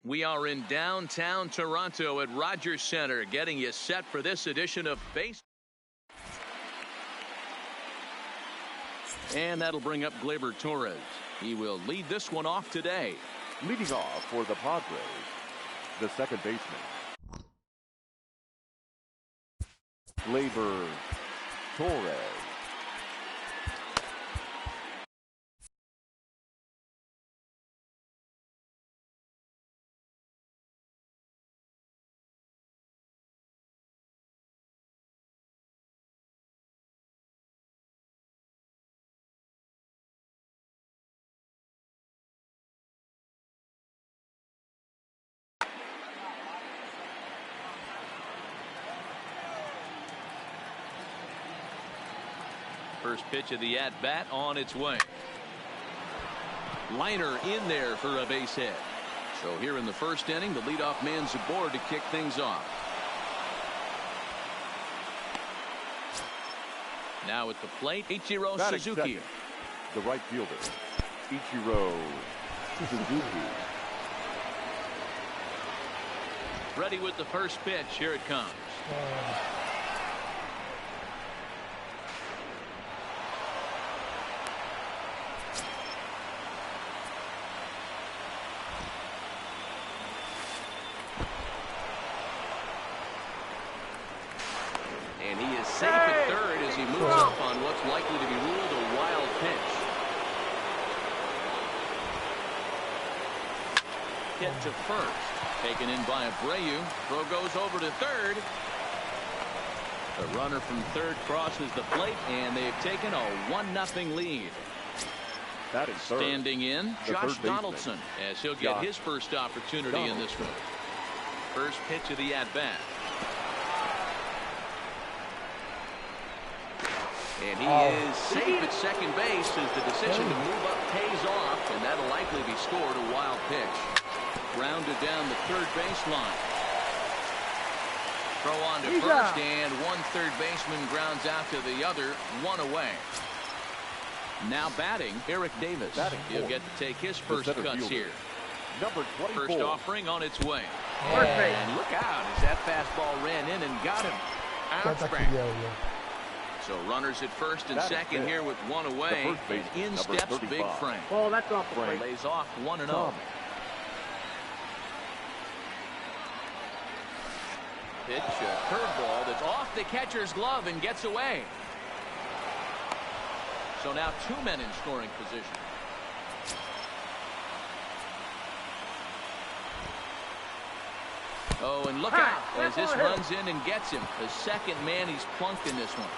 We are in downtown Toronto at Rogers Centre, getting you set for this edition of Base. And that'll bring up Gleyber Torres. He will lead this one off today. Leading off for the Padres, the second baseman, Gleyber Torres. First pitch of the at-bat on its way. Liner in there for a base hit. So here in the first inning, the leadoff man's aboard to kick things off. Now at the plate, Ichiro Suzuki. Second, the right fielder, Ichiro Suzuki. Ready with the first pitch. Here it comes. And he is safe at third as he moves up on what's likely to be ruled a wild pitch. Hit to first. Taken in by Abreu. Throw goes over to third. The runner from third crosses the plate, and they've taken a 1-0 lead. That is third. Standing in, Josh Donaldson, as he'll get his first opportunity in this one. First pitch of the at-bat. And he is safe at second base as the decision to move up pays off, and that'll likely be scored a wild pitch. Grounded down the third baseline. Throw on to first, and one third baseman grounds out to the other, one away. Now batting, Eric Davis. He'll get to take his first cuts here. Number 24. First offering on its way. And look out as that fastball ran in and got him. So runners at first and second here with one away. And in steps Big Frank. Oh, that's off. Lays off 1-0. Pitch, a curveball that's off the catcher's glove and gets away. So now two men in scoring position. Oh, and look out as this runs in and gets him. The second man he's plunked in this one.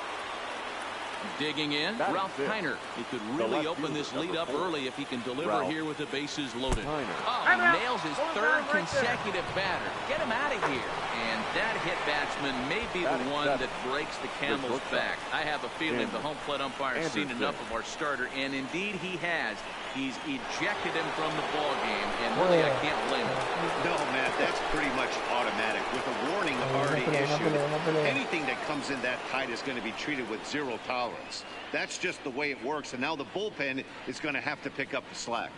Digging in, Ralph Kiner. He could really open this lead up early if he can deliver here with the bases loaded. Oh, he nails his third consecutive batter. Get him out of here. And that hit batsman may be the one that breaks the camel's back. I have a feeling the home plate umpire has seen enough of our starter, and indeed he has. He's ejected him from the ball game, and really I can't blame him. No, Matt, that's pretty much automatic. With a warning already issued, anything that comes in that tight is going to be treated with zero tolerance. That's just the way it works, and now the bullpen is going to have to pick up the slack.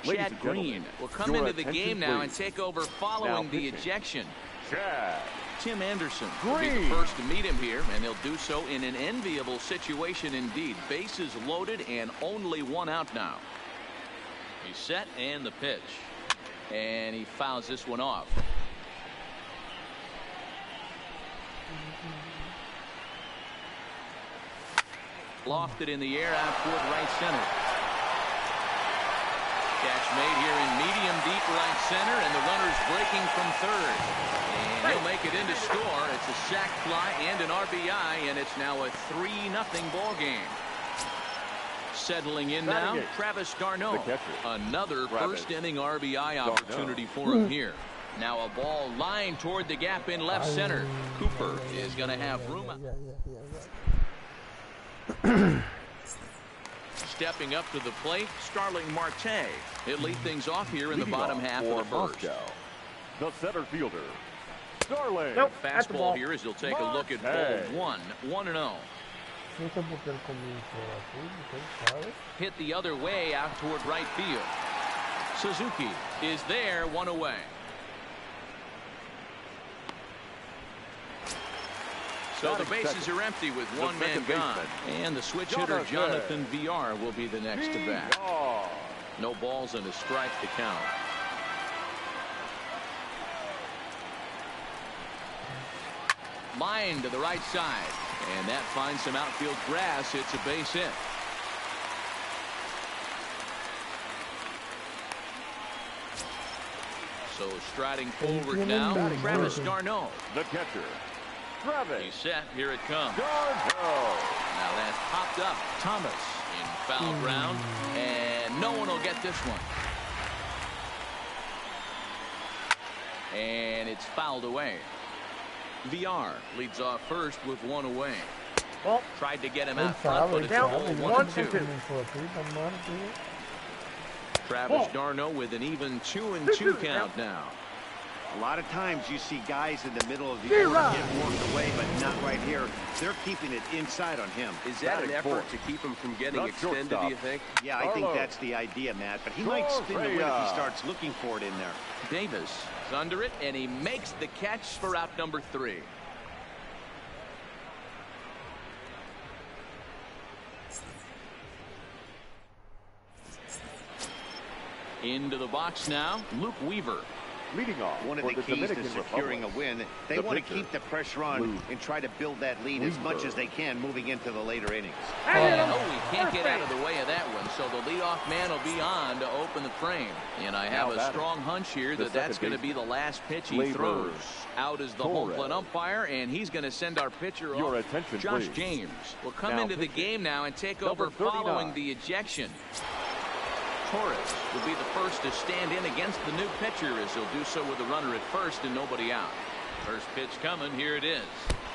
Chad Green will come into the game now and take over following the ejection. Tim Anderson will be the first to meet him here, and he'll do so in an enviable situation indeed. Bases loaded and only one out now. He's set and the pitch. And he fouls this one off. Lofted in the air out toward right center. Catch made here in medium deep right center, and the runner's breaking from third. And he'll make it into score. It's a sac fly and an RBI, and it's now a 3-0 ball game. Settling in now, Travis d'Arnaud. Another first inning RBI opportunity for him here. Now a ball lined toward the gap in left center. Cooper is going to have room. Stepping up to the plate, Starling Marte. He'll lead things off here in the bottom half of the first. The center fielder, Starling. Nope, that's the Fastball ball. here as he'll take a look at ball 1-0. Hit the other way out toward right field. Suzuki is there, one away. So the bases are empty with one man gone. And the switch hitter Jonathan VR will be the next to bat. No balls and a strike to count. Line to the right side. And that finds some outfield grass. It's a base hit. So striding forward now, Travis d'Arnaud. The catcher, Travis. He's set. Here it comes. d'Arnaud. Now that's popped up. Thomas in foul ground. And no one will get this one. And it's fouled away. VR leads off first with one away. Well, tried to get him out front, but it's all 1-2. Travis d'Arnaud with an even 2-2 count now. A lot of times you see guys in the middle of the order get worked away, but not right here. They're keeping it inside on him. Is that an effort to keep him from getting extended, do you think? Yeah, I think that's the idea, Matt. But he might spin the win if he starts looking for it in there. Davis is under it, and he makes the catch for out number 3. Into the box now, Luke Weaver. Leading off one of the keys to securing a win. They want to keep the pressure on and try to build that lead as much as they can moving into the later innings. He can't get out of the way of that one, so the leadoff man will be on to open the frame. And I have a strong hunch here that that's going to be the last pitch he throws. Out is the home plate umpire, and he's going to send our pitcher off. Josh James will come into the game now and take over following the ejection. Torres will be the first to stand in against the new pitcher as he'll do so with a runner at first and nobody out. First pitch coming. Here it is.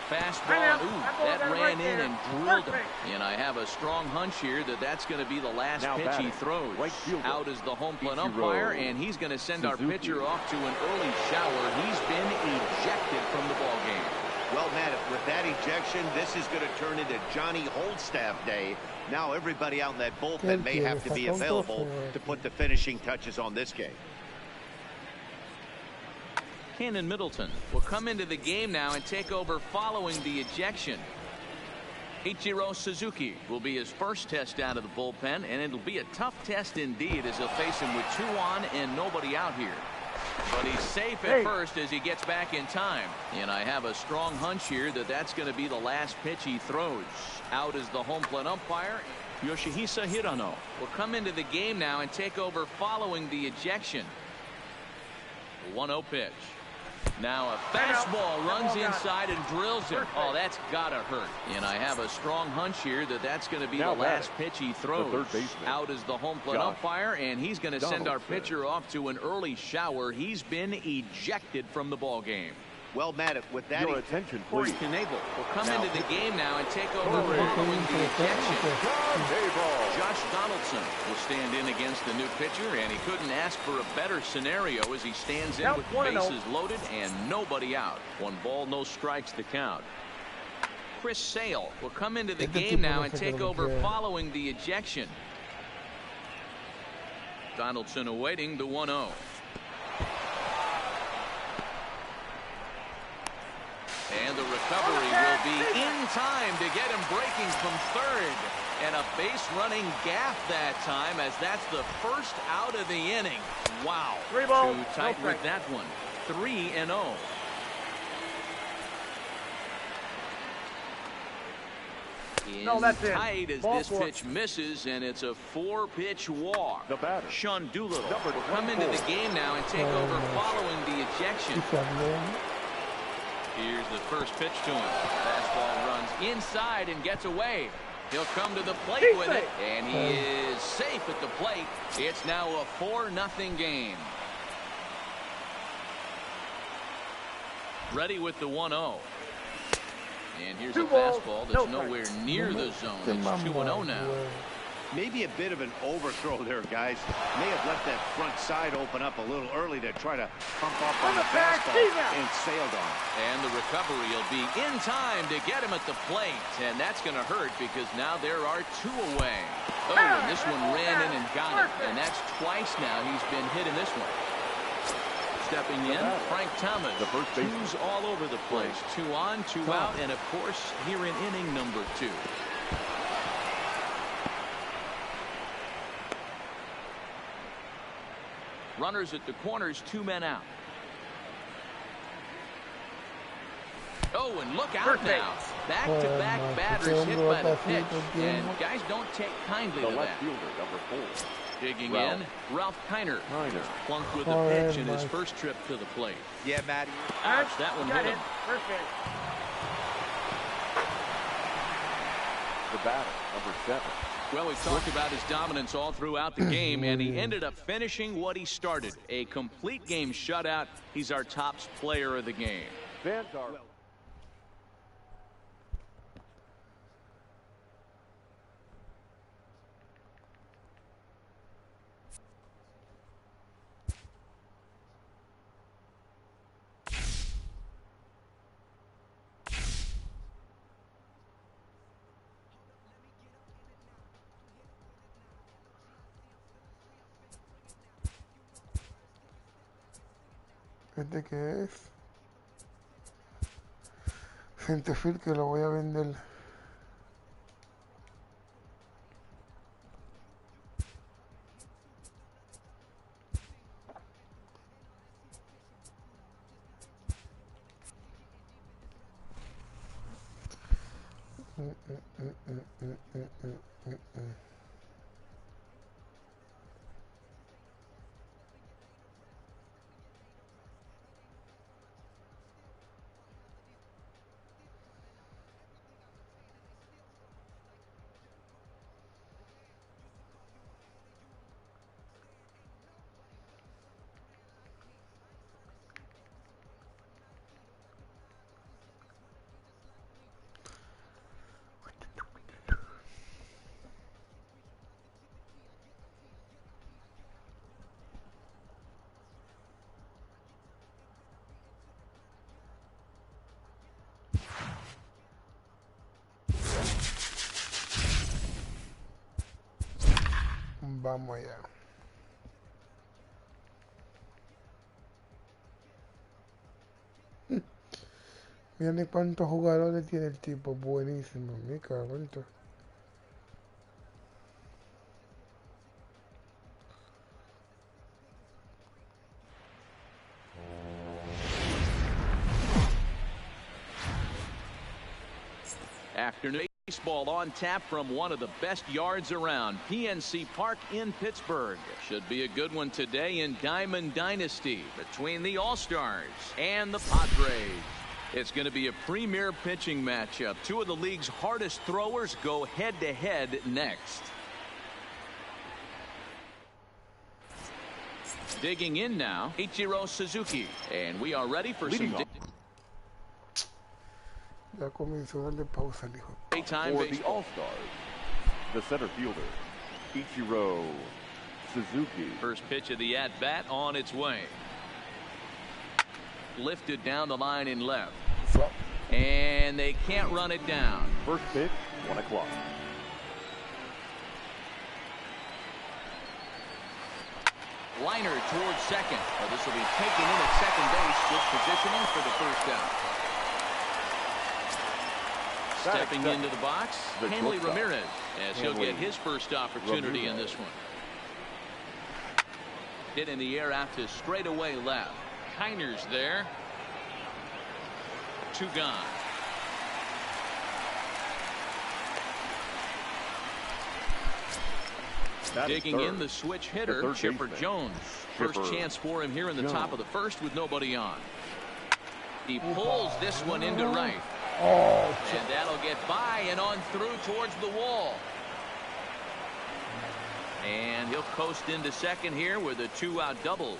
Fastball. Ooh, that ran in and drilled him. And I have a strong hunch here that that's going to be the last pitch he throws. Out is the home plate umpire, and he's going to send our pitcher off to an early shower. He's been ejected from the ball game. Well, Matt, with that ejection, this is going to turn into Johnny Holdstaff Day. Now everybody out in that bullpen may have to be available to put the finishing touches on this game. Cannon Middleton will come into the game now and take over following the ejection. Ichiro Suzuki will be his first test out of the bullpen, and it'll be a tough test indeed as he'll face him with 2 on and nobody out here. But he's safe at first as he gets back in time. And I have a strong hunch here that that's going to be the last pitch he throws. Out is the home plate umpire. Yoshihisa Hirano will come into the game now and take over following the ejection. 1-0 pitch. Now a fastball runs inside and drills him. Oh, that's gotta hurt. And I have a strong hunch here that that's going to be the last pitch he throws. Out is the home plate umpire, and he's going to send our pitcher off to an early shower. He's been ejected from the ball game. Well, Matt, with that, your attention, Corey Knebel will come into the game now and take over following the ejection. Josh Donaldson will stand in against the new pitcher, and he couldn't ask for a better scenario as he stands in with the bases loaded and nobody out. 1 ball, no strikes to count. Chris Sale will come into the game now and take over following the ejection. Donaldson awaiting the 1-0. And the recovery will be in time to get him breaking from third. And a base running gaff that time, as that's the first out of the inning. Wow. 3 balls. Too tight with that one. 3-0. No, that's it. Tight as this pitch misses, and it's a 4-pitch walk. The batter, Sean Doolittle will come into the game now and take over following the ejection. Here's the first pitch to him. Fastball runs inside and gets away. He'll come to the plate with it, and he is safe at the plate. It's now a 4-0 game. Ready with the 1-0. And here's a fastball that's nowhere near the zone. It's 2-0 now. Maybe a bit of an overthrow there, guys. May have left that front side open up a little early to try to pump up on the fastball and sailed on. And the recovery will be in time to get him at the plate. And that's going to hurt because now there are 2 away. Oh, and this one ran in and got him. And that's twice now he's been hit in this one. Stepping in, Frank Thomas. The first baseman. 2's all over the place. 2 on, 2 out, and of course here in inning number 2. Runners at the corners, 2 men out. Oh, and look out now. Back-to-back batters hit by the pitch. And guys don't take kindly to that. Left fielder, number 4. Digging in, Ralph Kiner. Plunked with a pitch in his first trip to the plate. Yeah, Matty. Ouch, that one hit him. Perfect. The batter, number 7. Well, we've talked about his dominance all throughout the game, and he ended up finishing what he started. A complete game shutout. He's our top player of the game. Vanguard. ¿Este qué es? Centefil, que lo voy a vender. Vamos allá. Mira ni cuántos jugadores tiene el tipo. Buenísimo. Me cago en todo. Afternoon baseball on tap from one of the best yards around, PNC Park in Pittsburgh. Should be a good one today in Diamond Dynasty between the All-Stars and the Padres. It's going to be a premier pitching matchup. 2 of the league's hardest throwers go head-to-head next. Digging in now, Ichiro Suzuki. And we are ready for some... Ya comenzó a darle pausa al hijo. For the All-Stars, the center fielder, Ichiro Suzuki. First pitch of the at-bat on its way. Lifted down the line in left. And they can't run it down. First pitch, 1 o'clock. Liner towards second. Well, this will be taken in at second base. Good positioning for the first out. Stepping into the box, Hanley Ramirez, as he'll get his first opportunity in this one. Hit in the air out to straightaway left. Kiner's there. 2 gone. Digging in the switch hitter, Chipper Jones. First chance for him here in the top of the first with nobody on. He pulls this one into right. And that'll get by and on through towards the wall. And he'll coast into second here with a 2-out double.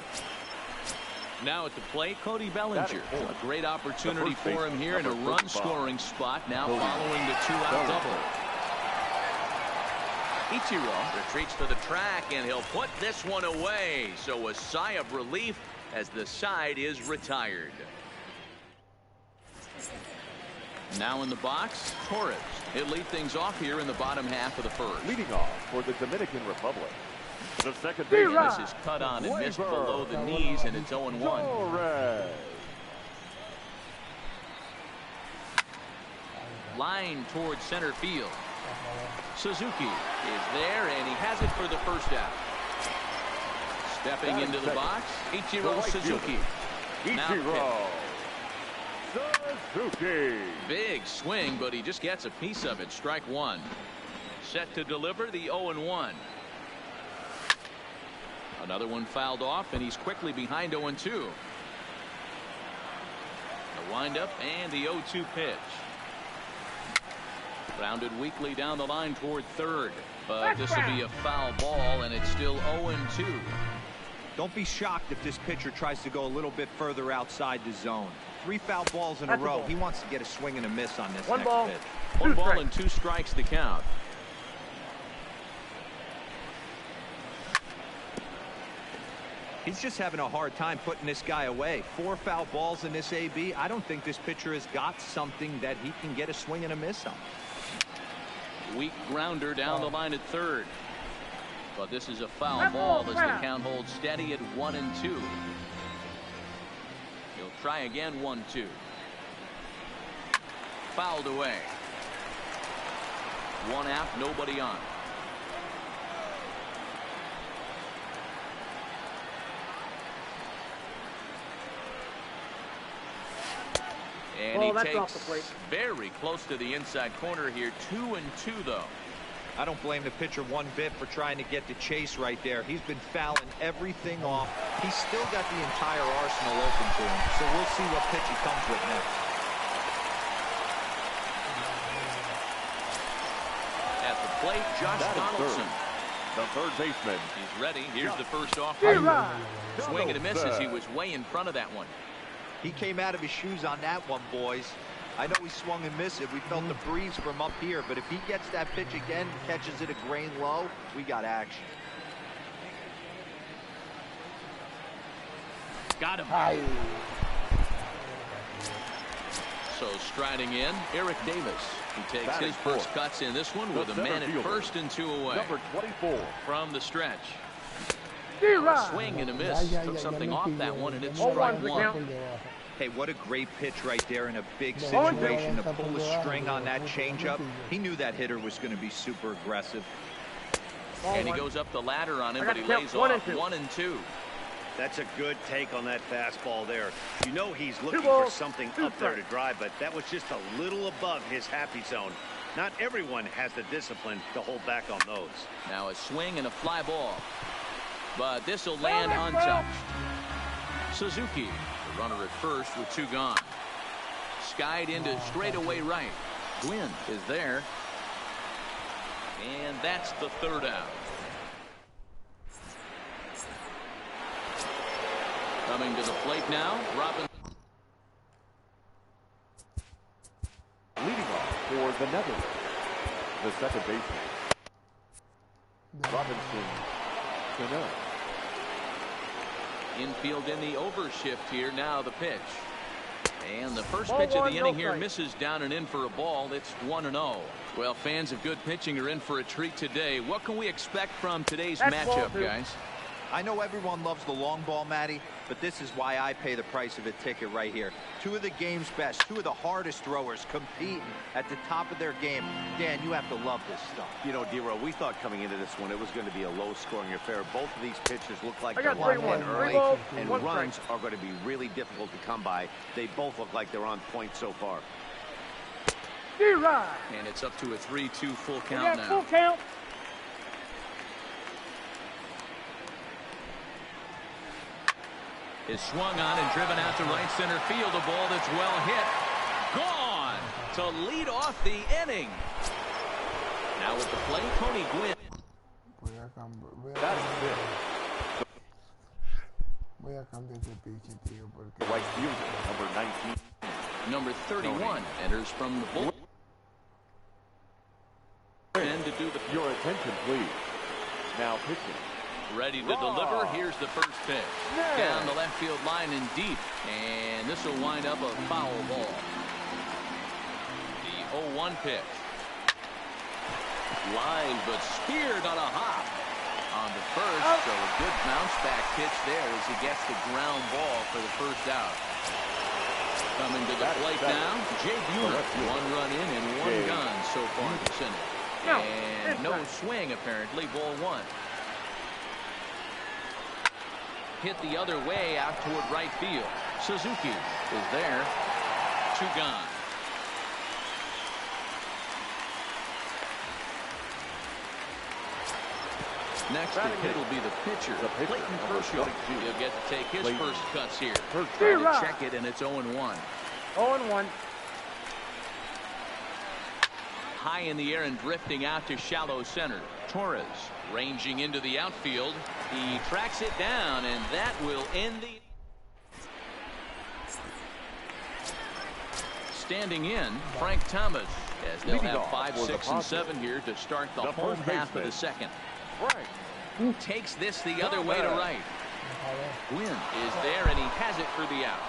Now at the plate, Cody Bellinger. A great opportunity for him here in a run-scoring spot now following the 2-out double. Ichiro retreats to the track, and he'll put this one away. So a sigh of relief as the side is retired. Now in the box, Torres. He'll lead things off here in the bottom half of the first. Leading off for the Dominican Republic, the second baseman. This is cut on and missed below the knees, and it's 0-1. Torres. Line towards center field. Suzuki is there, and he has it for the first out. Stepping into the box, Ichiro Suzuki. Ichiro Suzuki. Big swing, but he just gets a piece of it. Strike one. Set to deliver the 0-1. Another one fouled off, and he's quickly behind 0-2. The windup and the 0-2 pitch. Grounded weakly down the line toward third, but this will be a foul ball, and it's still 0-2. Don't be shocked if this pitcher tries to go a little bit further outside the zone. 3 foul balls in a row. He wants to get a swing and a miss on this next pitch. 1 ball and 2 strikes the count. He's just having a hard time putting this guy away. 4 foul balls in this AB. I don't think this pitcher has got something that he can get a swing and a miss on. Weak grounder down the line at third. But this is a foul ball as the count holds steady at 1-2. He'll try again, 1-2. Fouled away. 1 out, nobody on. And he takes very close to the inside corner here. 2-2 though. I don't blame the pitcher one bit for trying to get the chase right there. He's been fouling everything off. He's still got the entire arsenal open to him. So we'll see what pitch he comes with next. At the plate, Josh Donaldson. The third baseman. He's ready. Here's the first off. Swing and a miss as he was way in front of that one. He came out of his shoes on that one, boys. I know he swung and missed it. We felt the breeze from up here, but if he gets that pitch again, catches it a grain low, we got action. Got him. So striding in, Eric Davis. He takes his first cuts in this one with a man at first and 2 away. Number 24. From the stretch. A swing and a miss. Took something off that one, and it's strike one. Hey, what a great pitch right there in a big situation to pull the string on that changeup. He knew that hitter was going to be super aggressive. And he goes up the ladder on him, but he lays off 1-2. That's a good take on that fastball there. You know he's looking for something up there to drive, but that was just a little above his happy zone. Not everyone has the discipline to hold back on those. Now a swing and a fly ball. But this will land untouched. Suzuki, the runner at first with 2 gone. Skied into straightaway right. Gwynn is there. And that's the third out. Coming to the plate now, Robin. Leading off for the Netherlands, the second baseman, Robinson Cano. Infield in the overshift here. Now the pitch. And the first pitch of the inning here misses down and in for a ball. It's 1-0. Well, fans of good pitching are in for a treat today. What can we expect from today's matchup, guys? I know everyone loves the long ball, Matty, but this is why I pay the price of a ticket right here. 2 of the game's best, 2 of the hardest throwers competing at the top of their game. Dan, you have to love this stuff. You know, D-Row, we thought coming into this one it was going to be a low-scoring affair. Both of these pitchers look like they're locked in early, and runs are going to be really difficult to come by. They both look like they're on point so far. And it's up to a 3-2 full count now. Full count. Is swung on and driven out to right center field. A ball that's well hit. Gone to lead off the inning. Now with the plate, Tony Gwynn. Right fielder, number 19. Number 31 enters from the bullpen to do the... Your attention, please. Now pitching. Ready to deliver. Here's the first pitch. Down the left field line and deep. And this will wind up a foul ball. The 0-1 pitch. Line, but speared on a hop. On the first, so a good bounce back pitch there as he gets the ground ball for the first out. Coming to the plate now, Jay Buhner. 1 run in and 1 gone so far this inning. And no swing apparently, ball 1. Hit the other way out toward right field. Suzuki is there. 2 gone. Next to hit will be the pitcher, Clayton Kershaw. He'll get to take his first cuts here. Trying to check it, and it's 0-1. 0-1. High in the air and drifting out to shallow center. Torres ranging into the outfield. He tracks it down, and that will end the... Standing in, Frank Thomas, as they'll have 5, 6, and 7 here to start the home half of the second. Takes this the other way to right. Gwynn is there, and he has it for the out.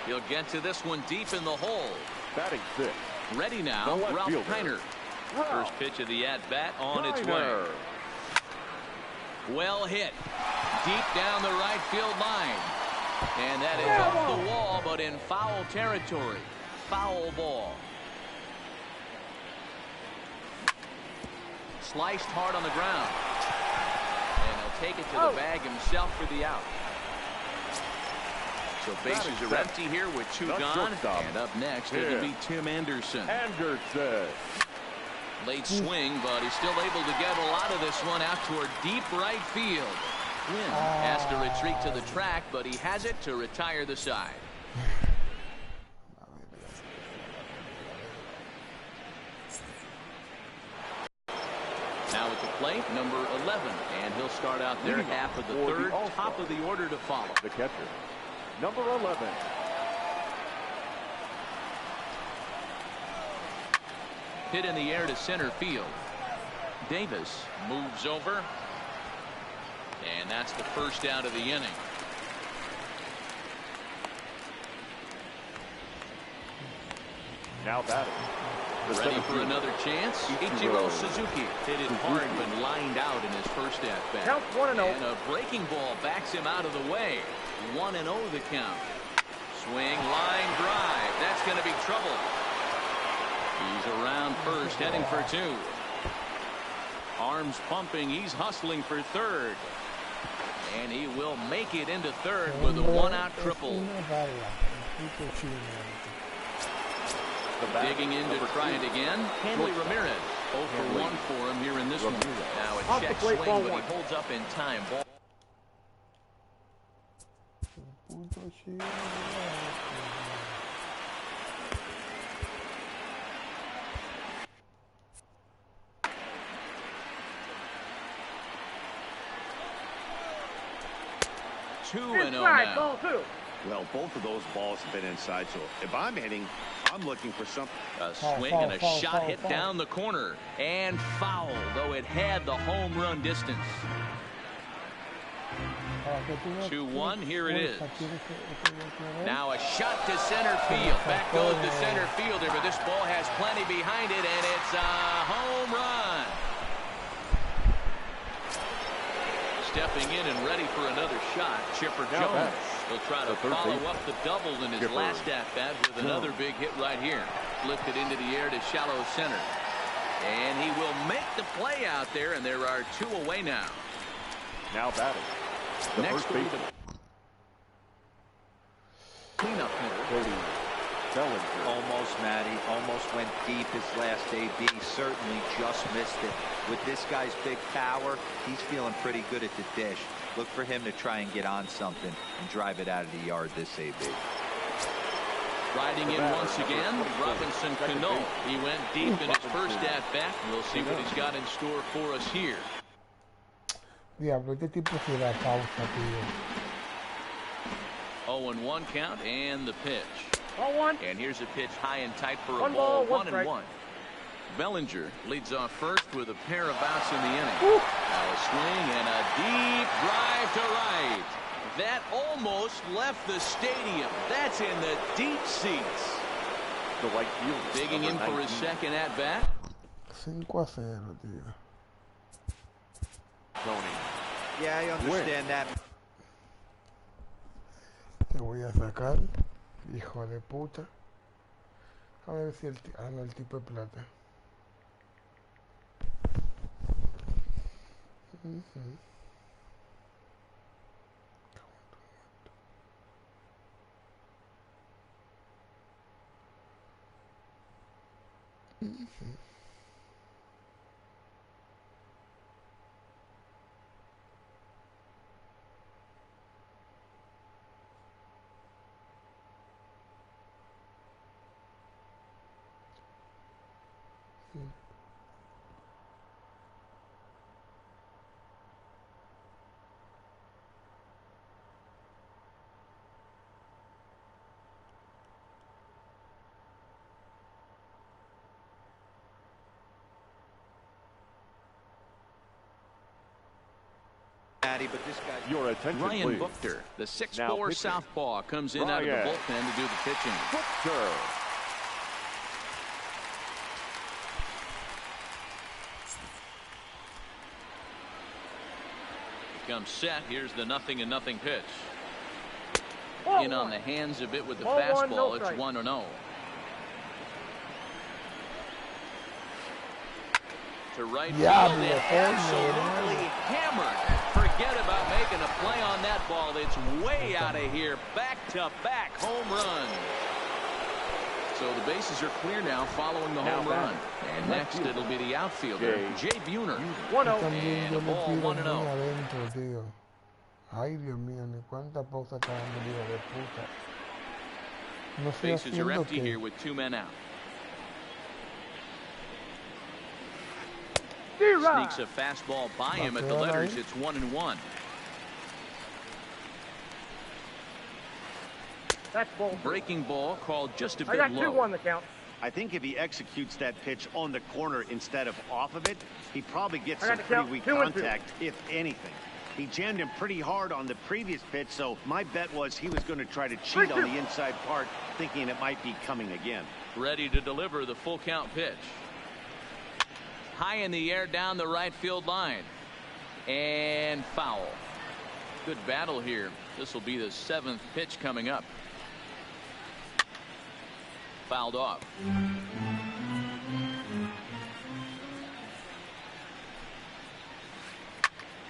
He'll get to this one deep in the hole. Batting 6. Ready now, Ralph Kiner. First pitch of the at-bat on its way. Well hit. Deep down the right field line. And that is off the wall, but in foul territory. Foul ball. Sliced hard on the ground. And he'll take it to the bag himself for the out. So bases are empty here with 2 gone. And up next, it'll be Tim Anderson. Late swing, but he's still able to get a lot of this one out toward deep right field. Gwynn has to retreat to the track, but he has it to retire the side. Now at the plate, number 11, and he'll start out there half of the third, top of the order to follow. The catcher, number 11. Hit in the air to center field. Davis moves over, and that's the first out of the inning. Now batting. Ready for another chance. Ichiro Suzuki hit it hard but lined out in his first at-bat. Count 1-0. And a breaking ball backs him out of the way. 1-0 the count. Swing, line drive. That's going to be trouble. He's around first, heading for 2. Arms pumping. He's hustling for third. And he will make it into third with a 1-out triple. Digging in to try it again. Hanley Ramirez. 0 for 1 for him here in this one. Now a check swing, but he holds up in time. Ball. Inside, ball 2. Well, both of those balls have been inside, so if I'm hitting, I'm looking for something. A swing and a shot hit down the corner. And foul, though it had the home run distance. 2-1, here it is. Now a shot to center field. Back goes the center fielder, but this ball has plenty behind it, and it's a home run. Stepping in and ready for another shot, Chipper Jones. He'll try to follow up the double in his last at-bat with another big hit right here. Lifted into the air to shallow center. And he will make the play out there, and there are 2 away now. Now batting. Next to the cleanup hitter. Almost, Matty. Almost went deep his last AB. Certainly just missed it. With this guy's big power, he's feeling pretty good at the dish. Look for him to try and get on something and drive it out of the yard this AB. Riding in once again, Robinson Cano. He went deep in his first at-bat. We'll see what he's got in store for us here. Diablo, este tipo se da pausa, tío. 0-1 count and the pitch. 1. And here's a pitch high and tight for a 1 ball, ball, 1 strike. and 1. Bellinger leads off first with a pair of outs in the inning. Woo. Now a swing and a deep drive to right. That almost left the stadium. That's in the deep seats. The right fielder. Digging in for his second at bat. 5-0, tío. Tony. Yeah, I understand that. Te voy a sacar, hijo de puta. A ver si el tipo de plata. But this guy. Your attention, Ryan please. Buchter, the 6'4 Now pitching. southpaw, comes in out of the Ryan. bullpen to do the pitching. Buchter. Comes set. Here's the 0-0 pitch. Ball In on 1. the hands a bit with the Ball 1, fastball. no It's strike. 1-0. To right field Diablo, and absolutely hammered. Forget about making a play on that ball. It's way out of here. Back-to-back home run. So the bases are clear now following the home run. And next it'll be the outfielder, Jay Buhner. 1-0. También yo And le ball tiro 1-0. muy adentro, tío. Ay, Dios mío, ni cuánta pausa está dando el hijo de puta. No estoy Bases are haciendo empty que... here with 2 men out. Sneaks a fastball by him at the letters. It's 1-1. That's ball. Breaking ball called just a I bit got low. 2-1 the count. I think if he executes that pitch on the corner instead of off of it, he probably gets I some got the pretty count. weak 2-2. contact, if anything. He jammed him pretty hard on the previous pitch, so my bet was he was going to try to cheat on the inside part, thinking it might be coming again. Ready to deliver the full count pitch. High in the air down the right field line. And foul. Good battle here. This will be the 7th pitch coming up. Fouled off.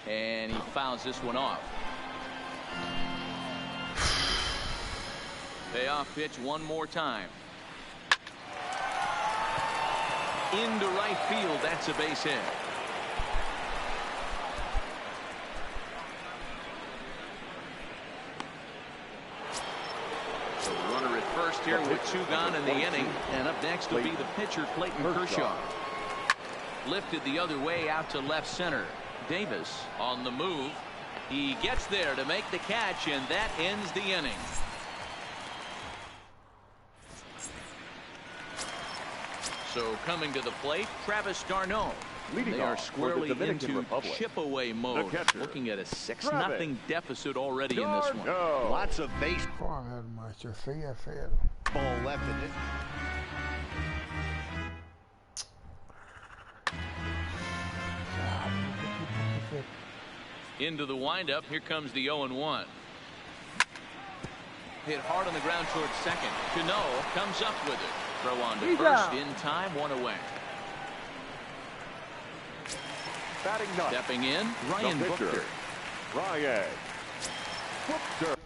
And he fouls this one off. Payoff pitch one more time. Into right field. That's a base hit. So runner at first here with 2 gone in the inning. And up next will be the pitcher, Clayton Kershaw. Lifted the other way out to left center. Davis on the move. He gets there to make the catch, and that ends the inning. So coming to the plate, Travis d'Arnaud. Leading They are off for the squarely Dominican into Republic. chip-away mode. catcher, Looking at a 6-0 Travis deficit already in this one. d'Arnaud. Lots of base Joder, macho, 6-0. ball left in it. Into the windup. Here comes the 0-1. Hit hard on the ground towards second. Cano comes up with it. Throw on to first in time. 1 away. Batting ninth. Stepping in, Ryan The pitcher, Buchter. Ryan Buchter.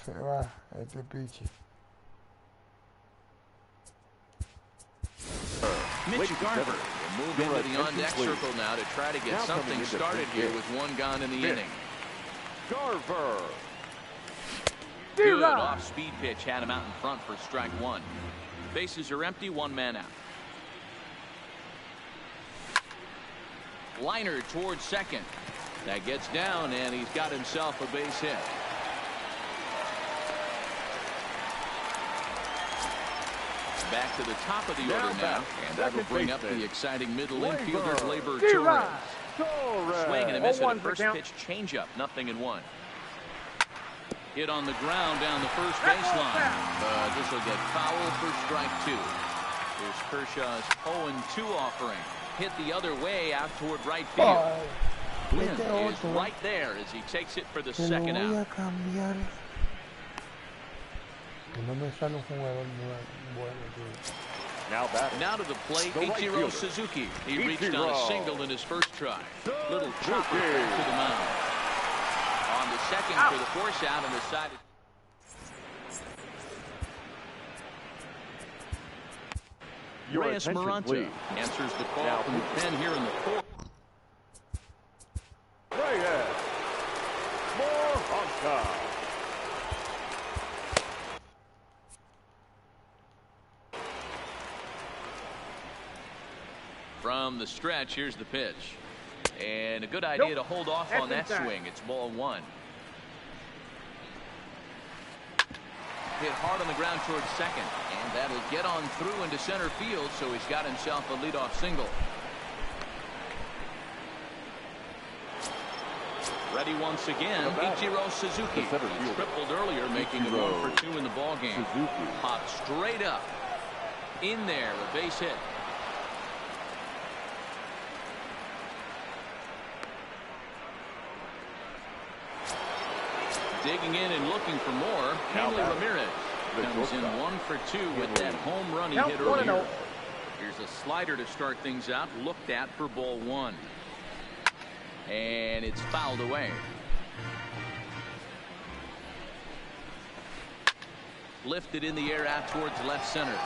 Se va este piche. Mitch Garver will move into the on-deck circle now to try to get Now coming something into started the here fifth. with 1 gone in the Fifth. inning. Garver. Good off-speed pitch had him out in front for strike 1. Bases are empty, 1 man out. Liner towards second. That gets down, and he's got himself a base hit. Back to the top of the order now, and that will bring up the exciting middle infielder, Gleyber Torres. Swing and a miss at a first pitch changeup, 0-1. Hit on the ground down the first baseline, but this will get foul for strike 2. Here's Kershaw's 0-2 offering. Hit the other way out toward right field. Wynn is right there as he takes it for the second out. Now to the plate, Ichiro Suzuki. He reached on a single in his first try. Little chopper to the mound. On the second for the force out and decided. Reyes Maranta answers the call from the pen here in the fourth. Reyes Maranta. From the stretch, here's the pitch. And a good idea to hold off on that swing. It's ball 1. Hit hard on the ground towards second. And that'll get on through into center field, so he's got himself a leadoff single. Ready once again, Ichiro Suzuki. He tripled earlier, making it 1 for 2 in the ballgame. Popped straight up. In there, a base hit. Digging in and looking for more, Hanley Ramirez comes in 1 for 2 with that home run he hit earlier. Here's a slider to start things out, looked at for ball 1. And it's fouled away. Lifted in the air out towards left center.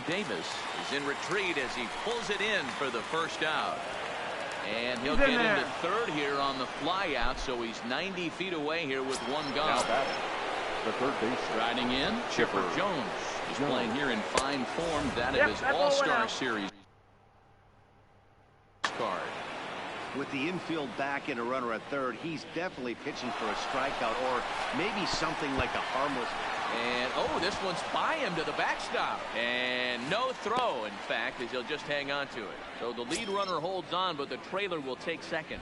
Davis is in retreat as he pulls it in for the first out. And he'll get into third here on the fly out, so he's 90 feet away here with 1 gone. The third base riding in, Chipper Jones. He's playing here in fine form, that of his All-Star Series card. With the infield back and a runner at third, he's definitely pitching for a strikeout or maybe something like a harmless. And oh, this one's by him to the backstop, and no throw, in fact, as he'll just hang on to it. So the lead runner holds on, but the trailer will take second.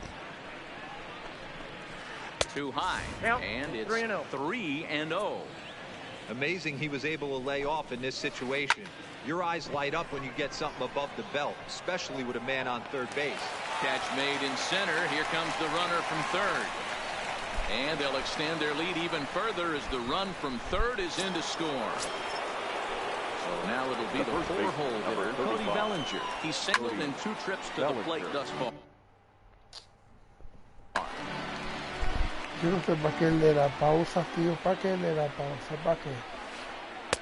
Too high, and it's 3-0. Amazing he was able to lay off in this situation. Your eyes light up when you get something above the belt, especially with a man on third base. Catch made in center. Here comes the runner from third. And they'll extend their lead even further as the run from third is in to score. So now it'll be the 4-hole hitter, Cody Bellinger. He's singled in 2 trips to the plate thus far. Yo no sé para qué le da pausa, tío. ¿Para qué le da pausa? ¿Para qué?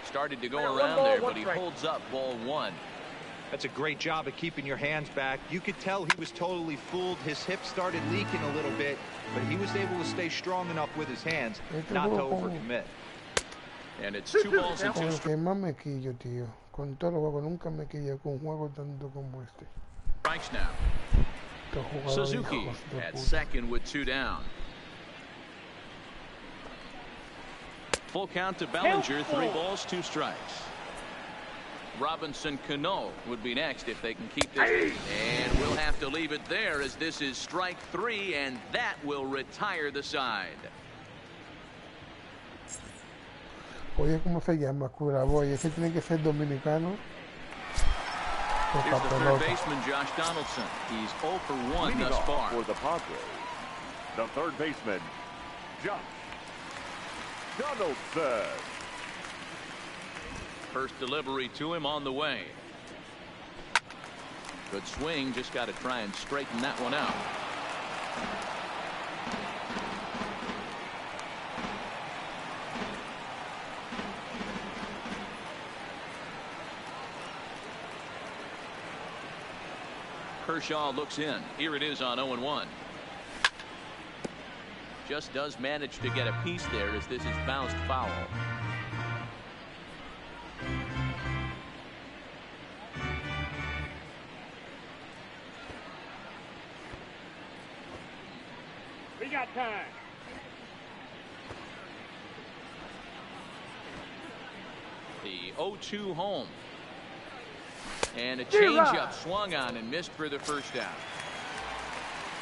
Started to go around there, but he holds up ball 1. That's a great job of keeping your hands back. You could tell he was totally fooled. His hip started leaking a little bit, but he was able to stay strong enough with his hands not to overcommit. And it's 2 balls and 2 strikes. Con que más me quillo, tío. Con todos los juegos nunca me quillé con un juego tanto como este. Strikes now. Suzuki at second with 2 down. Full count to Bellinger, 3 balls, 2 strikes. Robinson Cano would be next if they can keep this. And we'll have to leave it there as this is strike 3, and that will retire the side. Oye, ¿cómo se llama? Curaboy. Ese tiene que ser dominicano. Here's the third baseman, Josh Donaldson. He's 0 for 1 thus far. For the Padres, the third baseman, Josh Donaldson. First delivery to him on the way. Good swing, just got to try and straighten that one out. Kershaw looks in. Here it is on 0-1. Just does manage to get a piece there as this is bounced foul. We got time. The 0-2 home. And a changeup swung on and missed for the first out.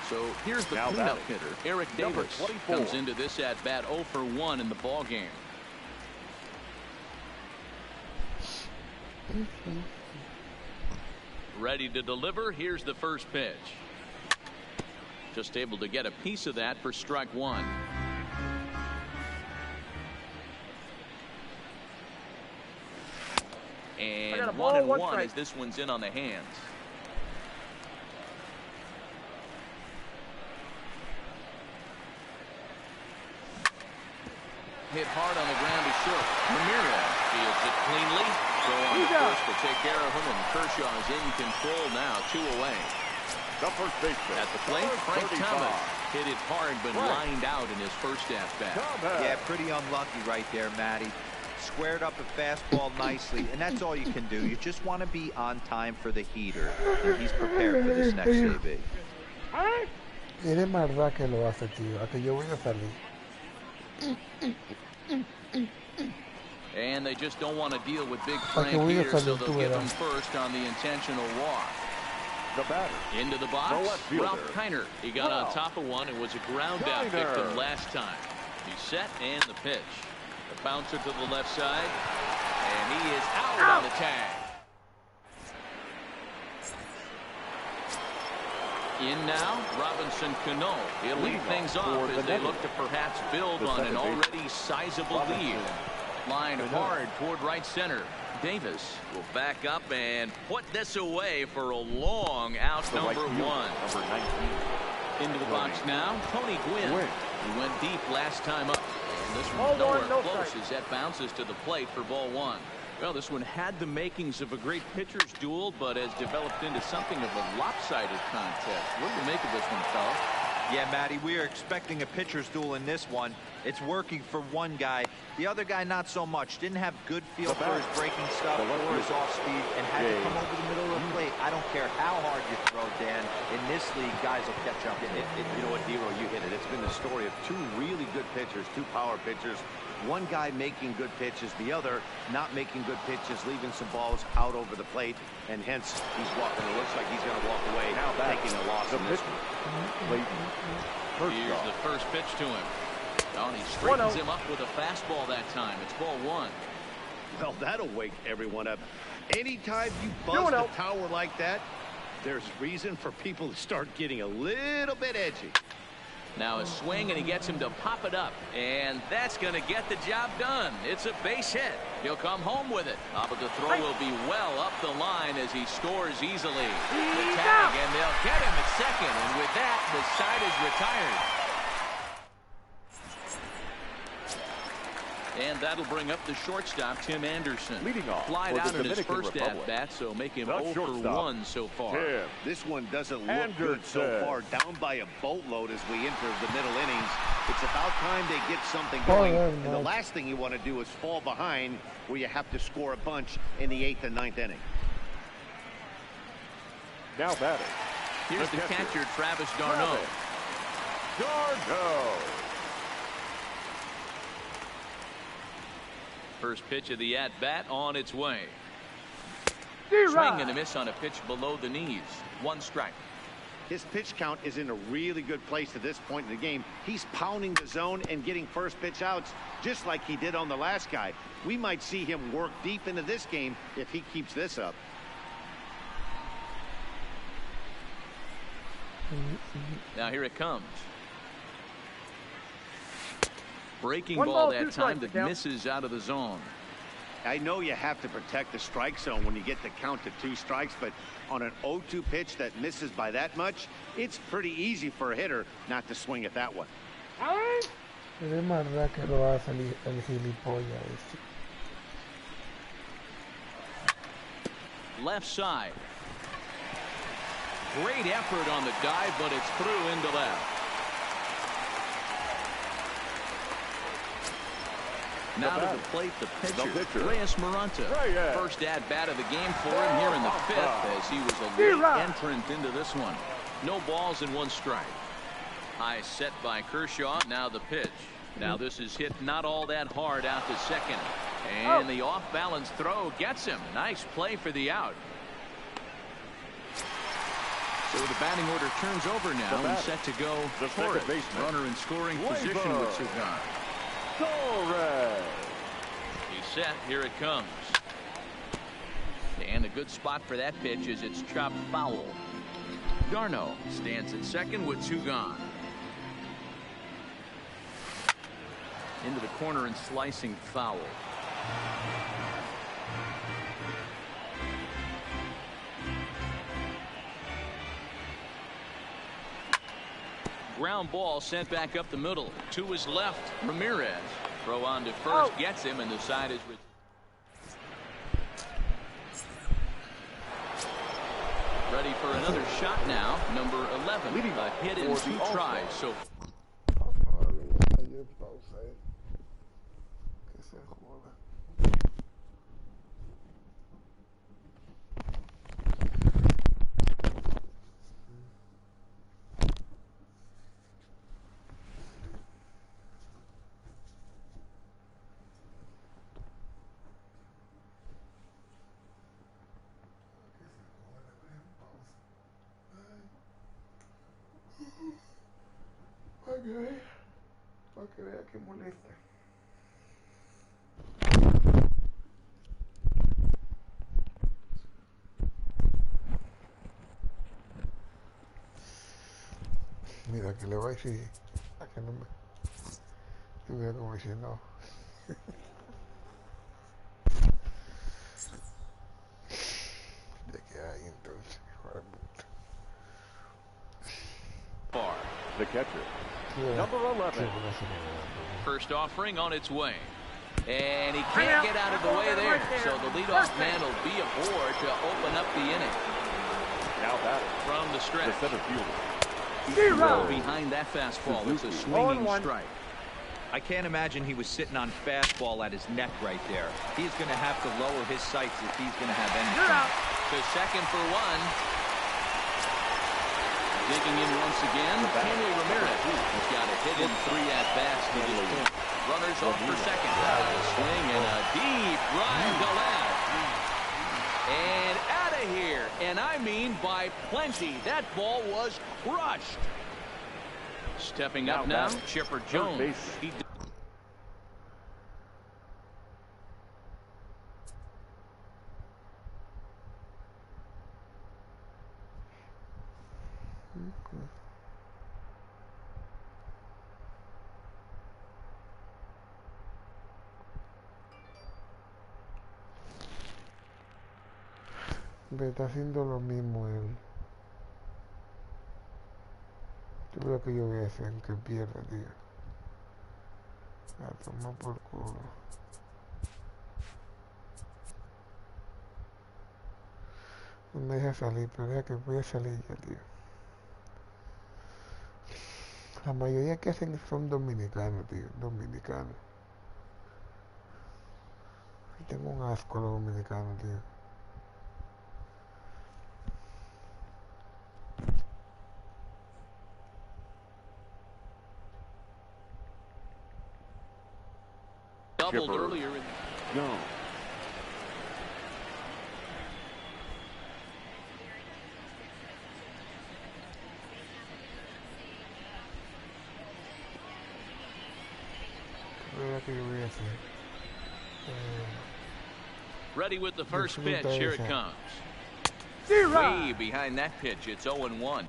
So here's the cleanup hitter, Eric Davis, comes into this at bat 0 for 1 in the ball game. Ready to deliver. Here's the first pitch. Just able to get a piece of that for strike 1. And 1-1 as this one's in on the hands. Hit hard on the ground to short. Ramirez fields it cleanly. Throw on the first to take care of him, and Kershaw is in control now. 2 away. The first baseman at the plate, Frank Thomas hit it hard but lined out in his first at bat. Yeah, pretty unlucky right there, Matty. Squared up a fastball nicely, and that's all you can do. You just want to be on time for the heater, and he's prepared for this next AB. Eres más verdad que lo hace, tío. A que yo voy a salir. And they just don't want to deal with big Frank here, so they'll give him first on the intentional walk. The batter. Into the box, Ralph Kiner. He got on top of one and was a ground out victim last time. He's set and the pitch. The bouncer to the left side, and he is out on the tag. In now, Robinson Cano. He'll lead things off as they look to perhaps build on an already sizable lead. Line hard toward right center. Davis will back up and put this away for a long out, number 1. Number 19. Into the box now, Tony Gwynn. He went deep last time up. And this one's nowhere close as that bounces to the plate for ball 1. Well, this one had the makings of a great pitcher's duel, but has developed into something of a lopsided contest. What do you make of this one, fella? Yeah, Matty, we are expecting a pitcher's duel in this one. It's working for one guy. The other guy, not so much. Didn't have good feel for his breaking stuff or his off speed and had to come over the middle of the plate. I don't care how hard you throw, Dan. In this league, guys will catch up. You know what, Dero, you hit it. It's been the story of 2 really good pitchers, 2 power pitchers. One guy making good pitches, the other not making good pitches, leaving some balls out over the plate, and hence he's walking. It looks like he's going to walk away now, taking a loss in this one. Here's the first pitch to him. And he straightens him up with a fastball that time. It's ball 1. Well, that'll wake everyone up. Anytime you buzz the tower like that, there's reason for people to start getting a little bit edgy. Now a swing, and he gets him to pop it up, and that's going to get the job done. It's a base hit. He'll come home with it. But the throw will be well up the line as he scores easily. The tag, and they'll get him at second, and with that, the side is retired. And that'll bring up the shortstop, Tim Anderson. Leading off flied out in his first at-bat, so make him 0 for 1 so far. This one doesn't look good so far. Down by a boatload as we enter the middle innings. It's about time they get something going. And the last thing you want to do is fall behind where you have to score a bunch in the 8th and 9th inning. Now batting. Here's the catcher, Travis d'Arnaud. First pitch of the at-bat on its way. Swing and a miss on a pitch below the knees. 1 strike. His pitch count is in a really good place at this point in the game. He's pounding the zone and getting first pitch outs just like he did on the last guy. We might see him work deep into this game if he keeps this up. Now here it comes. Breaking ball that time that misses out of the zone. I know you have to protect the strike zone when you get the count to 2 strikes, but on an 0-2 pitch that misses by that much, it's pretty easy for a hitter not to swing at that one. Left side. Great effort on the dive, but it's through into left. Now to the plate, the pitcher, Reyes Maranta. First at-bat of the game for him here in the 5th as he was a late entrant into this one. No balls and 1 strike. High set by Kershaw. Now the pitch. Now this is hit not all that hard out to second. And the off-balance throw gets him. Nice play for the out. So the batting order turns over now and set to go. Torres, runner in scoring position with two gone. Torres. He's set. Here it comes. And a good spot for that pitch is it's chopped foul. Darno stands at second with two gone. Into the corner and slicing foul. Ground ball sent back up the middle. To his left, Ramirez. Throw on to first, gets him, and the side is ready for another shot now. Number 11, a hit in 2 tries. So para que vea que molesta. Mira que le voy a decir a que no me... Yo veo como dice no. ¿De qué hay entonces? Hijo de puta. The catcher. Number 11. First offering on its way. And he can't get out of the way there. So the leadoff man will be aboard to open up the inning. Now that From the stretch. the center fielder. Well behind that fastball. It's a swinging strike. I can't imagine he was sitting on fastball at his neck right there. He's going to have to lower his sights if he's going to have any chance. To second for one. Digging in once again, Henry Ramirez. He's got a hit in 3 at-bats to this point. Runners off for second. Swing and a deep drive to left. And out of here. And I mean by plenty. That ball was crushed. Stepping up now, Chipper Jones. Me está haciendo lo mismo él. Yo creo que yo voy a hacer que pierda, tío. A tomar por culo. No me deja salir, pero deja que voy a salir ya, tío. La mayoría que hacen son dominicanos, tío. Dominicanos. Tengo un asco a los dominicanos, tío. Doubled earlier in No. ready with the first pitch. Here it comes. Way behind that pitch. It's 0-1.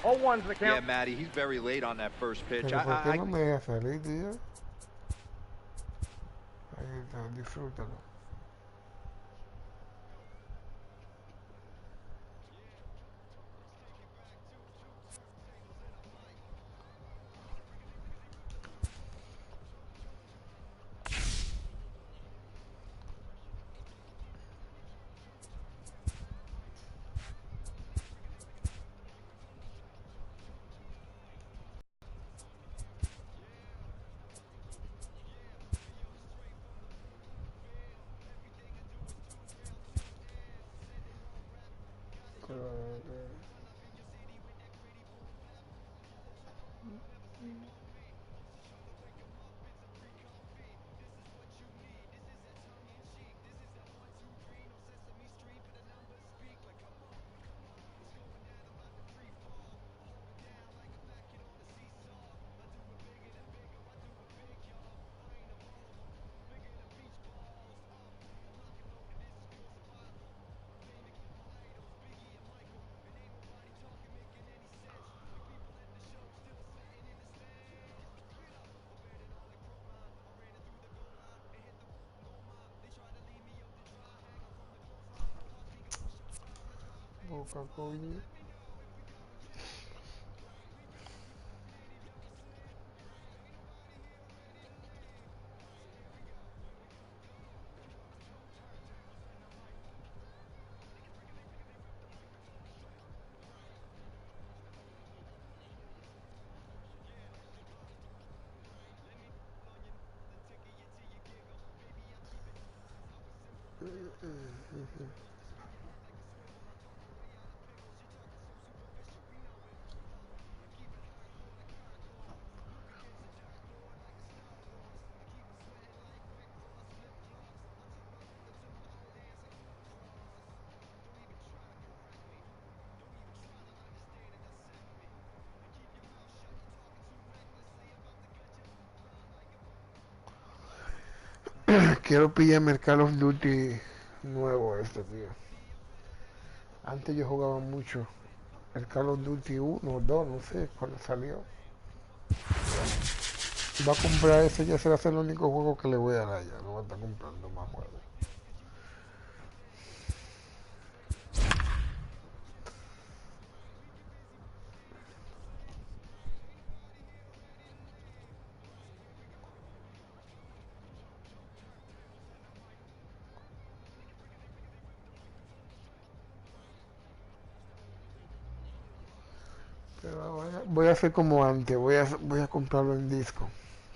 0-1's the count. Yeah, Matty, he's very late on that first pitch. Pero ¿por qué no me deja salir, tío? Ahí está, disfrútalo. boca, coño. Quiero pillarme el Call of Duty nuevo este, tío. Antes yo jugaba mucho el Call of Duty 1 o 2, no sé cuándo salió. Va a comprar ese, ya será el único juego que le voy a dar ya. No va a estar comprando más juegos. Pero voy a hacer como antes, voy a comprarlo en disco.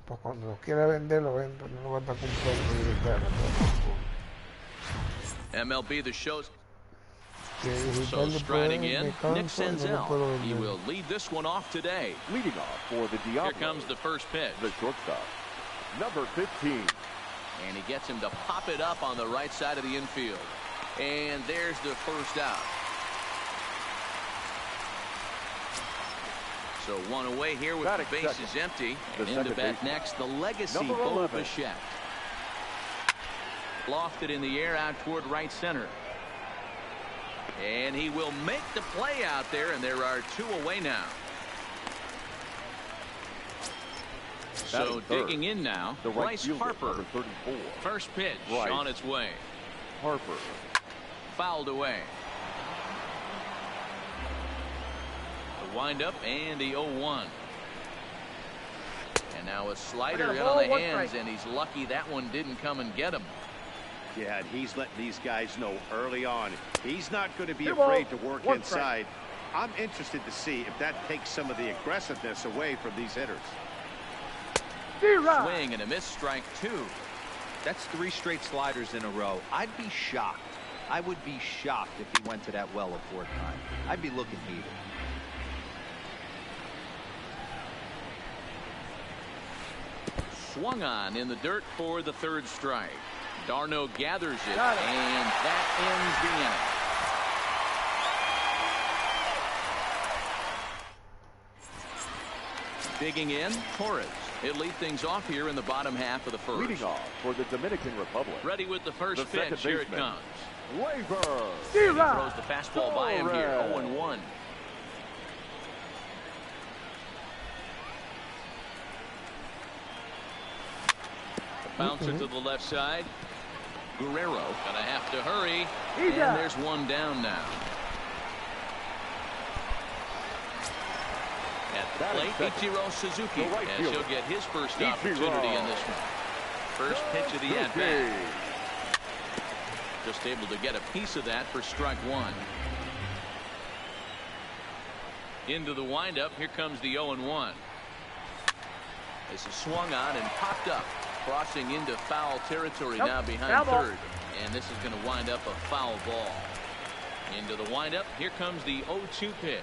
Pues cuando lo quiera vender, lo vendo. No lo voy a estar comprando directamente. MLB The Show's. So So striding in, Nick Senzel. He will lead this one off today. Leading off for the Diablo. Here comes the first pitch. The shortstop, number 15. And he gets him to pop it up on the right side of the infield. And there's the first out. So one away here with the bases empty. And in to bat next, the legacy Bo Bichette. Lofted in the air out toward right center. And he will make the play out there, and there are two away now. So digging in now, Bryce Harper. First pitch on its way. Harper. Fouled away. The windup and the 0-1. And now a slider in on the hands, and he's lucky that one didn't come and get him. Yeah, and he's letting these guys know early on he's not going to be afraid to work inside. I'm interested to see if that takes some of the aggressiveness away from these hitters. Swing and a miss, strike two. That's 3 straight sliders in a row. I'd be shocked. I would be shocked if he went to that well a 4th time. I'd be looking heated. Swung on in the dirt for the 3rd strike. Darno gathers it, and that ends the inning. Digging in, Torres. He'll lead things off here in the bottom half of the first. Leading off for the Dominican Republic. Ready with the first pitch. Here it comes. Waiver. He throws the fastball by him here. 0-1. Bouncer to the left side. Guerrero gonna have to hurry. And there's one down now. At the plate, Ichiro Suzuki, and he'll get his first opportunity in this one. First pitch of the at-bat. Just able to get a piece of that for strike one. Into the windup. Here comes the 0-1. This is swung on and popped up. Crossing into foul territory now behind third. And this is going to wind up a foul ball. Into the windup. Here comes the 0-2 pitch.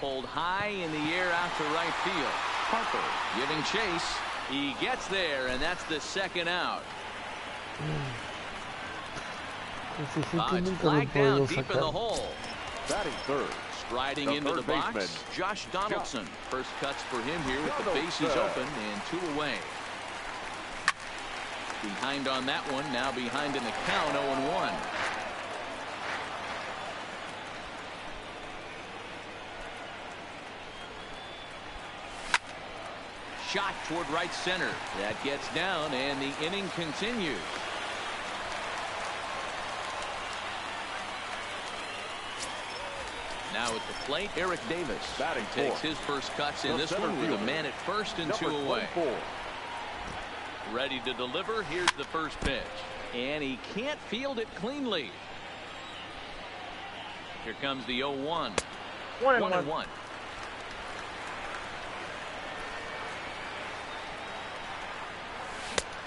Pulled high in the air out to right field. Harper giving chase. He gets there, and that's the second out. It's flagged down deep in the hole. Batting third. Striding into the box, Josh Donaldson. First cuts for him here with the bases open and 2 away. Behind on that one, now behind in the count, 0-1. Shot toward right center. That gets down, and the inning continues. at the plate, Eric Davis Batting takes fourth. his first cuts in The this center one with a fielder, man at first and number 2 away. 24. Ready to deliver. Here's the first pitch. And he can't field it cleanly. Here comes the 0-1. 1-1.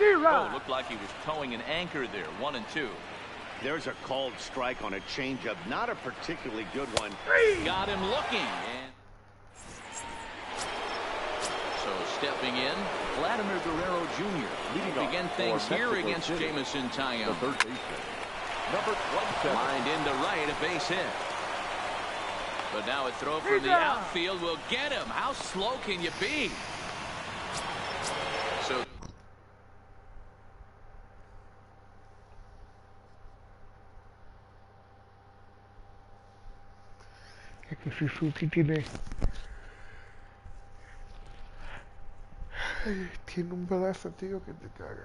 Oh, looked like he was towing an anchor there. 1-2. There's a called strike on a changeup. Not a particularly good one. Got him looking. And so stepping in, Vladimir Guerrero Jr. Leading to begin off things for here Mexico against City, Jameson the Taillon. third baseman, number 27. Lined into right, a base hit. But now a throw from the outfield will get him. How slow can you be? So Es que Suzuki tiene un pedazo, tío, que te caga.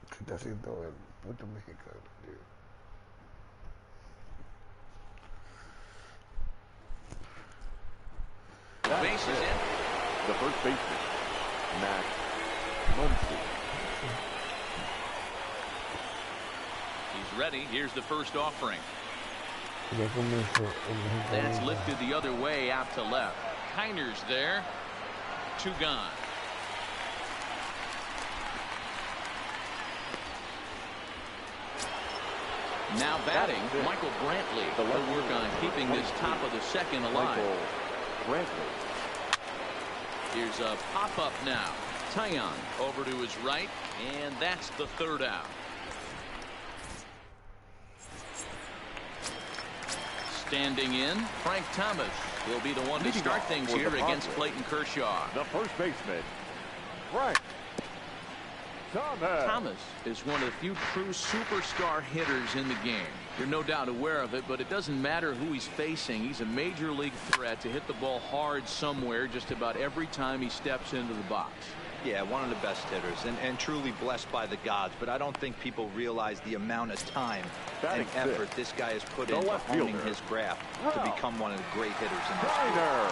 ¿Qué está haciendo el puto mexicano, tío? bases in. The first baseman, Max Muncy. He's ready. Here's the first offering. Ya comenzó el mexicano. That's lifted the other way out to left. Kiner's there. 2 gone. Now batting, Michael Brantley. He'll work on keeping this top of the second alive. Michael Brantley. Here's a pop-up now. Taillon over to his right, and that's the third out. Standing in, Frank Thomas will be the one to start things here against Clayton Kershaw. The first baseman, Frank Thomas. Thomas is one of the few true superstar hitters in the game. You're no doubt aware of it, but it doesn't matter who he's facing. He's a major league threat to hit the ball hard somewhere just about every time he steps into the box. Yeah, one of the best hitters and truly blessed by the gods, but I don't think people realize the amount of time and effort this guy has put into honing his craft to become one of the great hitters in the sport.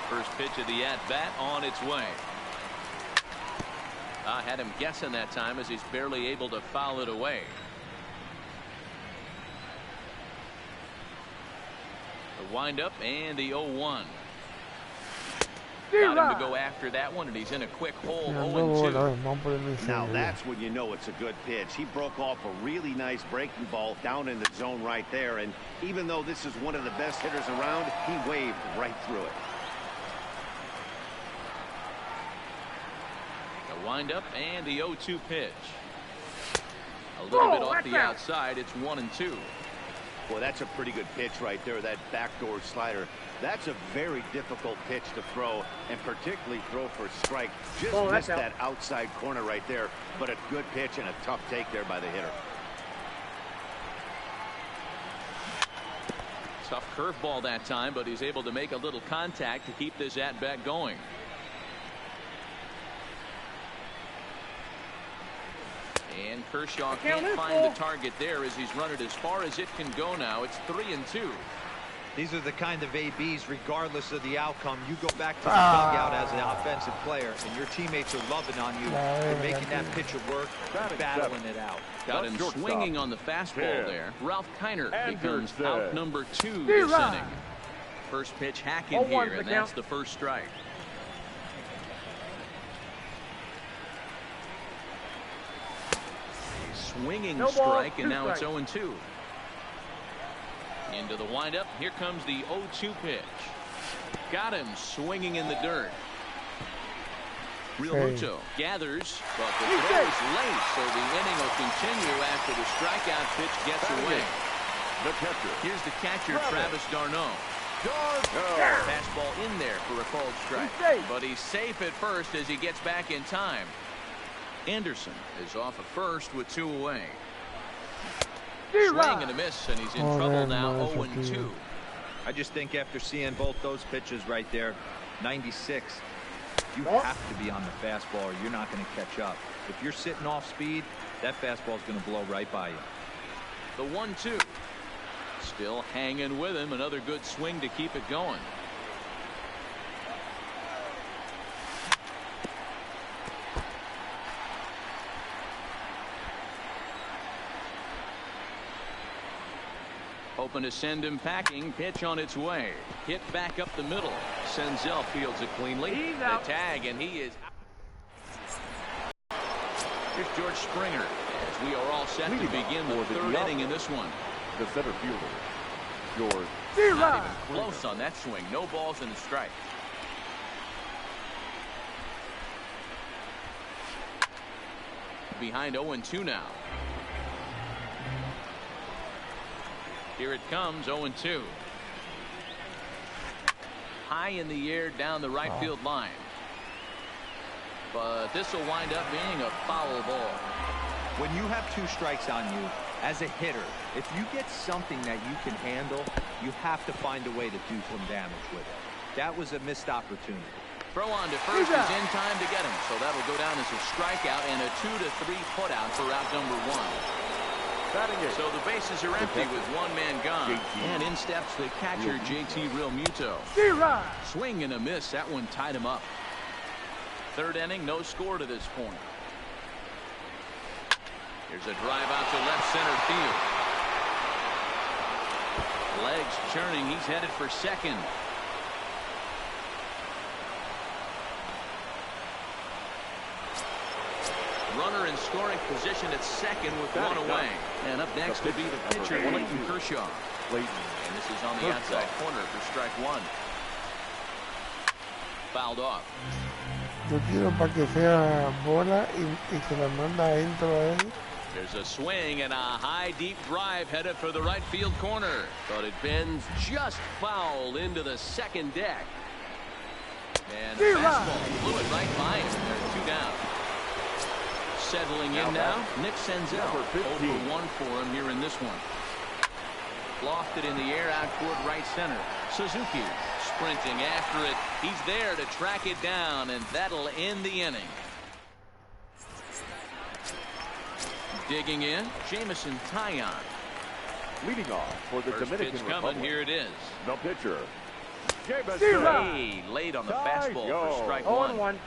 First pitch of the at-bat on its way. I had him guessing that time as he's barely able to foul it away. The windup and the 0-1. Got him to go after that one, and he's in a quick hole. 0-2. Now that's when you know it's a good pitch. He broke off a really nice breaking ball down in the zone right there, and even though this is one of the best hitters around, he waved right through it. The windup and the 0-2 pitch. A little bit off the outside. It's 1-2. Well, that's a pretty good pitch right there, that backdoor slider. That's a very difficult pitch to throw, and particularly throw for a strike. Just missed that outside corner right there, but a good pitch and a tough take there by the hitter. Tough curveball that time, but he's able to make a little contact to keep this at-bat going. And Kershaw can't find the target there as he's run it as far as it can go now. It's 3-2. These are the kind of ABs, regardless of the outcome. You go back to the dugout as an offensive player, and your teammates are loving on you for making that pitcher work, battling it out. Got him swinging on the fastball there. Ralph Kiner becomes out number 2 this inning. First pitch hacking here, and that's the first strike. Swinging strike, and now it's 0-2. Into the windup. Here comes the 0-2 pitch. Got him swinging in the dirt. Realmuto gathers, but the throw is late, so the inning will continue after the strikeout pitch gets away. The catcher. Here's the catcher, Travis d'Arnaud. Fastball in there for a called strike, but he's safe at first as he gets back in time. Anderson is off at first with 2 away. Swing and a miss, and he's in trouble now. 0-2. I just think after seeing both those pitches right there, 96, You have to be on the fastball or you're not going to catch up. If you're sitting off speed, that fastball is going to blow right by you. The 1-2. Still hanging with him. Another good swing to keep it going. Hoping to send him packing. Pitch on its way. Hit back up the middle. Senzel fields it cleanly. The tag, and he is out. Here's George Springer as we are all set to begin the third inning in this one. The center fielder, George. Not even close on that swing. No balls and a strike. Behind 0-2 now. Here it comes, 0-2. High in the air down the right field line. But this will wind up being a foul ball. When you have 2 strikes on you, as a hitter, if you get something that you can handle, you have to find a way to do some damage with it. That was a missed opportunity. Throw on to first is in time to get him. So that'll go down as a strikeout and a 2-3 putout for out number 1. So the bases are empty with one man gone. And in steps the catcher, JT Realmuto. Swing and a miss. That one tied him up. Third inning, no score to this point. Here's a drive out to left center field. Legs churning. He's headed for second. Runner in scoring position at second with one away. And up next will be the pitcher, Clayton Kershaw. And this is on the outside corner for strike 1. Fouled off. Yo quiero para que sea bola y se la manda adentro a él. There's a swing and a high deep drive headed for the right field corner. But it bends just foul into the second deck. And the fastball blew it right by him. They're 2 down. Settling in now, Nick Senzel. 0-1 for him here in this one. Lofted in the air out toward right center. Suzuki sprinting after it. He's there to track it down, and that'll end the inning. Digging in, Jamison Taillon. Leading off for the First Dominican pitch coming, Republic. here it is. The pitcher, Hey, late on the fastball for strike 1.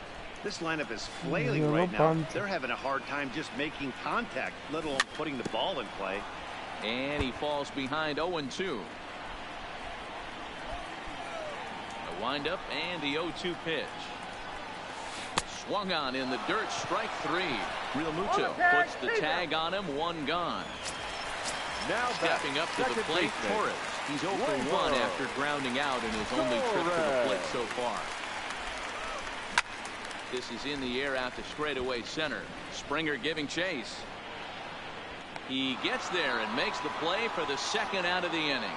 This lineup is flailing right now. They're having a hard time just making contact, let alone putting the ball in play. And he falls behind 0-2. A windup and the 0-2 pitch. Swung on in the dirt, strike 3. Realmuto puts the tag on him, 1 gone. now Stepping up to the plate, Torres. He's 0 for 1 after grounding out in his only trip to the plate so far. This is in the air out to straightaway center. Springer giving chase. He gets there and makes the play for the second out of the inning.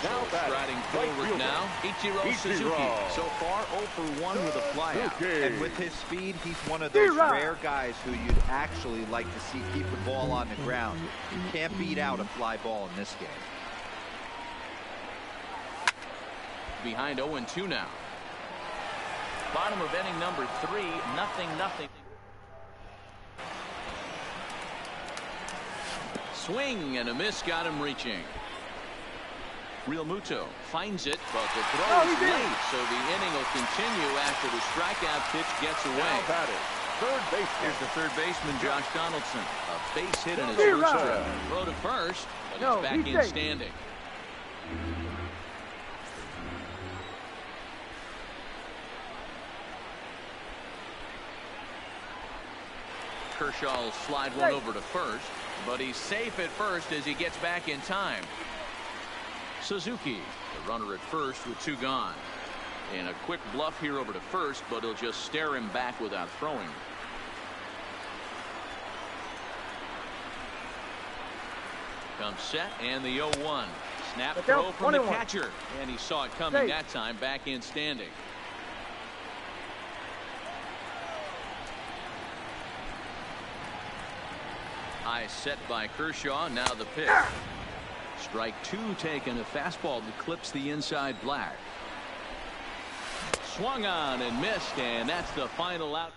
Now striding forward now, Ichiro Suzuki. So far 0 for 1 with a flyout. And with his speed, he's one of those rare guys who you'd actually like to see keep the ball on the ground. You can't beat out a fly ball in this game. Behind 0-2 now. Bottom of inning number 3, 0-0. Swing and a miss got him reaching. Realmuto finds it, but the throw is late, so the inning will continue after the strikeout pitch gets away. Third base. Here's the third baseman, Josh Donaldson. A base hit in his first trip. Throw to first, but he's back in standing. Kershaw will slide one over to first, but he's safe at first as he gets back in time. Suzuki, the runner at first with 2 gone. And a quick bluff here over to first, but he'll just stare him back without throwing. Comes set and the 0-1. Snap throw from the catcher. And he saw it coming that time, back in standing. High set by Kershaw. Now the pitch. Strike 2 taken. A fastball that clips the inside black. Swung on and missed, and that's the final out.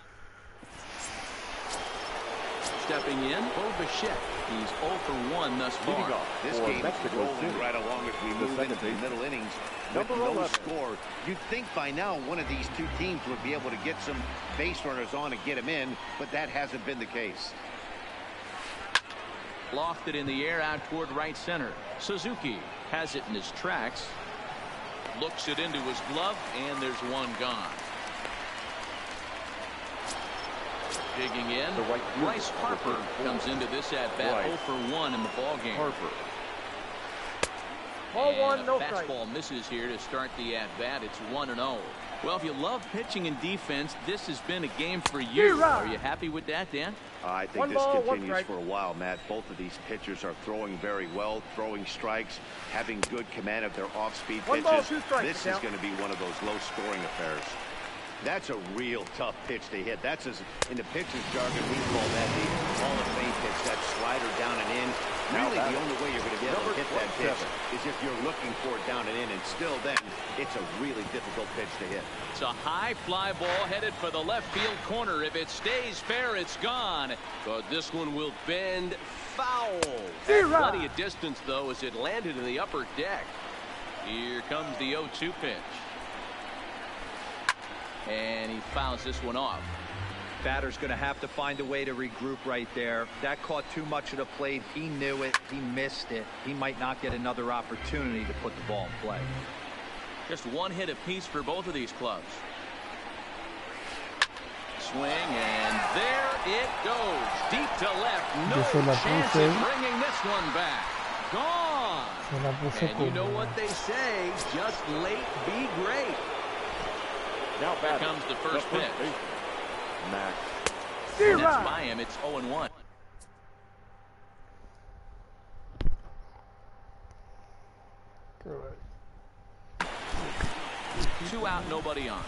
Stepping in, Bo Bichette. He's 0 for 1 thus far. This game is rolling right along as we move into the middle innings with no score. You'd think by now one of these two teams would be able to get some base runners on and get them in, but that hasn't been the case. Lofted in the air out toward right center. Suzuki has it in his tracks. Looks it into his glove, and there's one gone. Digging in, Bryce Harper comes into this at-bat 0 for 1 in the ballgame. Ball and one, no fastball strike. misses here to start the at-bat. It's 1-0. Well, if you love pitching and defense, this has been a game for you. Are you happy with that, Dan? I think this continues for a while, Matt. Both of these pitchers are throwing very well, throwing strikes, having good command of their off-speed pitches. This is going to be one of those low-scoring affairs. That's a real tough pitch to hit. That's, in the pitcher's jargon, we call that the Hall of Fame pitch, that slider down and in. Really, the only way you're going to be able to hit that pitch is if you're looking for it down and in, and still then, it's a really difficult pitch to hit. It's a high fly ball headed for the left field corner. If it stays fair, it's gone. But this one will bend foul. Plenty of distance, though, as it landed in the upper deck. Here comes the 0-2 pitch. And he fouls this one off. Batter's going to have to find a way to regroup right there. That caught too much of the plate. He knew it. He missed it. He might not get another opportunity to put the ball in play. Just one hit apiece for both of these clubs. Swing, and there it goes. Deep to left. No chance of bringing this one back. Gone. And you know what they say, just late be great. Now here comes the first pitch. Max. And that's by him. It's 0-1. Correct. 2 out, nobody on.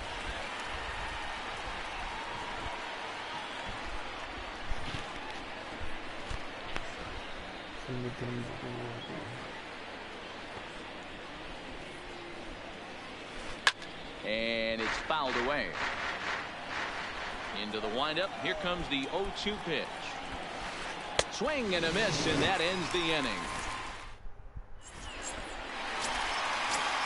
And it's fouled away. Into the windup. Here comes the 0-2 pitch. Swing and a miss, and that ends the inning.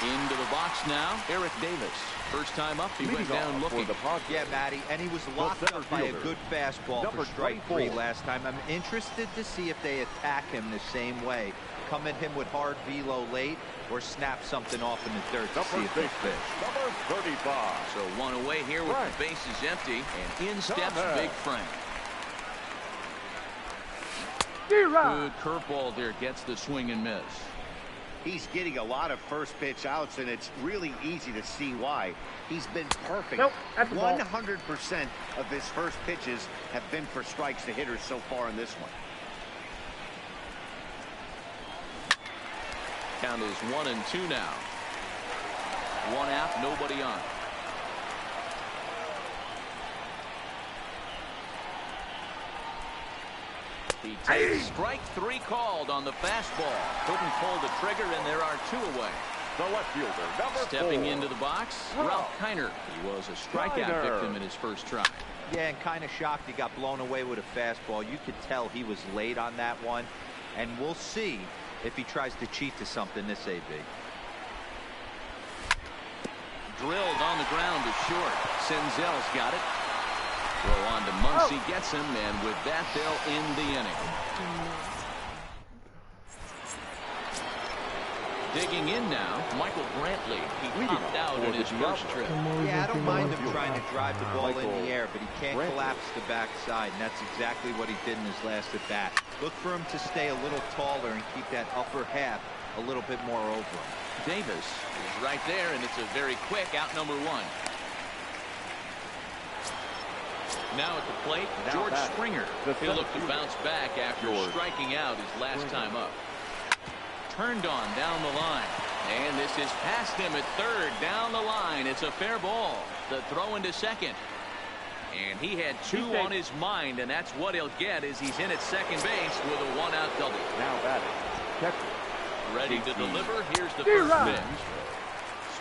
Into the box now, Eric Davis. First time up, he went down looking. Yeah, Matty, and he was locked up by a good fastball for strike 3 last time. I'm interested to see if they attack him the same way. Come at him with hard velo late or snap something off in the dirt to see if they fit. Number 35. So one away here with the bases empty, and in steps Big Frank. Good curveball there, gets the swing and miss. He's getting a lot of first pitch outs, and it's really easy to see why. He's been perfect. 100% of his first pitches have been for strikes to hitters so far in this one. Count is 1-2 now. 1 out, nobody on. He takes strike 3 called on the fastball. Couldn't pull the trigger, and there are 2 away. The left fielder, number 4. Stepping into the box, Ralph Kiner. He was a strikeout victim in his first try. Yeah, and kind of shocked he got blown away with a fastball. You could tell he was late on that one, and we'll see if he tries to cheat to something this AB. Drilled on the ground to short. Senzel's got it. Throw on to Muncy, gets him, and with that, they'll end the inning. Digging in now, Michael Brantley. He popped out in his first trip. Yeah, I don't mind him trying to drive the ball in the air, but he can't collapse the backside, and that's exactly what he did in his last at-bat. Look for him to stay a little taller and keep that upper half a little bit more over him. Davis is right there, and it's a very quick out number 1. Now at the plate, George Springer. He'll look to bounce back after striking out his last time up. Turned on down the line. And this is past him at third. Down the line. It's a fair ball. The throw into second. And he had 2 on his mind, and that's what he'll get as he's in at second base with a 1-out double. Now batting, catcher. Ready to deliver. Here's the first pitch.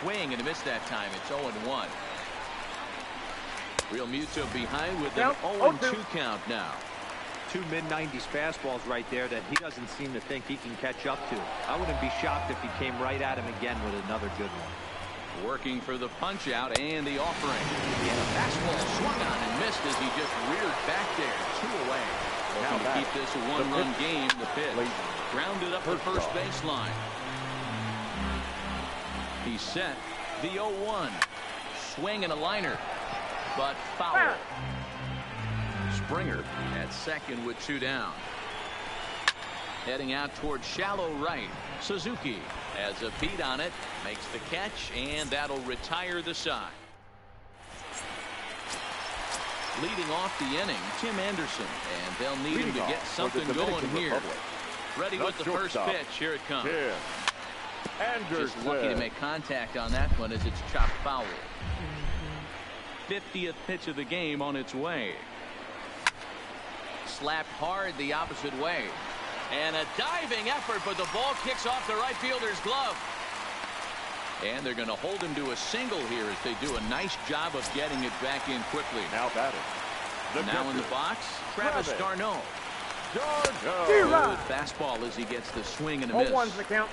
Swing and a miss that time. It's 0-1. Real Muto behind with an 0-2 count now. Two mid-90s fastballs right there that he doesn't seem to think he can catch up to. I wouldn't be shocked if he came right at him again with another good one. Working for the punch out and the offering. And a fastball swung on and missed as he just reared back there. 2 away. Looking to keep this a one-run game. The pitch grounded up the first baseline. He's set. The 0-1. Swing and a liner, but foul. Springer at second with 2 down. Heading out towards shallow right. Suzuki has a beat on it, makes the catch, and that'll retire the side. Leading off the inning, Tim Anderson, and they'll need him to get something going here. Ready with the first pitch. Here it comes. Just lucky to make contact on that one as it's chopped foul. 50th pitch of the game on its way. Slapped hard the opposite way. And a diving effort, but the ball kicks off the right fielder's glove. And they're going to hold him to a single here as they do a nice job of getting it back in quickly. Now batting. Now in the box, Travis d'Arnaud. Good fastball as he gets the swing and a miss. 0-1's the count.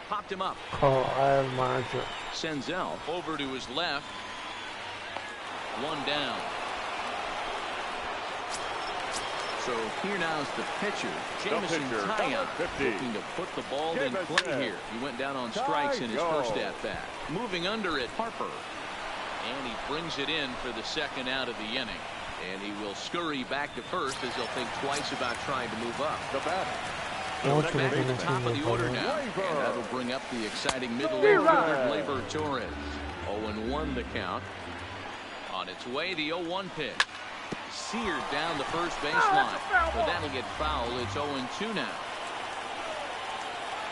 Popped him up. Senzel over to his left. 1 down. So here now is the pitcher, Jameson Taillon, looking to put the ball in play here. He went down on strikes in his first at-bat. Moving under it, Harper. And he brings it in for the second out of the inning. And he will scurry back to first as he'll think twice about trying to move up. The batter. Back to the top of the order now. And that'll bring up the exciting middle infielder, Gleyber Torres. 0-1 the count. On its way, the 0-1 pitch. Seared down the first baseline. But that'll get foul. It's 0-2 now.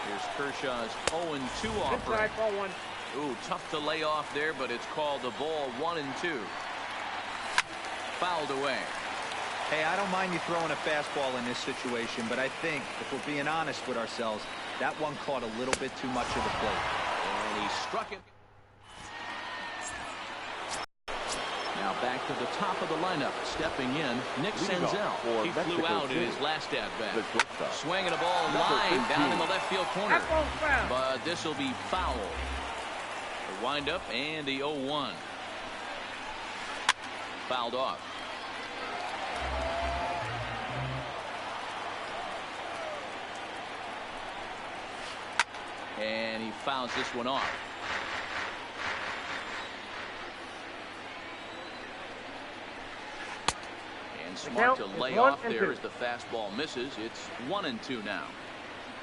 Here's Kershaw's 0-2 offering. Ooh, tough to lay off there, but it's called the ball. 1-2. Fouled away. Hey, I don't mind you throwing a fastball in this situation, but I think, if we're being honest with ourselves, that one caught a little bit too much of the plate. And he struck it. Now back to the top of the lineup. Stepping in, Nick Senzel. He flew out in his last at-bat. Swinging a ball line down in the left field corner. But this will be foul. The windup and the 0-1. Fouled off. And he fouls this one off. And smart to lay off there as the fastball misses. It's 1-2 now.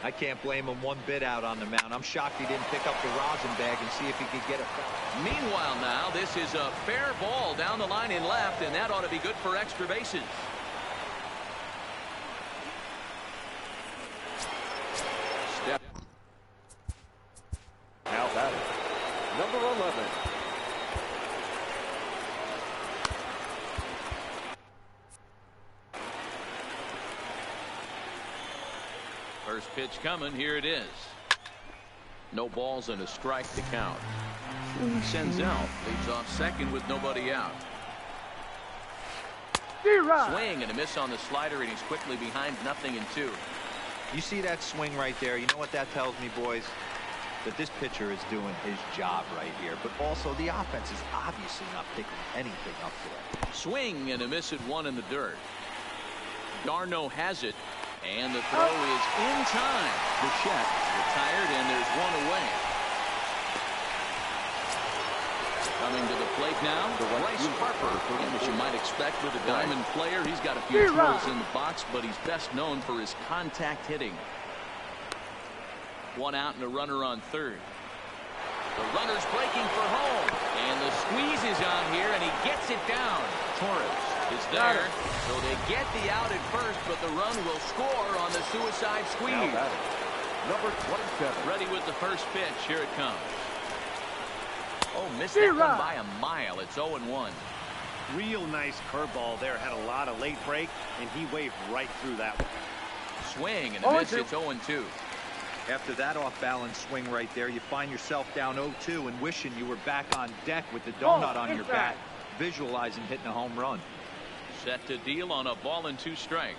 I can't blame him one bit out on the mound. I'm shocked he didn't pick up the rosin bag and see if he could get a foul. Meanwhile now, this is a fair ball down the line in left, and that ought to be good for extra bases. Step. Now batting. Number 11. First pitch coming. Here it is. No balls and a strike to count. Senzel leads off second with nobody out. Swing and a miss on the slider, and he's quickly behind 0-2. You see that swing right there? You know what that tells me, boys? That this pitcher is doing his job right here. But also the offense is obviously not picking anything up today. Swing and a miss at 1 in the dirt. d'Arnaud has it. And the throw is in time. Bichette retired, and there's 1 away. Coming to the plate now, Bryce Harper. And as you might expect with a diamond player, he's got a few tools in the box, but he's best known for his contact hitting. 1 out and a runner on third. The runner's breaking for home. And the squeeze is on here, and he gets it down. Torres is there. So they get the out at first, but the run will score on the suicide squeeze. Number 27. Ready with the first pitch. Here it comes. Oh, missed that one by a mile. It's 0-1. Real nice curveball there. Had a lot of late break, and he waved right through that one. Swing and a miss. It's 0-2. After that off-balance swing right there, you find yourself down 0-2 and wishing you were back on deck with the donut on your bat, visualizing hitting a home run. Set to deal on a ball and 2 strikes.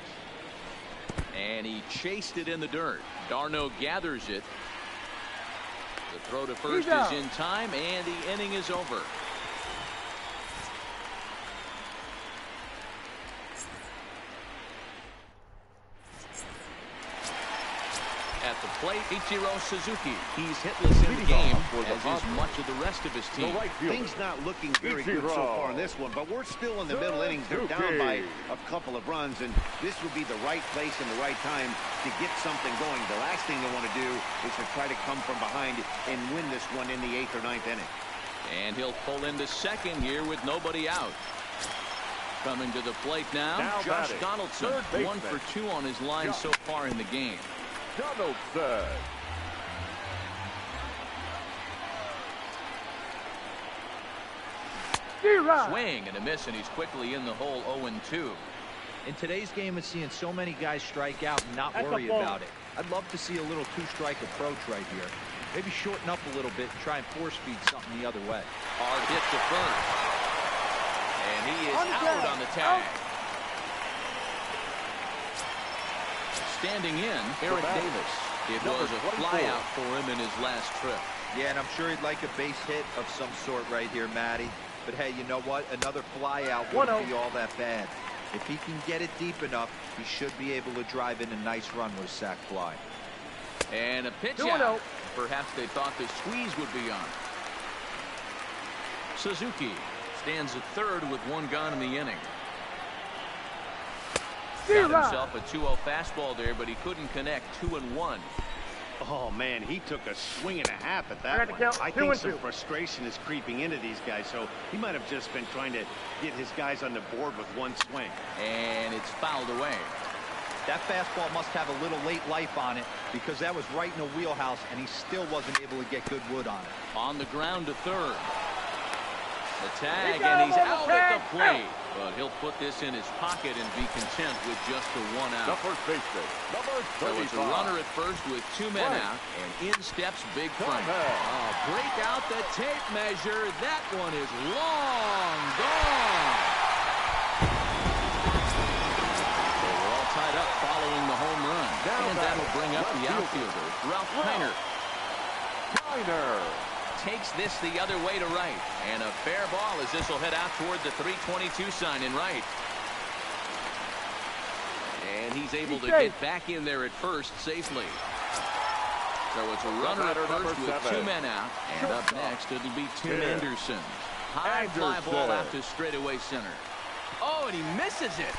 And he chased it in the dirt. Darno gathers it. The throw to first is in time, and the inning is over. At the plate, Ichiro Suzuki. He's hitless in the game, as is much of the rest of his team. Things not looking very good so far in this one, but we're still in the middle innings. They're down by a couple of runs, and this would be the right place and the right time to get something going. The last thing they want to do is to try to come from behind and win this one in the 8th or 9th inning. And he'll pull into second here with nobody out. Coming to the plate now Josh Donaldson. 1 for 2 on his line so far in the game. Donaldson. Swing and a miss, and he's quickly in the hole. 0-2. In today's game, it's seeing so many guys strike out and not worry about it. I'd love to see a little 2-strike approach right here. Maybe shorten up a little bit and try and force feed something the other way. Hard hit to first. And he is out on the tag. Standing in, Eric Davis. It was a flyout for him in his last trip. Yeah, and I'm sure he'd like a base hit of some sort right here, Matty. But hey, you know what? Another flyout wouldn't be all that bad. If he can get it deep enough, he should be able to drive in a nice run with a sac fly. And a pitch out. Perhaps they thought the squeeze would be on. Suzuki stands at third with 1 gone in the inning. Got himself a 2-0 fastball there, but he couldn't connect. 2-1. Oh, man, he took a swing and a half at that one. I think some frustration is creeping into these guys, so he might have just been trying to get his guys on the board with 1 swing. And it's fouled away. That fastball must have a little late life on it, because that was right in the wheelhouse, and he still wasn't able to get good wood on it. On the ground to third. The tag, and he's out at the plate. But he'll put this in his pocket and be content with just the 1 out. The first baseman, number 35. So it's a runner at first with 2 men out, and in steps Big Frank. Break out the tape measure. That one is long gone. So we're all tied up following the home run. And that'll bring up the outfielder, Ralph Kiner. Takes this the other way to right, and a fair ball as this will head out toward the 322 sign in right. And he's able to get back in there at first safely. So it's a runner at first with 2 men out, and up next it'll be Tim Anderson. High fly ball out to straightaway center. Oh, and he misses it.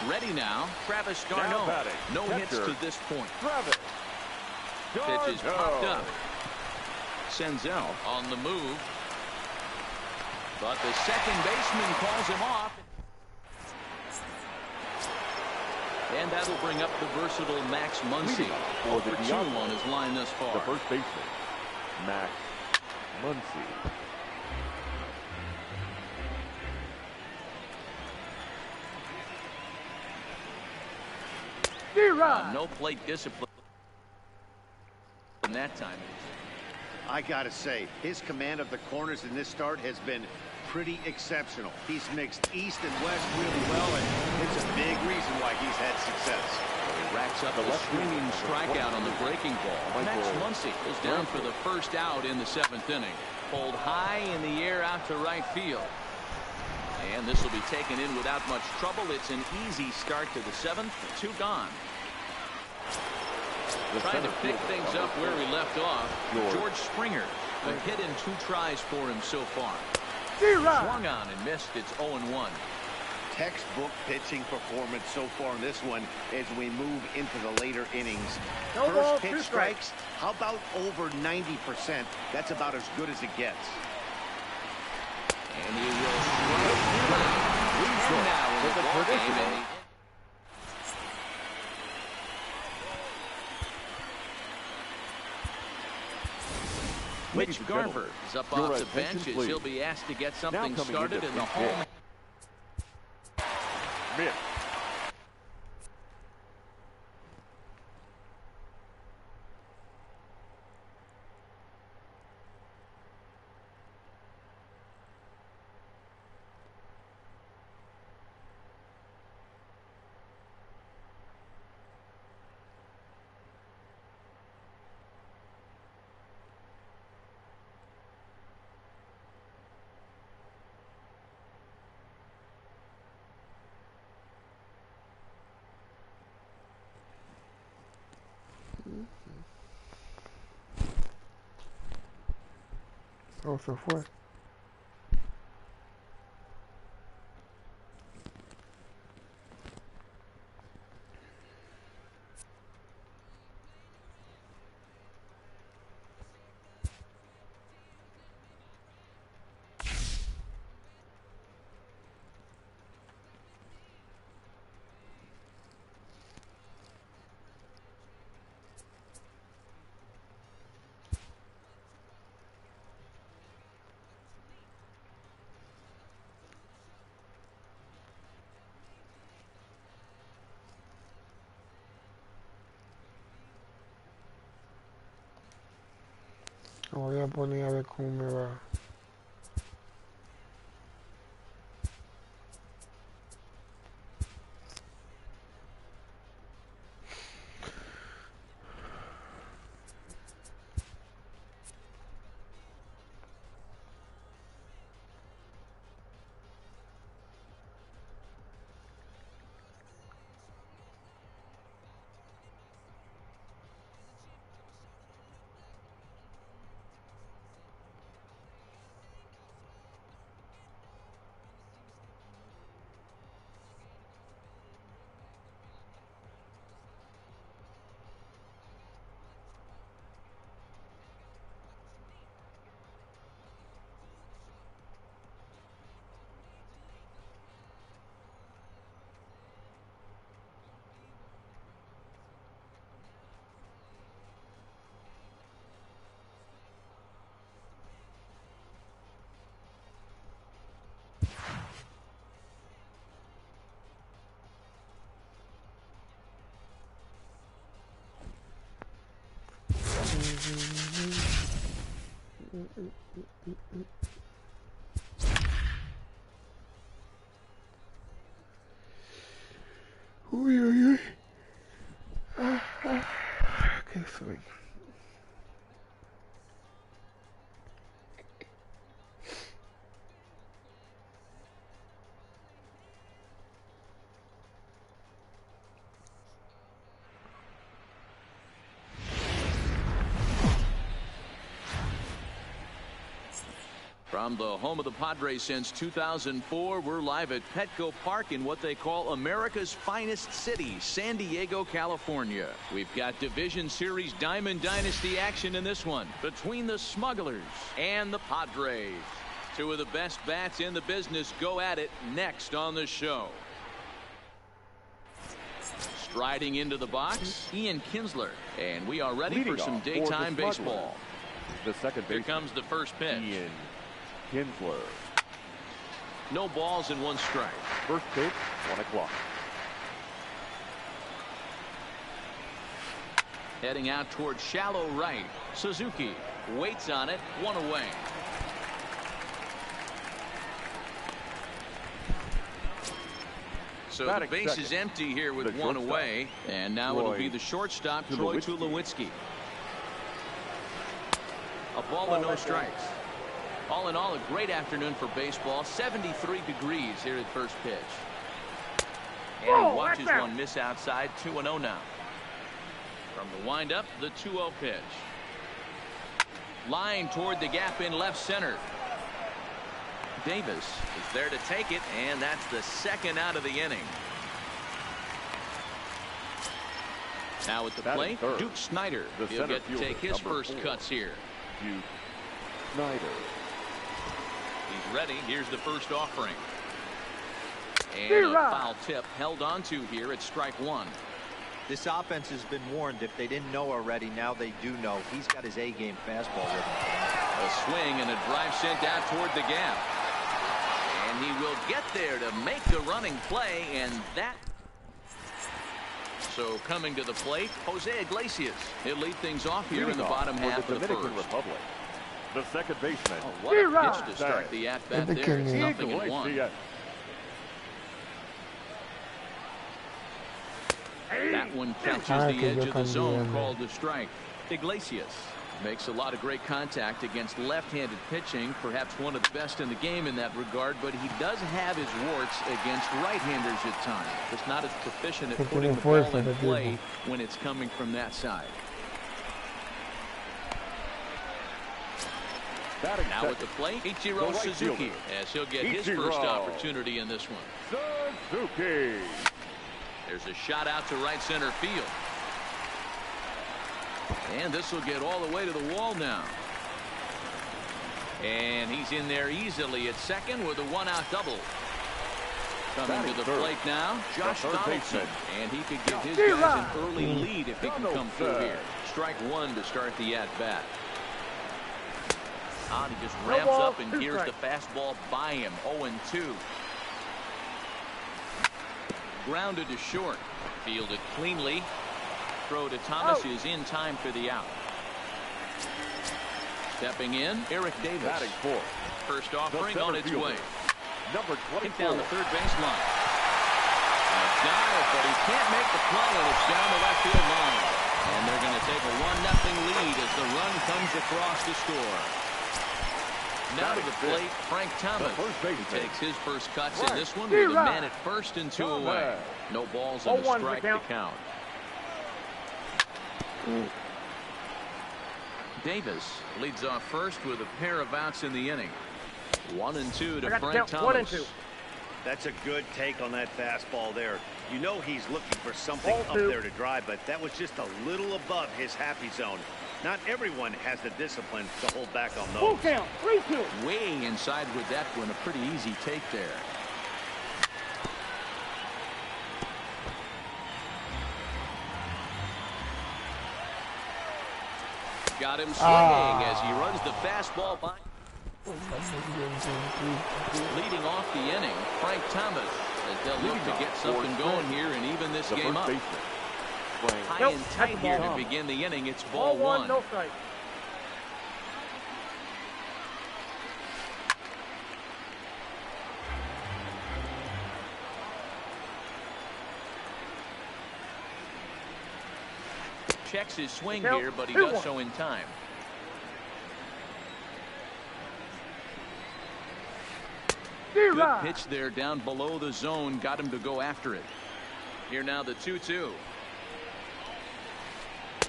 Ready now, Travis d'Arnaud. No hits to this point. Pitch is popped up. Senzel on the move. But the second baseman calls him off. And that'll bring up the versatile Max Muncy. 0 for 2 on his line thus far. The first baseman, Max Muncy. No plate discipline that time. I gotta say, his command of the corners in this start has been pretty exceptional. He's mixed east and west really well, and it's a big reason why he's had success. He racks up a swinging strikeout on the breaking ball. Max Muncy is down for the first out in the 7th inning. Pulled high in the air out to right field. And this will be taken in without much trouble. It's an easy start to the 7th. 2 gone. Trying to pick things up where we left off. George Springer. A hit in 2 tries for him so far. Swung on and missed. It's 0-1. Textbook pitching performance so far in this one as we move into the later innings. First pitch strikes. How about over 90%? That's about as good as it gets. And he will strike out. And now in the ball game. Mitch Garver is up off the bench as he'll be asked to get something started in the home. Mitch. Oh, se fue. Me voy a poner a ver cómo me va. Uy, uy, uy. ¿Qué soy? From the home of the Padres since 2004, we're live at Petco Park in what they call America's finest city, San Diego, California. We've got Division Series Diamond Dynasty action in this one between the Smugglers and the Padres. Two of the best bats in the business go at it next on the show. Striding into the box, Ian Kinsler, and we are ready for some daytime baseball. The second base. Here comes the first pitch. Ian Kinsler. No balls and one strike. First pitch, 1 o'clock. Heading out towards shallow right. Suzuki waits on it, 1 away. So the base is empty here with 1 away. And now it'll be the shortstop, Troy Tulowitzki. A ball and no strikes. All in all, a great afternoon for baseball. 73 degrees here at first pitch. And he watches one miss outside. 2-0 now. From the windup, the 2-0 pitch. Line toward the gap in left center. Davis is there to take it, and that's the second out of the inning. Now at the plate, Duke Snyder. He'll get to take his first cuts here. Duke Snyder. He's ready. Here's the first offering. And a foul tip held on to here at strike 1. This offense has been warned. If they didn't know already, now they do know. He's got his A-game fastball with him. A swing and a drive sent out toward the gap. And he will get there to make the running play, and that. So coming to the plate, Jose Iglesias. He'll lead things off here in the bottom half of the first. Republic. The second baseman. Oh, what a pitch to start the at-bat there. It's 0-1. That one catches the edge of the zone, called a strike. Iglesias makes a lot of great contact against left-handed pitching, perhaps one of the best in the game in that regard, but he does have his warts against right-handers at times. Just not as proficient at putting the ball in play when it's coming from that side. Now at the plate, Ichiro Suzuki, as he'll get his first opportunity in this one. Suzuki. There's a shot out to right center field. And this will get all the way to the wall now. And he's in there easily at second with a one-out double. Coming to the plate now, Josh Donaldson. And he could give his guys an early lead if he can come through here. Strike one to start the at-bat. He just ramps up and here's the fastball by him. 0-2. Grounded to short. Fielded cleanly. Throw to Thomas is in time for the out. Stepping in, Eric Davis. Batting fourth. First offering on its way. Number 24. Hit down the third baseline. Dive, but he can't make the play, and it's down the left field line. And they're going to take a 1-0 lead as the run comes across the score. Now to the plate, Frank Thomas. He takes his first cuts in this one with a man at first and 2 away. No balls and a strike to count. Davis leads off first with a pair of outs in the inning. 1-2 to Frank Thomas. That's a good take on that fastball there. You know he's looking for something up there to drive, but that was just a little above his happy zone. Not everyone has the discipline to hold back on those. Full count, 3-2. Way inside with that one. A pretty easy take there. Got him swinging as he runs the fastball by. Leading off the inning, Frank Thomas, as they'll look to get something going here and even this game up. High and tight here to begin the inning. It's ball one. No strike. Checks his swing here, but he does so in time. Good pitch there down below the zone. Got him to go after it. Here now the 2-2.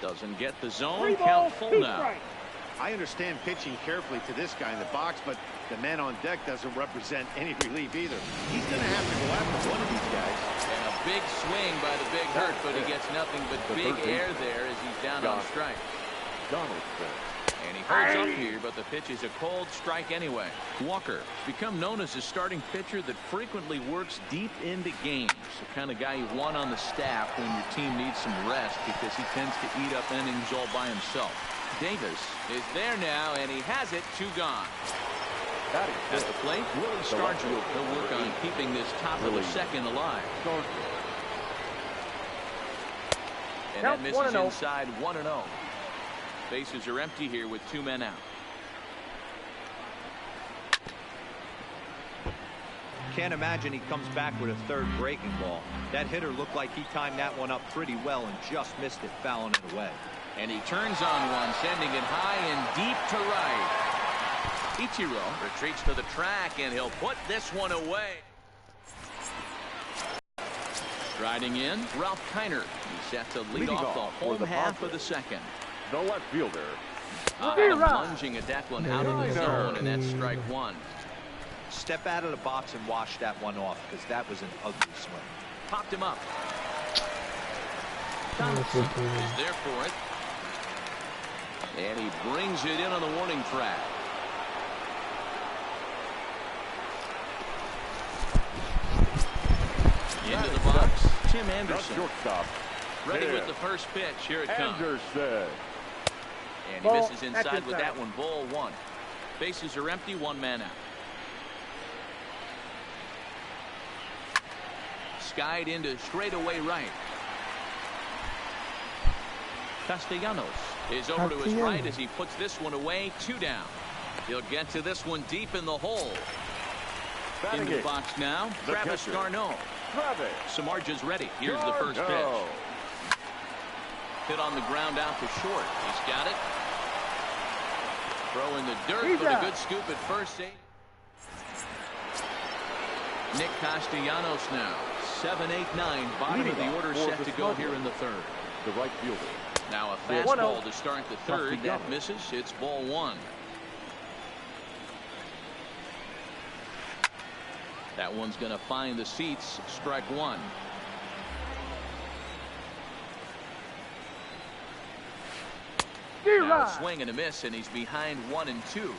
Doesn't get the zone. Count full now. I understand pitching carefully to this guy in the box, but the man on deck doesn't represent any relief either. He's going to have to go after one of these guys. And a big swing by the big hurt, but he gets nothing but big air there as he's down on strike. And he holds up here, but the pitch is a cold strike anyway. Walker has become known as a starting pitcher that frequently works deep into games. The kind of guy you want on the staff when your team needs some rest because he tends to eat up innings all by himself. Davis is there now, and he has it. 2 gone. At the plate, Willie Stargell. He'll work on keeping this top of the second alive. And that misses inside. 1-0. Bases are empty here with 2 men out. Can't imagine he comes back with a third breaking ball. That hitter looked like he timed that one up pretty well and just missed it, fouling it away. And he turns on one, sending it high and deep to right. Ichiro retreats to the track, and he'll put this one away. Striding in, Ralph Kiner. He's set to lead off the home half of the second. The left fielder. Lunging at that one out of the zone, and that's strike one. Step out of the box and wash that one off, because that was an ugly swing. Popped him up. Donaldson is there for it. And he brings it in on the warning track. Into the box, Tim Anderson. Ready with the first pitch. Here it comes. And he misses inside with that one. Ball one. Bases are empty, one man out. Skied into straightaway right. Castellanos is over to his right as he puts this one away. 2 down. He'll get to this one deep in the hole. Into the box now, Travis Garneau. Samardzija's ready. Here's the first pitch. Hit on the ground out to short. He's got it. Throw in the dirt, but a good scoop at first. Nick Castellanos now. 7, 8, 9. Bottom of the order set to go here in the third. The right fielder. Now a fastball to start the third. That misses. It's ball 1. That one's going to find the seats. Strike 1. Now a swing and a miss, and he's behind 1 and 2.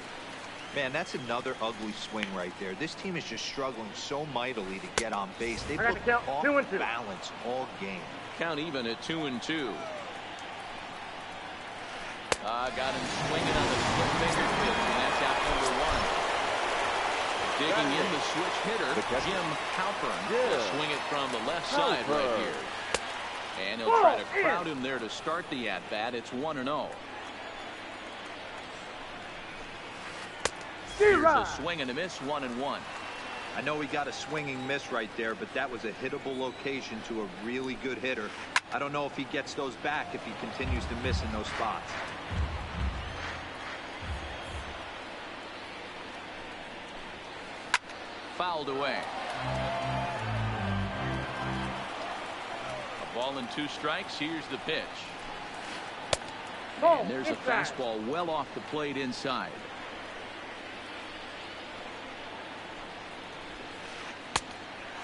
Man, that's another ugly swing right there. This team is just struggling so mightily to get on base. They've looked off balance all game. Count even at 2 and 2. Got him swinging on the split-fingered pitch, and that's out number 1. Digging in the switch hitter, Jim Halpern. Will swing it from the left side right here. And he'll try to crowd him there to start the at-bat. It's 1-0. Here's a swing and a miss, 1-1. I know he got a swinging miss right there, but that was a hittable location to a really good hitter. I don't know if he gets those back if he continues to miss in those spots. Fouled away. A ball and 2 strikes. Here's the pitch. And there's a fastball well off the plate inside.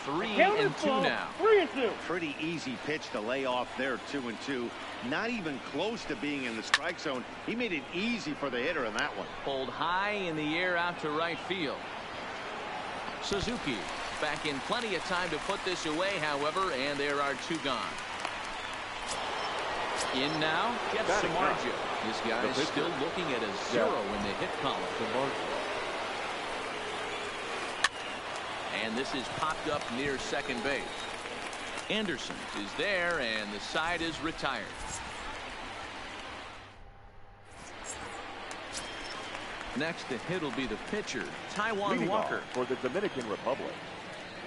Three and two now. 3 and 2. Pretty easy pitch to lay off there. 2 and 2. Not even close to being in the strike zone. He made it easy for the hitter in that one. Pulled high in the air out to right field. Suzuki back in plenty of time to put this away, however, and there are 2 gone. In now gets Samardzija. This guy is still looking at a 0 in the hit column. And this is popped up near second base. Anderson is there, and the side is retired. Next to hit will be the pitcher, Taijuan Walker. For the Dominican Republic,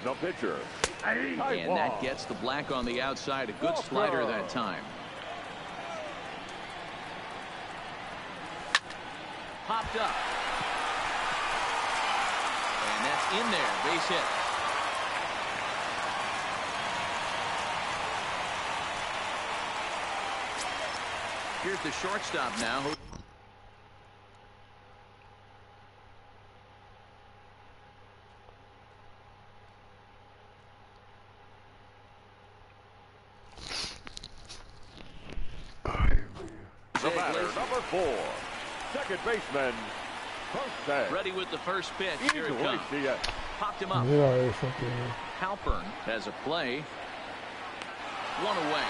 the pitcher. And that gets the black on the outside. A good slider that time. Popped up. And that's in there. Base hit. Here's the shortstop now. The batter, number 4, second baseman, Jose. Ready with the first pitch. Here it comes. Popped him up. Halpern has a play. 1 away.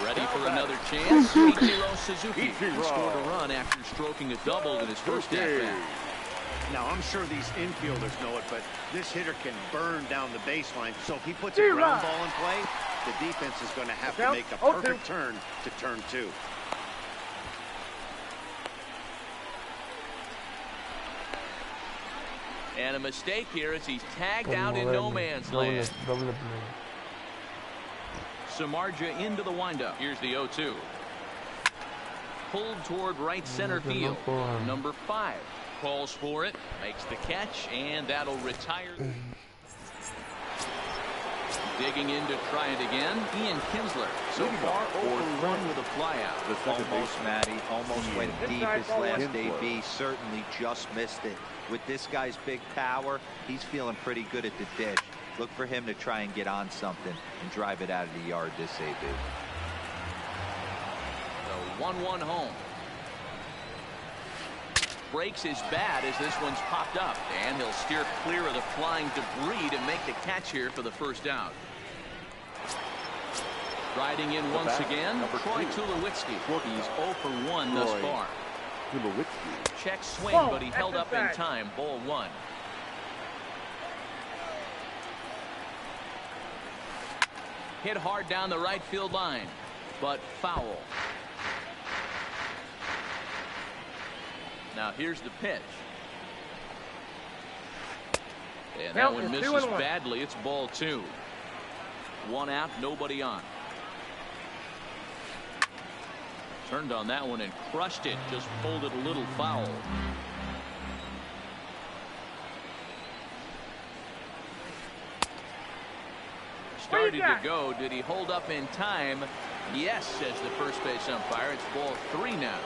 Ready for another chance. Ichiro Suzuki scored a run after stroking a double in his first at-bat. Now, I'm sure these infielders know it, but this hitter can burn down the baseline. So if he puts a ground ball in play, the defense is going to have to make a perfect turn to turn 2. And a mistake here as he's tagged out in no man's land. Samardzija into the windup. Here's the 0-2. Pulled toward right center field. Number 5 calls for it, makes the catch, and that'll retire. Digging in to try it again, Ian Kinsler. So far, 0-1 with a flyout. Almost, Matty. Almost went deep his last AB. Certainly just missed it. With this guy's big power, he's feeling pretty good at the dish. Look for him to try and get on something and drive it out of the yard this AB. The 1-1 home. Breaks his bat as this one's popped up, and he'll steer clear of the flying debris to make the catch here for the first out. Riding in once again, Troy Tulowitzki. He's 0 for 1 thus far. Check swing, but he held up in time. Ball 1. Hit hard down the right field line, but foul. Now here's the pitch. And that one misses badly. It's ball 2. 1 out, nobody on. Turned on that one and crushed it. Just pulled it a little foul. Started to go. Did he hold up in time? Yes, says the first base umpire. It's ball 3 now.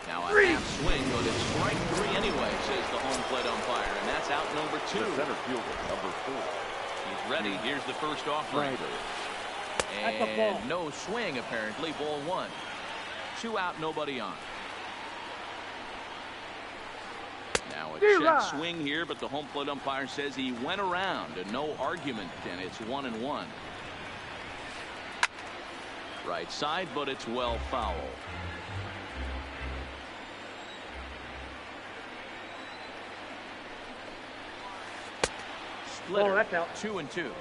Now a half swing, but it's strike 3 anyway, says the home plate umpire, and that's out number 2. The center fielder, number 4. He's ready. Here's the first offering. And no swing, apparently. Ball 1. 2 out, nobody on. Now a check swing here, but the home plate umpire says he went around, and no argument, and it's 1-1. Right side, but it's well foul. Splitter, that's out. 2-2.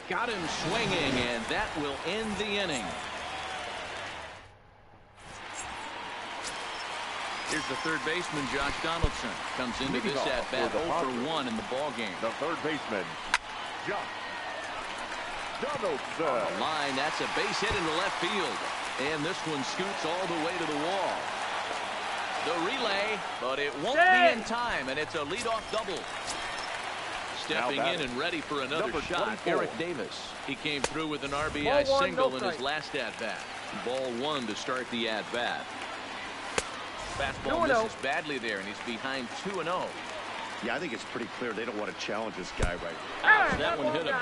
Got him swinging, and that will end the inning. Here's the third baseman, Josh Donaldson. Comes into this at-bat 0 for 1 in the ballgame. The third baseman, Josh Donaldson. On the line, that's a base hit into left field. And this one scoots all the way to the wall. The relay, but it won't be in time, and it's a leadoff double. Stepping in and ready for another shot, 24. Eric Davis. He came through with an RBI single in his last at-bat. Ball 1 to start the at-bat. Fastball misses badly there, and he's behind 2-0. Yeah, I think it's pretty clear they don't want to challenge this guy right now. That one hit him.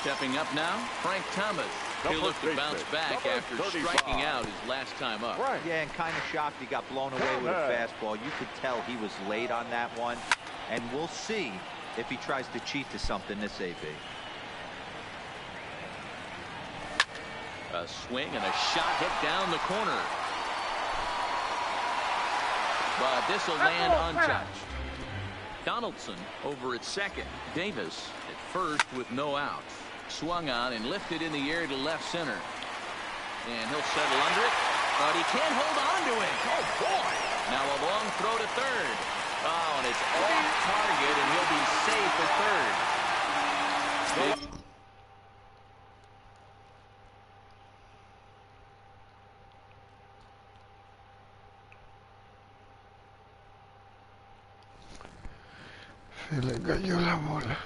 Stepping up now, Frank Thomas. He'll look to bounce back after striking out his last time up. Yeah, and kind of shocked he got blown away with a fastball. You could tell he was late on that one. And we'll see if he tries to cheat to something this AB. A swing and a shot hit down the corner. But this will land untouched. Donaldson over at second. Davis at first with no outs. Swung on and lifted in the air to left center. And he'll settle under it, but he can't hold on to it. Oh, boy. Now a long throw to third. Oh, and it's off target, and he'll be safe at third. Se le cayó la bola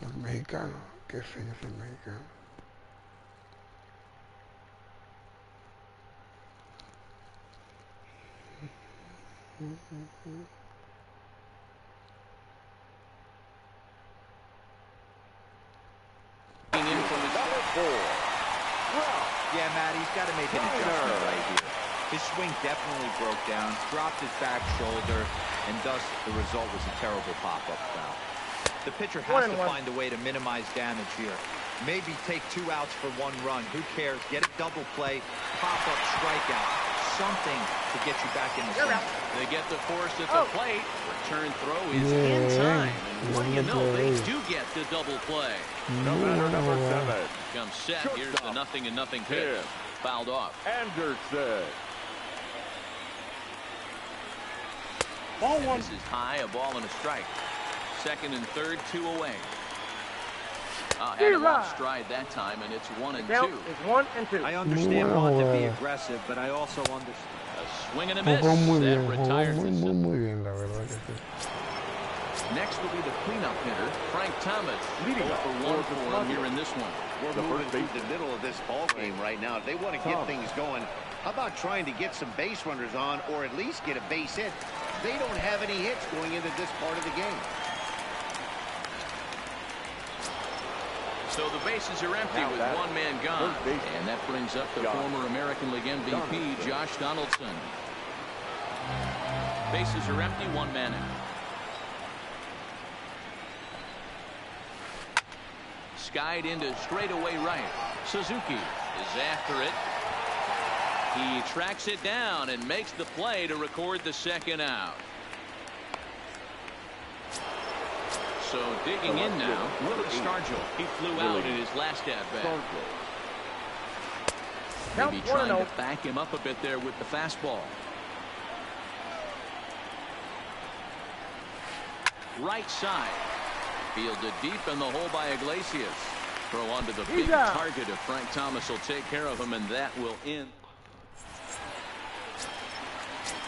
al mexicano. Qué feo es el mexicano. Yeah, Matt, he's got to make an adjustment right here. His swing definitely broke down, dropped his back shoulder, and thus the result was a terrible pop-up foul. The pitcher has to find a way to minimize damage here. Maybe take 2 outs for 1 run. Who cares? Get a double play, pop-up strikeout, something to get you back in the game. They get the force at the plate. Return throw is in time. And what do you know? They do get the double play. Number 7. Comes set. Here's the 0-0 pitch. Fouled off. Anderson. Ball 1. This is high, a ball and a strike. Second and third, 2 away. Had him off stride that time, and it's 1-2. It's 1-2. I understand wanting to be aggressive, but I also understand. A swing and a miss. That retires the Next will be the cleanup hitter, Frank Thomas. Leading up for 1 for him here in this one. We're moving through the middle of this ball game right now. If they want to get things going, how about trying to get some base runners on, or at least get a base hit? They don't have any hits going into this part of the game. So the bases are empty with 1 man gone. And that brings up the former American League MVP, Josh Donaldson. Bases are empty, 1 man out. skied into straightaway right. Suzuki is after it. He tracks it down and makes the play to record the second out. So digging in now, Willie Stargell. He flew out in his last at-bat. Maybe trying to back him up a bit there with the fastball. Right side. Fielded deep in the hole by Iglesias. Throw onto the big target if Frank Thomas will take care of him, and that will end.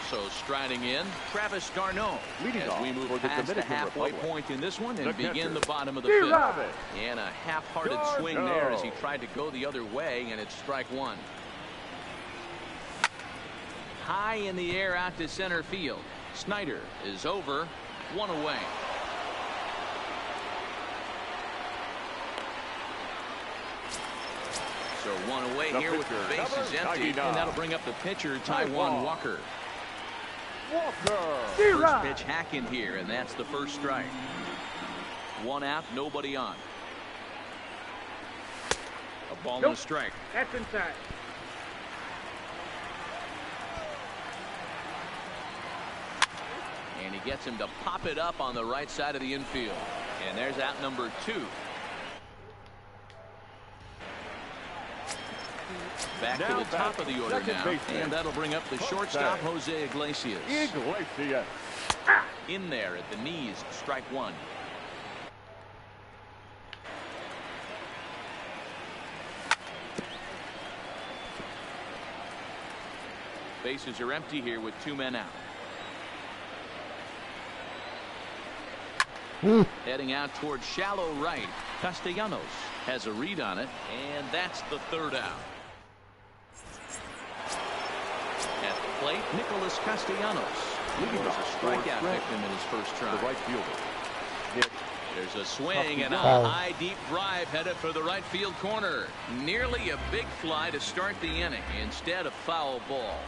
So striding in, Travis d'Arnaud as we move past the halfway point in this one and begin the bottom of the fifth. And a half-hearted swing there as he tried to go the other way, and it's strike one. High in the air out to center field. Snyder is over, one away. So one away here with the bases empty, and that'll bring up the pitcher, Taijuan Walker. First pitch hack in here, and that's the first strike. One out, nobody on. A ball and a strike. That's inside. And he gets him to pop it up on the right side of the infield. And there's out number 2. Back to the top of the order now, and that'll bring up the shortstop, Jose Iglesias. In there at the knees, strike one. Bases are empty here with 2 men out. Heading out towards shallow right. Castellanos has a read on it, and that's the third out. At the plate, Nicholas Castellanos. He was a strikeout victim in his first try. The right fielder. There's a swing and a high, deep drive headed for the right field corner. Nearly a big fly to start the inning. Instead, a foul ball.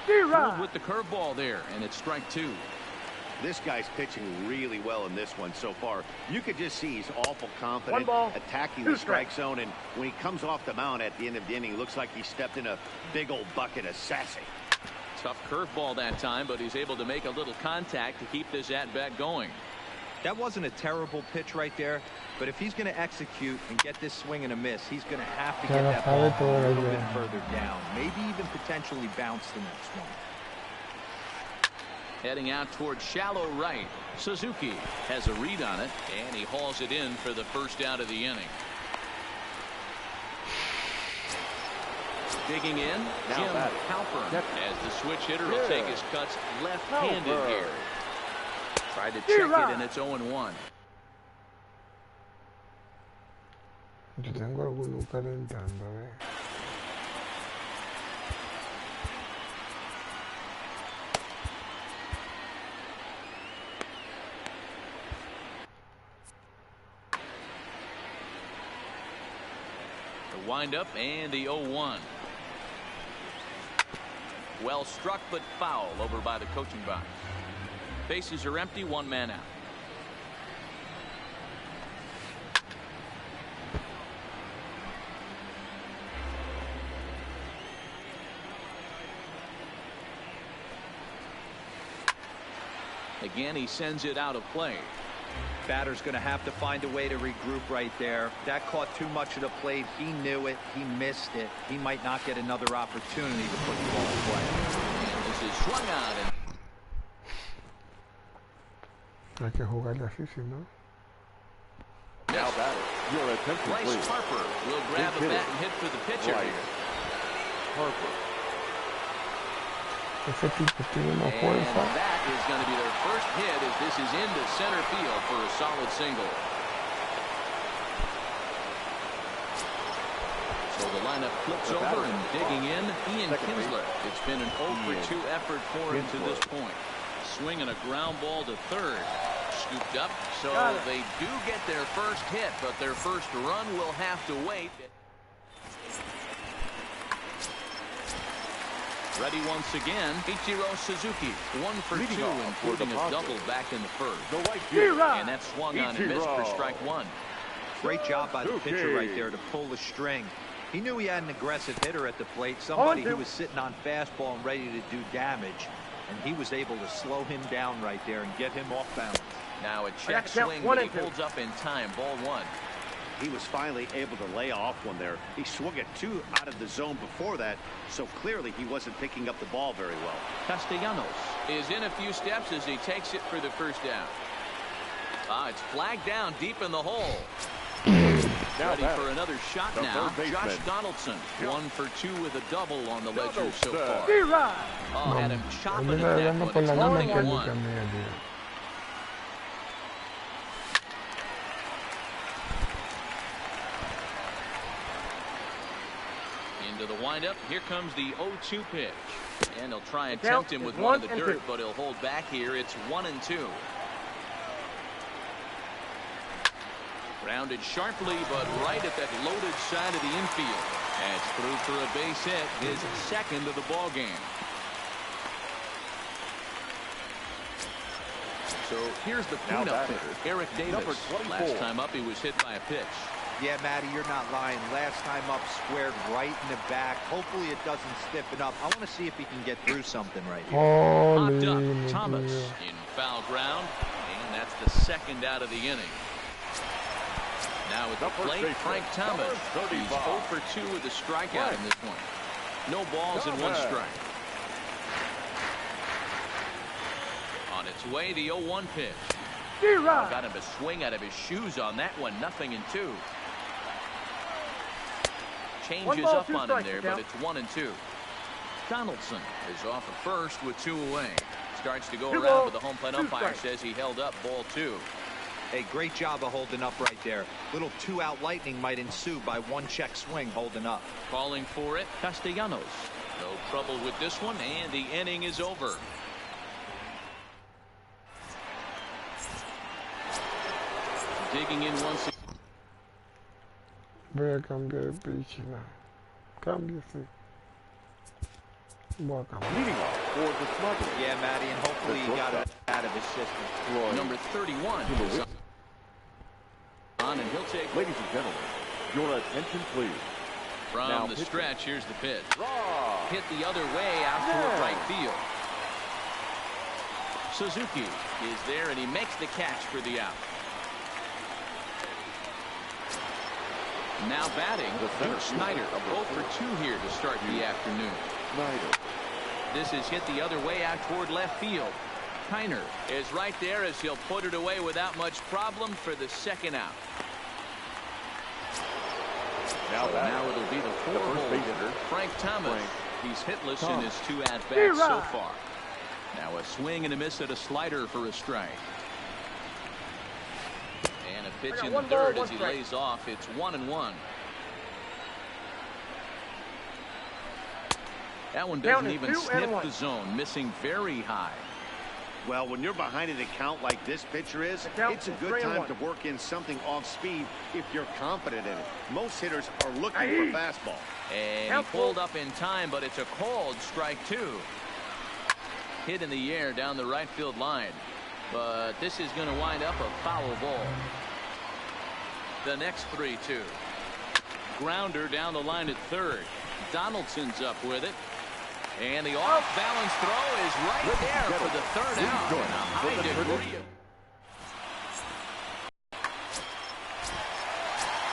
Pulled with the curveball there, and it's strike 2. This guy's pitching really well in this one so far. You could just see he's awful confident attacking the strike zone, and when he comes off the mound at the end of the inning, it looks like he stepped in a big old bucket of sassy. Tough curveball that time, but he's able to make a little contact to keep this at-bat going. That wasn't a terrible pitch right there, but if he's going to execute and get this swing and a miss, he's going to have to get that ball a little bit further down, maybe even potentially bounce the next one. Heading out towards shallow right. Suzuki has a read on it, and he hauls it in for the first out of the inning. Digging in, Jim Halpern as the switch hitter will take his cuts left-handed here. Tried to check it, and it's 0-1. Yo tengo alguno calentando, The windup and the 0-1. Well struck, but foul over by the coaching box. Bases are empty, 1 man out. Again, he sends it out of play. Batter's going to have to find a way to regroup right there. That caught too much of the plate. He knew it. He missed it. He might not get another opportunity to put the ball in play. And this is swung out. And hay que jugarle así, si no. Now batter. Your attention, Bryce please. Harper will grab a bat and hit for the pitcher here. Harper. Ese tipo tiene una And fuerza. that is going to be their first hit as this is into center field for a solid single. So the lineup flips over and digging in, Ian Kinsler. It's been an 0-for-2 effort for him to this point. Swinging a ground ball to third. Scooped up, so they do get their first hit, but their first run will have to wait. Ready once again, Ichiro Suzuki. 1 for 2, including a double back in the first. And that swung on and missed for strike 1. Great job by the pitcher right there to pull the string. He knew he had an aggressive hitter at the plate, somebody who was sitting on fastball and ready to do damage. And he was able to slow him down right there and get him off balance. Now a check swing, but he holds up in time. Ball 1. He was finally able to lay off one there. He swung at 2 out of the zone before that, so clearly he wasn't picking up the ball very well. Castellanos is in a few steps as he takes it for the first down. It's flagged down deep in the hole. Ready for another shot now. Josh Donaldson. 1 for 2 with a double on the ledger so far. Had him chopping at that one. It's 0-1. Into the windup. Here comes the 0-2 pitch. And he'll try and tempt him with one of the dirt, but he'll hold back here. It's 1-2. Grounded sharply, but right at that loaded side of the infield. That's through for a base hit, his second of the ball game. So here's the cleanup hitter, Eric Davis. Last time up, he was hit by a pitch. Yeah, Matty, you're not lying. Last time up, squared right in the back. Hopefully it doesn't stiffen up. I want to see if he can get through something right here. Popped up, Thomas in foul ground, and that's the second out of the inning. Now at the plate, Frank Thomas. He's 0 for 2 with a strikeout in this one. No balls and 1 strike. On its way, the 0-1 pitch. Got him a swing out of his shoes on that one. 0-2. Changes up on him there, but it's 1-2. Donaldson is off at first with 2 away. Starts to go around, but the home plate umpire says he held up. Ball 2. Hey, great job of holding up right there. Little 2-out lightning might ensue by 1 check swing holding up. Calling for it, Castellanos. No trouble with this one, and the inning is over. Digging in once again. Voy a cambiar el pitch. Cámbiese. Voy a cambiar. Leading off for the Smugglers. Yeah, Matty, and hopefully he got it out of his system. Number 31. On, and he'll take. Ladies and gentlemen, your attention, please. From Now the stretch, here's the pitch. Draw. Hit the other way out toward right field. Suzuki is there, and he makes the catch for the out. Now batting, Duke Snyder, 0 for 2 here to start the afternoon. Snyder. This is hit the other way out toward left field. Kiner is right there as he'll put it away without much problem for the second out. Now it'll be the 4-hole hitter, Frank Thomas. He's hitless in his 2 at-bats so far. Now a swing and a miss at a slider for a strike. And a pitch in the third as he lays off. It's 1-1. That one doesn't even sniff the zone, missing very high. Well, when you're behind an account like this pitcher is, it's a good time to work in something off speed if you're confident in it. Most hitters are looking for fastball. And he pulled up in time, but it's a called strike 2. Hit in the air down the right field line. But this is going to wind up a foul ball. The next 3-2. Grounder down the line at third. Donaldson's up with it. And the off-balance throw is right there for the third out. And a high degree.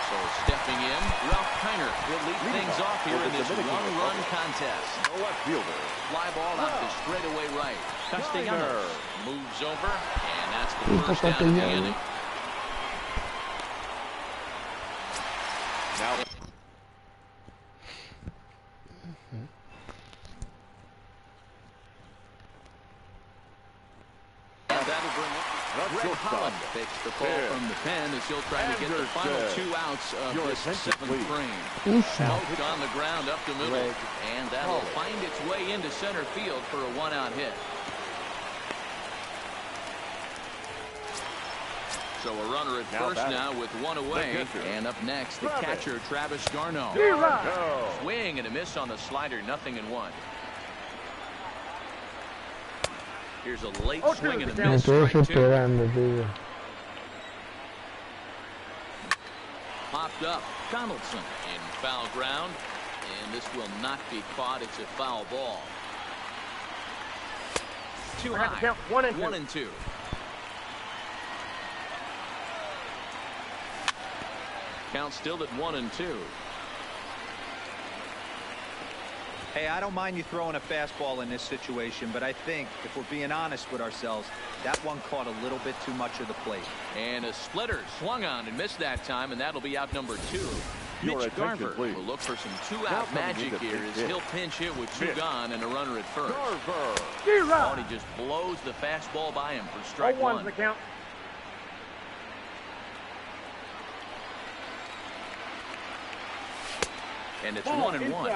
So stepping in, Ralph Kiner will lead things off here in this one-run contest. The left fielder. Fly ball out to straightaway right. Castellanos moves over, and that's the first down of the inning. Now. That'll bring it. Greg Holland takes the ball from the pen as he'll try to get the final 2 outs of this 7th frame. Smoked on the ground up the middle, and that'll find its way into center field for a 1-out hit. So a runner at first now with 1 away, and up next the catcher Travis Garneau. Swing and a miss on the slider, 0-1. Here's a late swing and a Me miss. estoy Strike two. desesperando, tío. Popped up. Donaldson in foul ground. And this will not be caught. It's a foul ball. Too high. 1 and 2. Count still at 1 and 2. Hey, I don't mind you throwing a fastball in this situation, but I think if we're being honest with ourselves, that one caught a little bit too much of the plate. And a splitter swung on and missed that time, and that'll be out number 2. Mitch Garver will look for some two-out magic here as he'll pinch hit with 2 gone and a runner at first. Oh, and he just blows the fastball by him for strike 1. The count. And it's 1 and 1.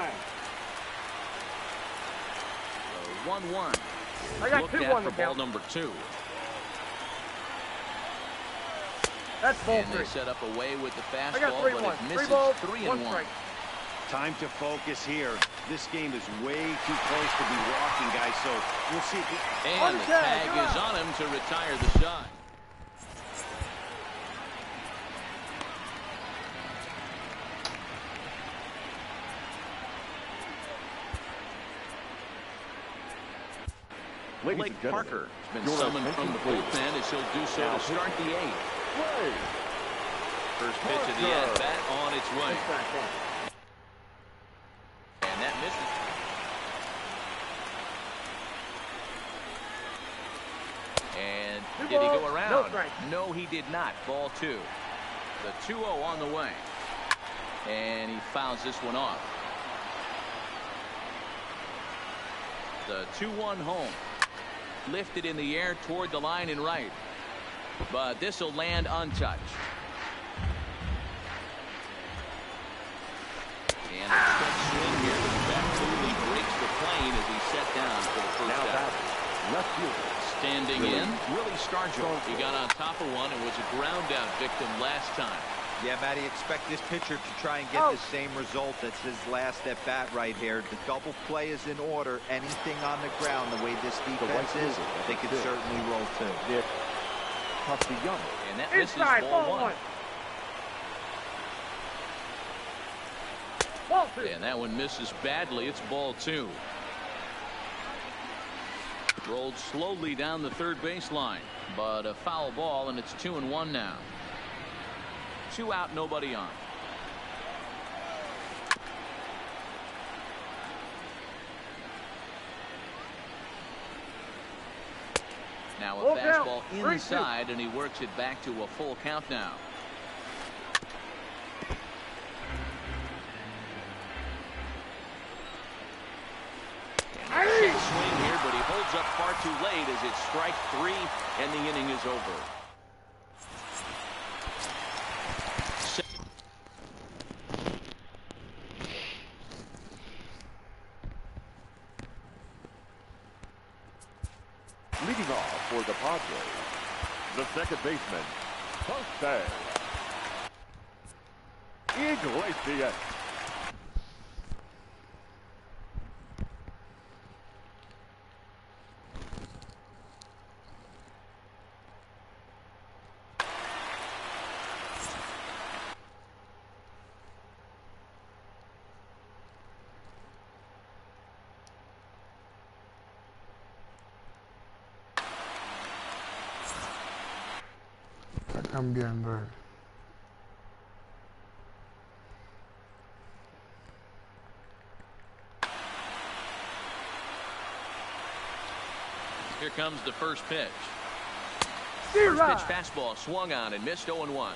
1-1. I got Looked 2 at on for the ball count. number 2. That's ball And 3. they set up away with the I got fastball, 3 but 1. it 3 misses. balls, 3 1 and 1. strike. Time to focus here. This game is way too close to be walking, guys, so we'll see. And the tag is on him to retire the shot. Blake Parker has been summoned from the bullpen as he'll do so to start the 8th. First pitch of the at-bat on its way. And that misses. And did he go around? No, he did not. Ball 2. The 2-0 on the way. And he fouls this one off. The 2-1 home. Lifted in the air toward the line and right. But this will land untouched. And a stretch swing here. That clearly breaks the plane as he's set down for the first out. Left fielder. Standing in, Willie Stargell. He got on top of one and was a ground out victim last time. Yeah, Matty, expect this pitcher to try and get the same result as his last at bat right here. The double play is in order. Anything on the ground, the way this defense is, they could certainly roll too. And that misses ball 1. And that one misses badly. It's ball 2. Rolled slowly down the third baseline, but a foul ball, and it's 2-1 now. 2 out, nobody on. Now a fastball inside, and he works it back to a full count now. And a check swing here, but he holds up far too late as it's strike 3, and the inning is over. Leading off for the Padres, the second baseman, Jose Iglesias. Está cambiando él. Here comes the first pitch. First pitch fastball swung on and missed 0-1.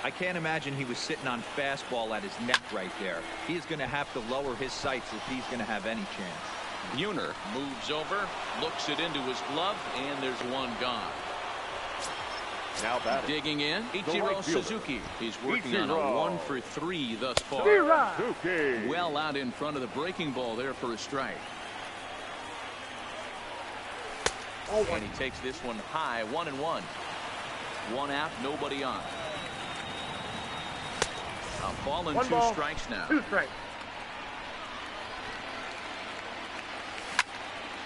I can't imagine he was sitting on fastball at his neck right there. He is going to have to lower his sights if he's going to have any chance. Buhner moves over, looks it into his glove, and there's one gone. Now batting. Digging in, Ichiro Suzuki. He's working on a 1 for 3 thus far. Suzuki. Well out in front of the breaking ball there for a strike. And he takes this one high, 1-1. 1 out, nobody on. A ball and 2 strikes now. 2 strikes.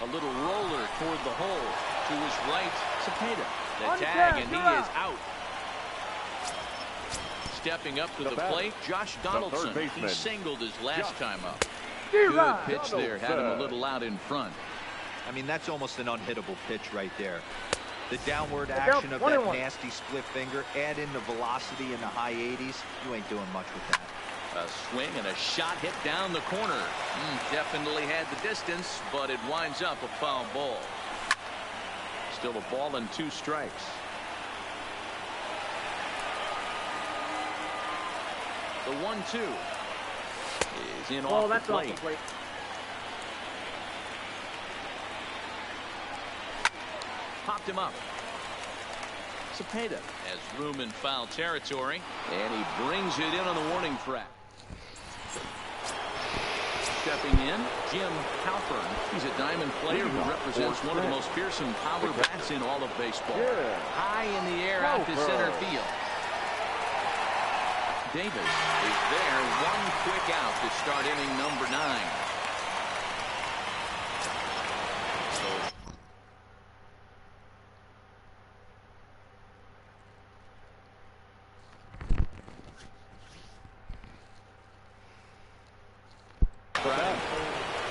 A little roller toward the hole. To his right, Cepeda. The tag, and he is out. Stepping up to the plate, Josh Donaldson. He singled his last time up. Good pitch there. Had him a little out in front. I mean, that's almost an unhittable pitch right there. The downward action of that nasty split finger, add in the velocity in the high 80s, you ain't doing much with that. A swing and a shot hit down the corner. Definitely had the distance, but it winds up a foul ball. Still a ball and 2 strikes. The 1-2 is in off the plate. Popped him up. Cepeda has room in foul territory, and he brings it in on the warning track. Stepping in, Jim Halpern. He's a diamond player who represents one of the most fearsome power bats in all of baseball. High in the air out to center field. Davis is there, 1 quick out to start inning number 9.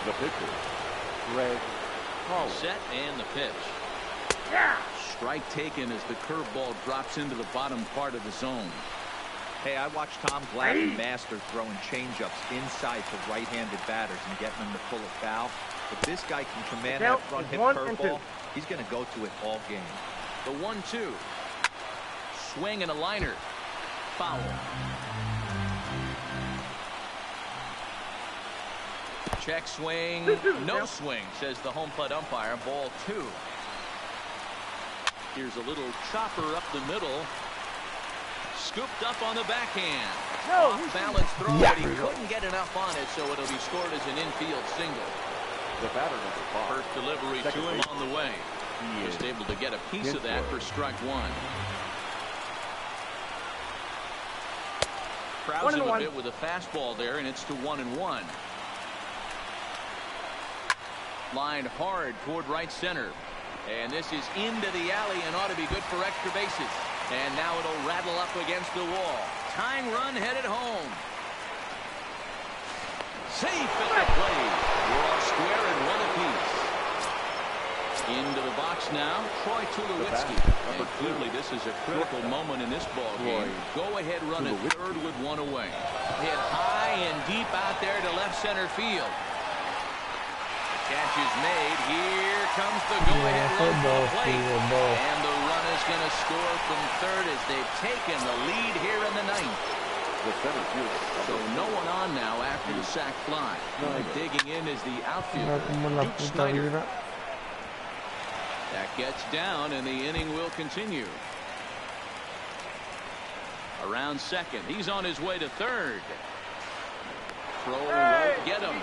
The pitcher, Greg. Set and the pitch. Strike taken as the curveball drops into the bottom part of the zone. Hey, I watched Tom Glavine master throwing changeups inside to right-handed batters and getting them to pull a foul. If this guy can command that front hip curveball, he's going to go to it all game. The 1-2. Swing and a liner. Foul. Check swing. No swing, says the home plate umpire. Ball 2. Here's a little chopper up the middle. Scooped up on the backhand. Off balance throw, but he couldn't get enough on it, so it'll be scored as an infield single. The batter number 5. First delivery to him on the way. Just able to get a piece of that for strike 1. Crowds him a bit with a fastball there, and it's to 1-1. Lined hard toward right center. And this is into the alley and ought to be good for extra bases. And now it'll rattle up against the wall. Tying run headed home. Safe at the plate. We're all square and 1 apiece. Into the box now, Troy Tulowitzki. And clearly this is a critical moment in this ball game. Go ahead run at third with 1 away. Hit high and deep out there to left center field. Catch is made. Here comes the go-ahead run for the plate. And the run is going to score from third as they've taken the lead here in the 9th. So no one on now after the sac fly. Digging in is the outfielder, Duke Snyder. That gets down, and the inning will continue. Around second. He's on his way to third. Throw won't get him.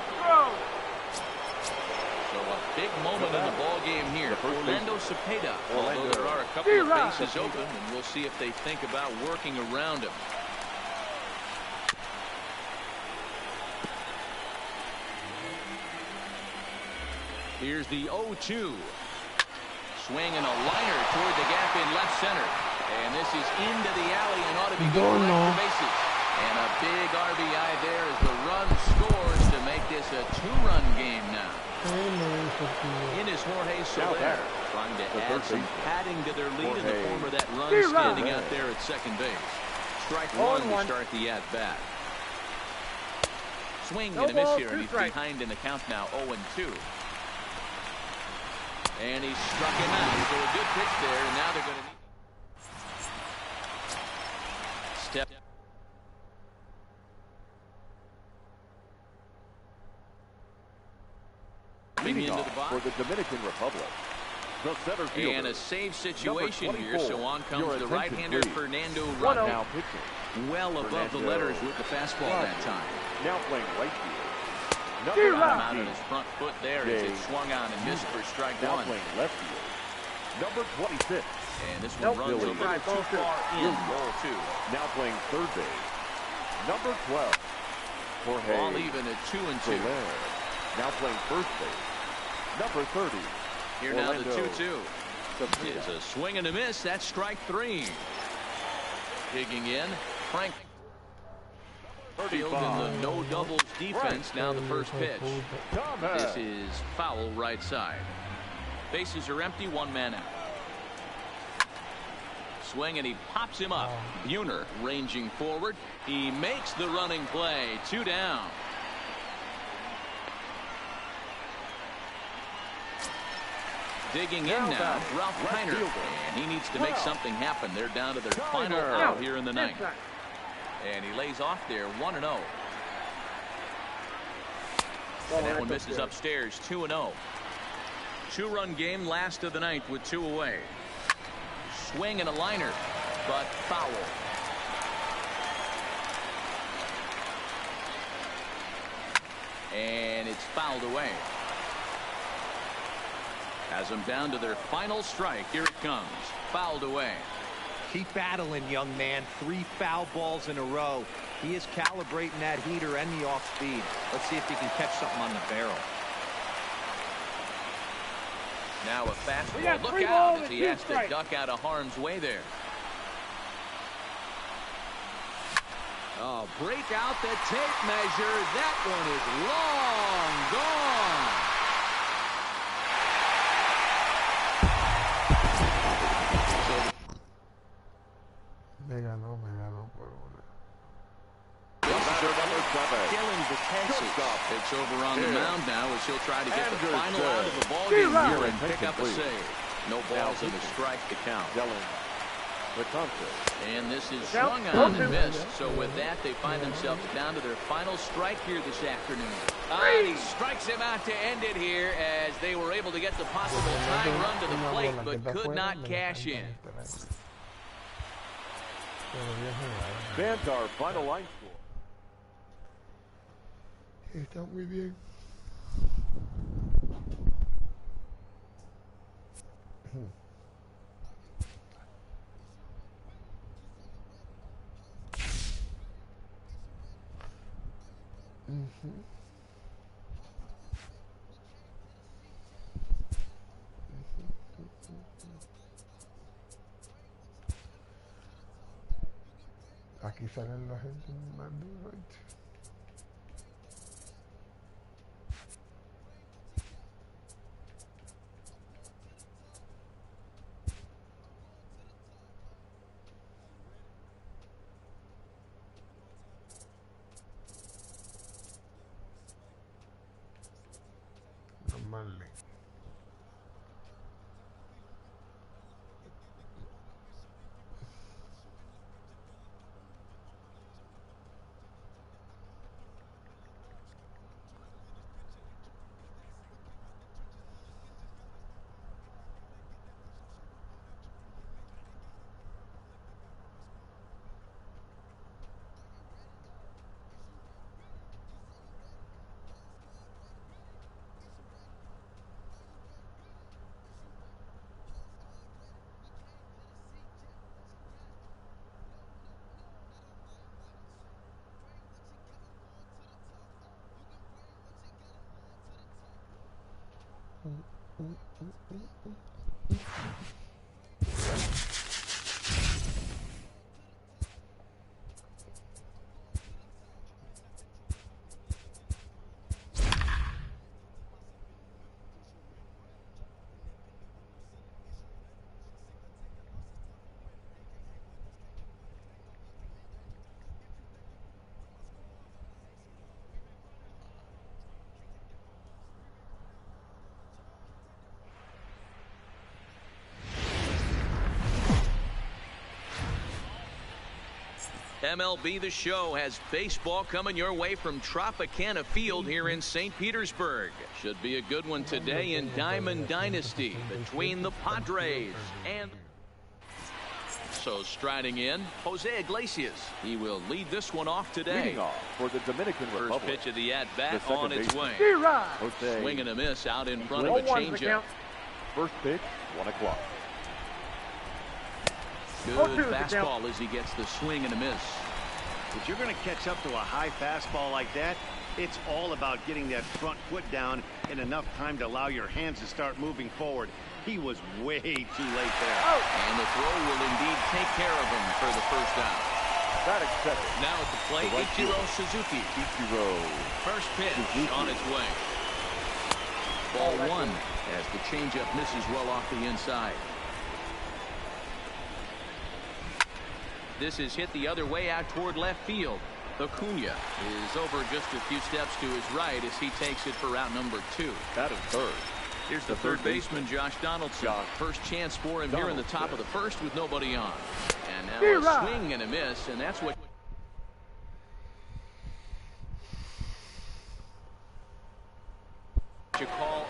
So a big moment in the ball game here. Orlando Cepeda, although there are a couple of bases open, and we'll see if they think about working around him. Here's the 0-2. Swing and a liner toward the gap in left center. And this is into the alley and ought to be good for extra bases. And a big RBI there as the run scores to make this a 2-run game now. In is Jorge Soler, trying to add some padding to their lead in the form of that run standing out there at second base. Strike 1 to start the at-bat. Swing and a miss here, and he's behind in the count now, 0-2. And he struck him out, so a good pitch there, and now they're going to need... Step. Into the box. For the Dominican Republic. The center fielder, and a save situation here, so on comes the right-hander Fernando Rodney. Now pitching. Well above the letters with the fastball that time. Now playing right field. Out on his front foot there as it swung on and missed for strike 1. Now playing left field. Number 26. And this one runs a little too far in. Ball 2. Now playing third base. Number 12. Jorge. Ball even at 2-2. Now playing first base. Number 30. Here Orlando. now the 2-2. Is a swing and a miss. That's strike 3. Digging in, Frank. Field in the no doubles defense. Now the first pitch. This is foul right side. Bases are empty. 1 man out. Swing and he pops him up. Buhner ranging forward. He makes the running play. 2 down. Digging in now, Ralph Heiner, and he needs to make something happen. They're down to their final out here in the 9th. And he lays off there, 1-0. And that one misses upstairs, 2-0. 2-run game, last of the 9th with 2 away. Swing and a liner, but foul. And it's fouled away. Has them down to their final strike. Here it comes. Fouled away. Keep battling, young man. 3 foul balls in a row. He is calibrating that heater and the off speed. Let's see if he can catch something on the barrel. Now a fastball. Look out as he has to duck out of harm's way there. Oh, break out the tape measure. That one is long gone. Me ganó por una. Killing the Texas. It's over on the mound now as he'll try to get the final out of the ballgame here and pick up a save. No balls and a strike to count. And this is swung on and missed. So with that, they find themselves down to their final strike here this afternoon. And he strikes him out to end it here as they were able to get the possible tying run to the plate, but could not cash in. Fans our final line score. Está muy bien. Aquí salen la gente más duro. Normal. MLB The Show has baseball coming your way from Tropicana Field here in St. Petersburg. Should be a good one today in Diamond Dynasty between the Padres and... So striding in, Jose Iglesias. He will lead this one off today. Leading off for the Dominican Republic. First pitch of the at-bat on its way. Jose. Swing and a miss out in front of a changeup. First pitch, 1 o'clock. Good fastball as he gets the swing and a miss. If you're going to catch up to a high fastball like that, it's all about getting that front foot down in enough time to allow your hands to start moving forward. He was way too late there. And the throw will indeed take care of him for the first out. That accepted. Now at the plate, Ichiro Suzuki. First pitch on its way. Ball one as the changeup misses well off the inside. This is hit the other way out toward left field. Acuna is over just a few steps to his right as he takes it for out number 2. That is third. Here's the third baseman, Josh Donaldson. First chance for him here in the top of the first with nobody on. And now a swing and a miss, and that's what you call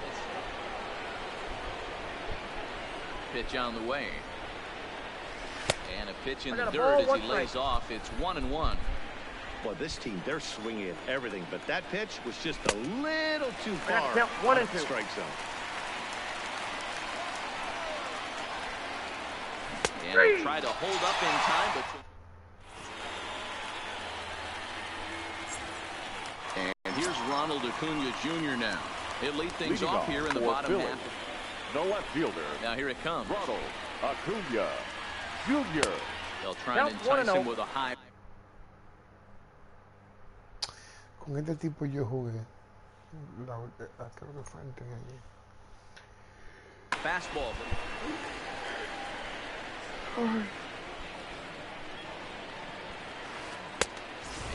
a pitch on the way. And a pitch in the dirt as he lays off. It's 1-1. Well, this team, they're swinging at everything, but that pitch was just a little too far Count 1 and out of 2. the strike zone. And they try to hold up in time, but and here's Ronald Acuna Jr. now. He'll lead things off here in the bottom half. No left fielder. Now here it comes. Ronald Acuna Jr. They'll try and entice him with a high. Con este tipo yo jugué. Creo que fue antes de ayer. Fastball.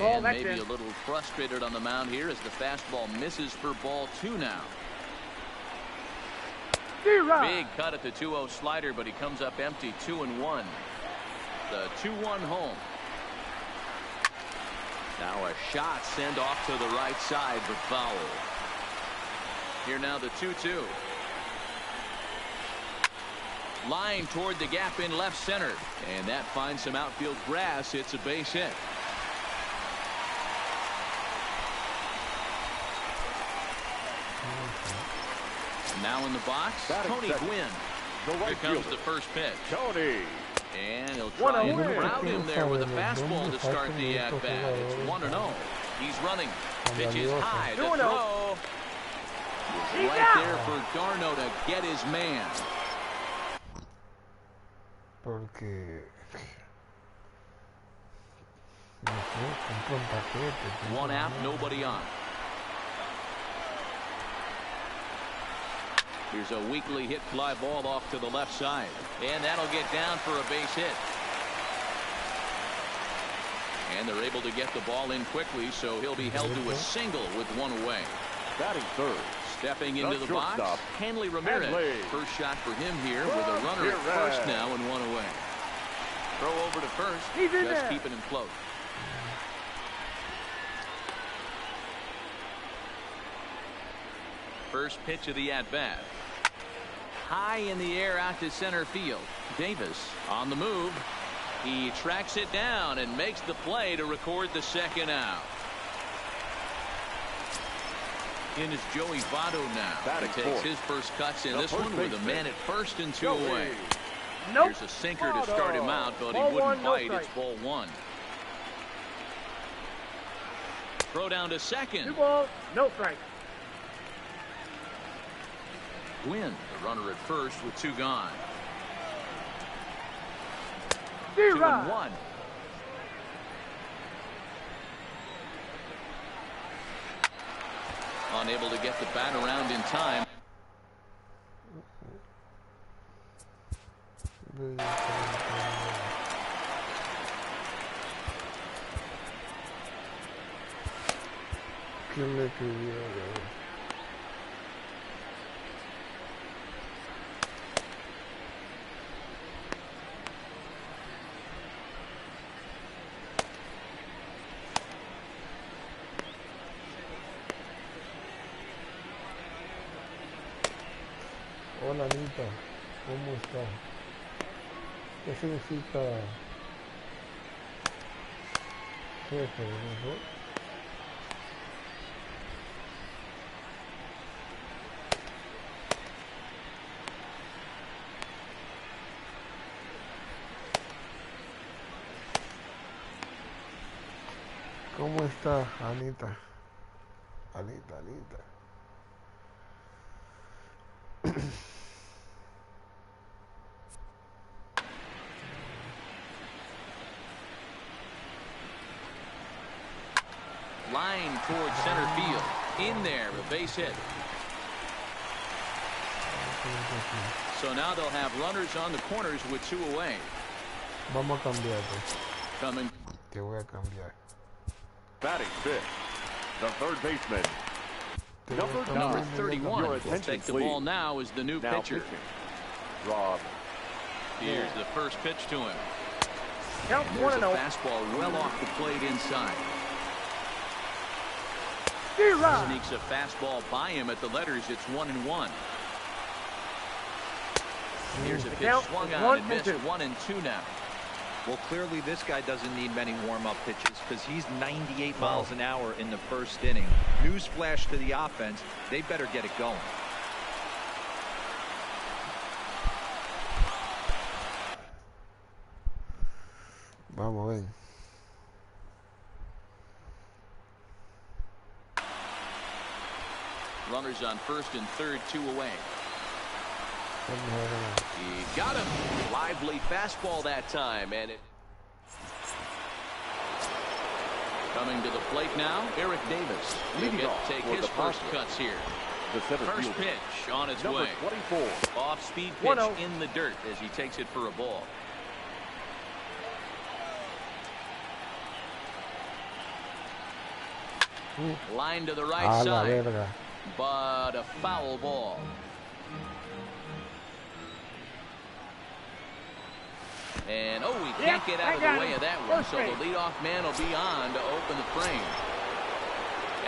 And maybe a little frustrated on the mound here as the fastball misses for ball 2 now. Big cut at the 2-0 slider, but he comes up empty. 2-1. The 2-1 home. Now a shot sent off to the right side, but foul. Here now the 2-2. Line toward the gap in left center. And that finds some outfield grass. It's a base hit. Now in the box, Tony Gwynn. Here comes the first pitch. Tony. And he'll try and crowd him there with a fastball to start the at-bat. It's 1-0. He's running. Pitch is high. The throw. He's right there for Darno to get his man. Porque 1 out, nobody on. Here's a weakly hit fly ball off to the left side. And that'll get down for a base hit. And they're able to get the ball in quickly, so he'll be held to a single with 1 away. Batting third. Stepping into the box, Hanley Ramirez. First shot for him here with a runner at first now and 1 away. Throw over to first, just keeping him close. First pitch of the at-bat. High in the air out to center field. Davis on the move. He tracks it down and makes the play to record the second out. In is Joey Votto now. He takes his first cuts in this one with a man at first and 2 away. Here's a sinker to start him out, but he wouldn't bite. It's ball 1. Throw down to second. 2 balls, no strike. Gwynn, the runner at first with 2 gone. 2-1. Unable to get the bat around in time. Hola Anita, ¿cómo está? ¿Qué significa jefe, no? ¿Cómo está, Anita? Anita. Line towards center field. In there, a base hit. So now they'll have runners on the corners with 2 away. Vamos a cambiarte. Coming. Te voy a cambiar. Batting fifth, the third baseman. Number 31 will take the ball now as the new pitcher. Rob. Here's the first pitch to him. Count And there's a fastball well off the plate inside. Sneaks a fastball by him at the letters. It's 1-1. Here's a pitch swung on and missed. 1-2 now. Well, clearly this guy doesn't need many warm-up pitches because he's 98 miles an hour in the first inning. Newsflash to the offense, they better get it going. Vamos, ven. Runners on first and third, 2 away. He got him. Lively fastball that time, and it. Coming to the plate now, Eric Davis. He'll get to take his first cuts here. First pitch on its way. 24. Off-speed pitch in the dirt as he takes it for a ball. Line to the right side, but a foul ball. And he can't get out of the way of that one, so the leadoff man will be on to open the frame.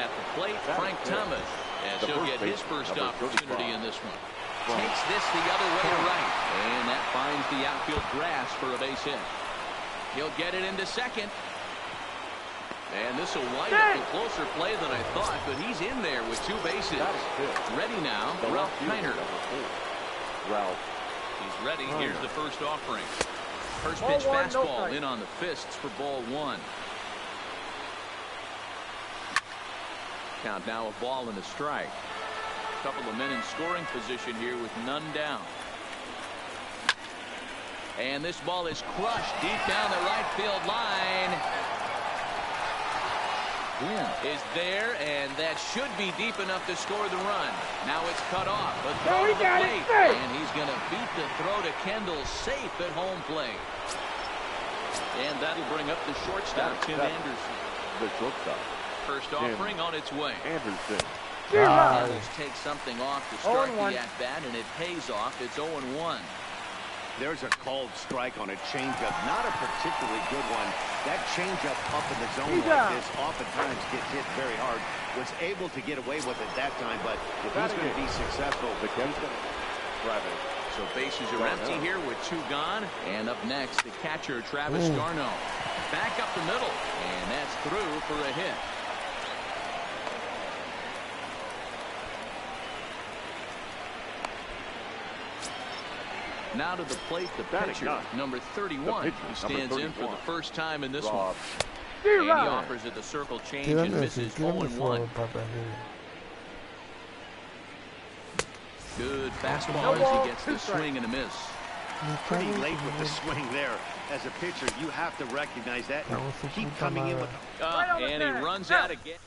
At the plate, Frank Thomas, as he'll get his first opportunity in this one. Takes this the other way to right, and that finds the outfield grass for a base hit. He'll get it into second. And this will wind up a closer play than I thought, but he's in there with 2 bases. Ready now, Ralph Kiner. Ralph. He's ready. Here's the first offering. First pitch fastball in on the fists for ball 1. Count now a ball and a strike. A couple of men in scoring position here with none down. And this ball is crushed deep down the right field line. Is there, and that should be deep enough to score the run. Now it's cut off. But throw to the plate, and he's going to beat the throw to Kendall, safe at home plate. And that'll bring up the shortstop, Tim Anderson. The shortstop. First offering on its way. Anderson. Let's take something off to start the at-bat, and it pays off. It's 0-1. There's a called strike on a changeup, not a particularly good one. That changeup up in the zone like this oftentimes gets hit very hard. Was able to get away with it that time, but if he's going to be successful, the Kemp's going to drive it. So bases are empty here with 2 gone. And up next, the catcher, Travis Garneau. Back up the middle, and that's through for a hit. Now to the plate, the pitcher, number 31, who stands in for the first time in this one. And he offers it the circle change and misses 0-1. Good fastball as he gets the swing and a miss. Pretty late with the swing there. As a pitcher, you have to recognize that. Keep coming in with them. And he runs out again.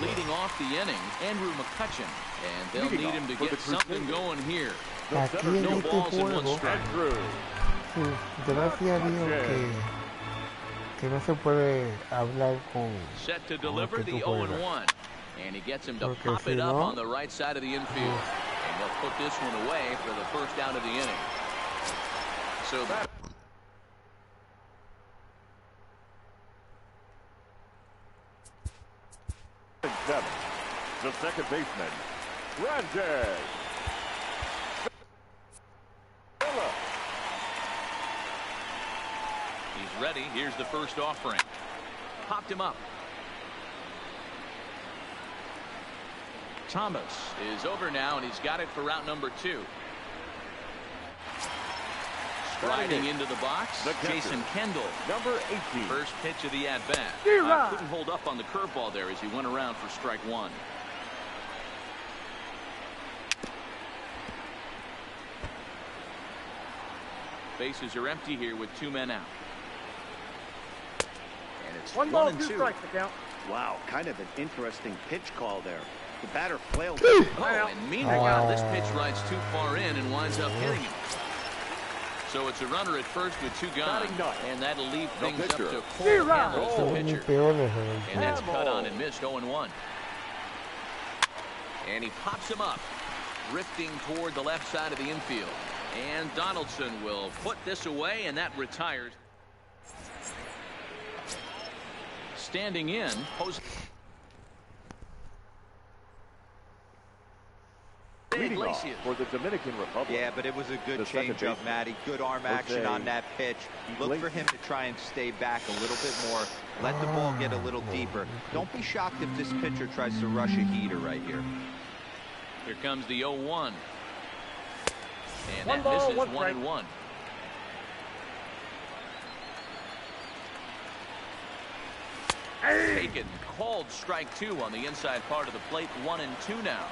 Leading off the inning, Andrew McCutchen, and they'll need him to get something going here. No balls and 1 strike. Gracias a Dios que no se puede hablar con. Set to deliver the 0-1, and he gets him to pop it up on the right side of the infield, and they'll put this one away for the first out of the inning. So that. The second baseman, Ranjay. He's ready. Here's the first offering. Popped him up. Thomas is over now, and he's got it for route number 2. Riding into the box, Jason Kendall. Number 18. First pitch of the at-bat. Couldn't hold up on the curveball there as he went around for strike one. Bases are empty here with 2 men out. And it's 1 ball, 1 and 2 2. strikes to count. Wow, kind of an interesting pitch call there. The batter flailed. Oh, and meanwhile, this pitch rides too far in and winds up hitting him. So it's a runner at first with 2 gone, and that'll leave things up to Cole Hamels, the pitcher. And that's cut on and missed 0-1. And he pops him up, drifting toward the left side of the infield. And Donaldson will put this away, and that retires. Standing in, Jose. Leading off for the Dominican Republic. Yeah, but it was a good changeup, Matty. Good arm action on that pitch. Look for him to try and stay back a little bit more. Let the ball get a little deeper. Don't be shocked if this pitcher tries to rush a heater right here. Here comes the 0-1. And 1 that ball, misses 1 1 and 1. Taken, called strike 2 on the inside part of the plate. 1 and 2 now.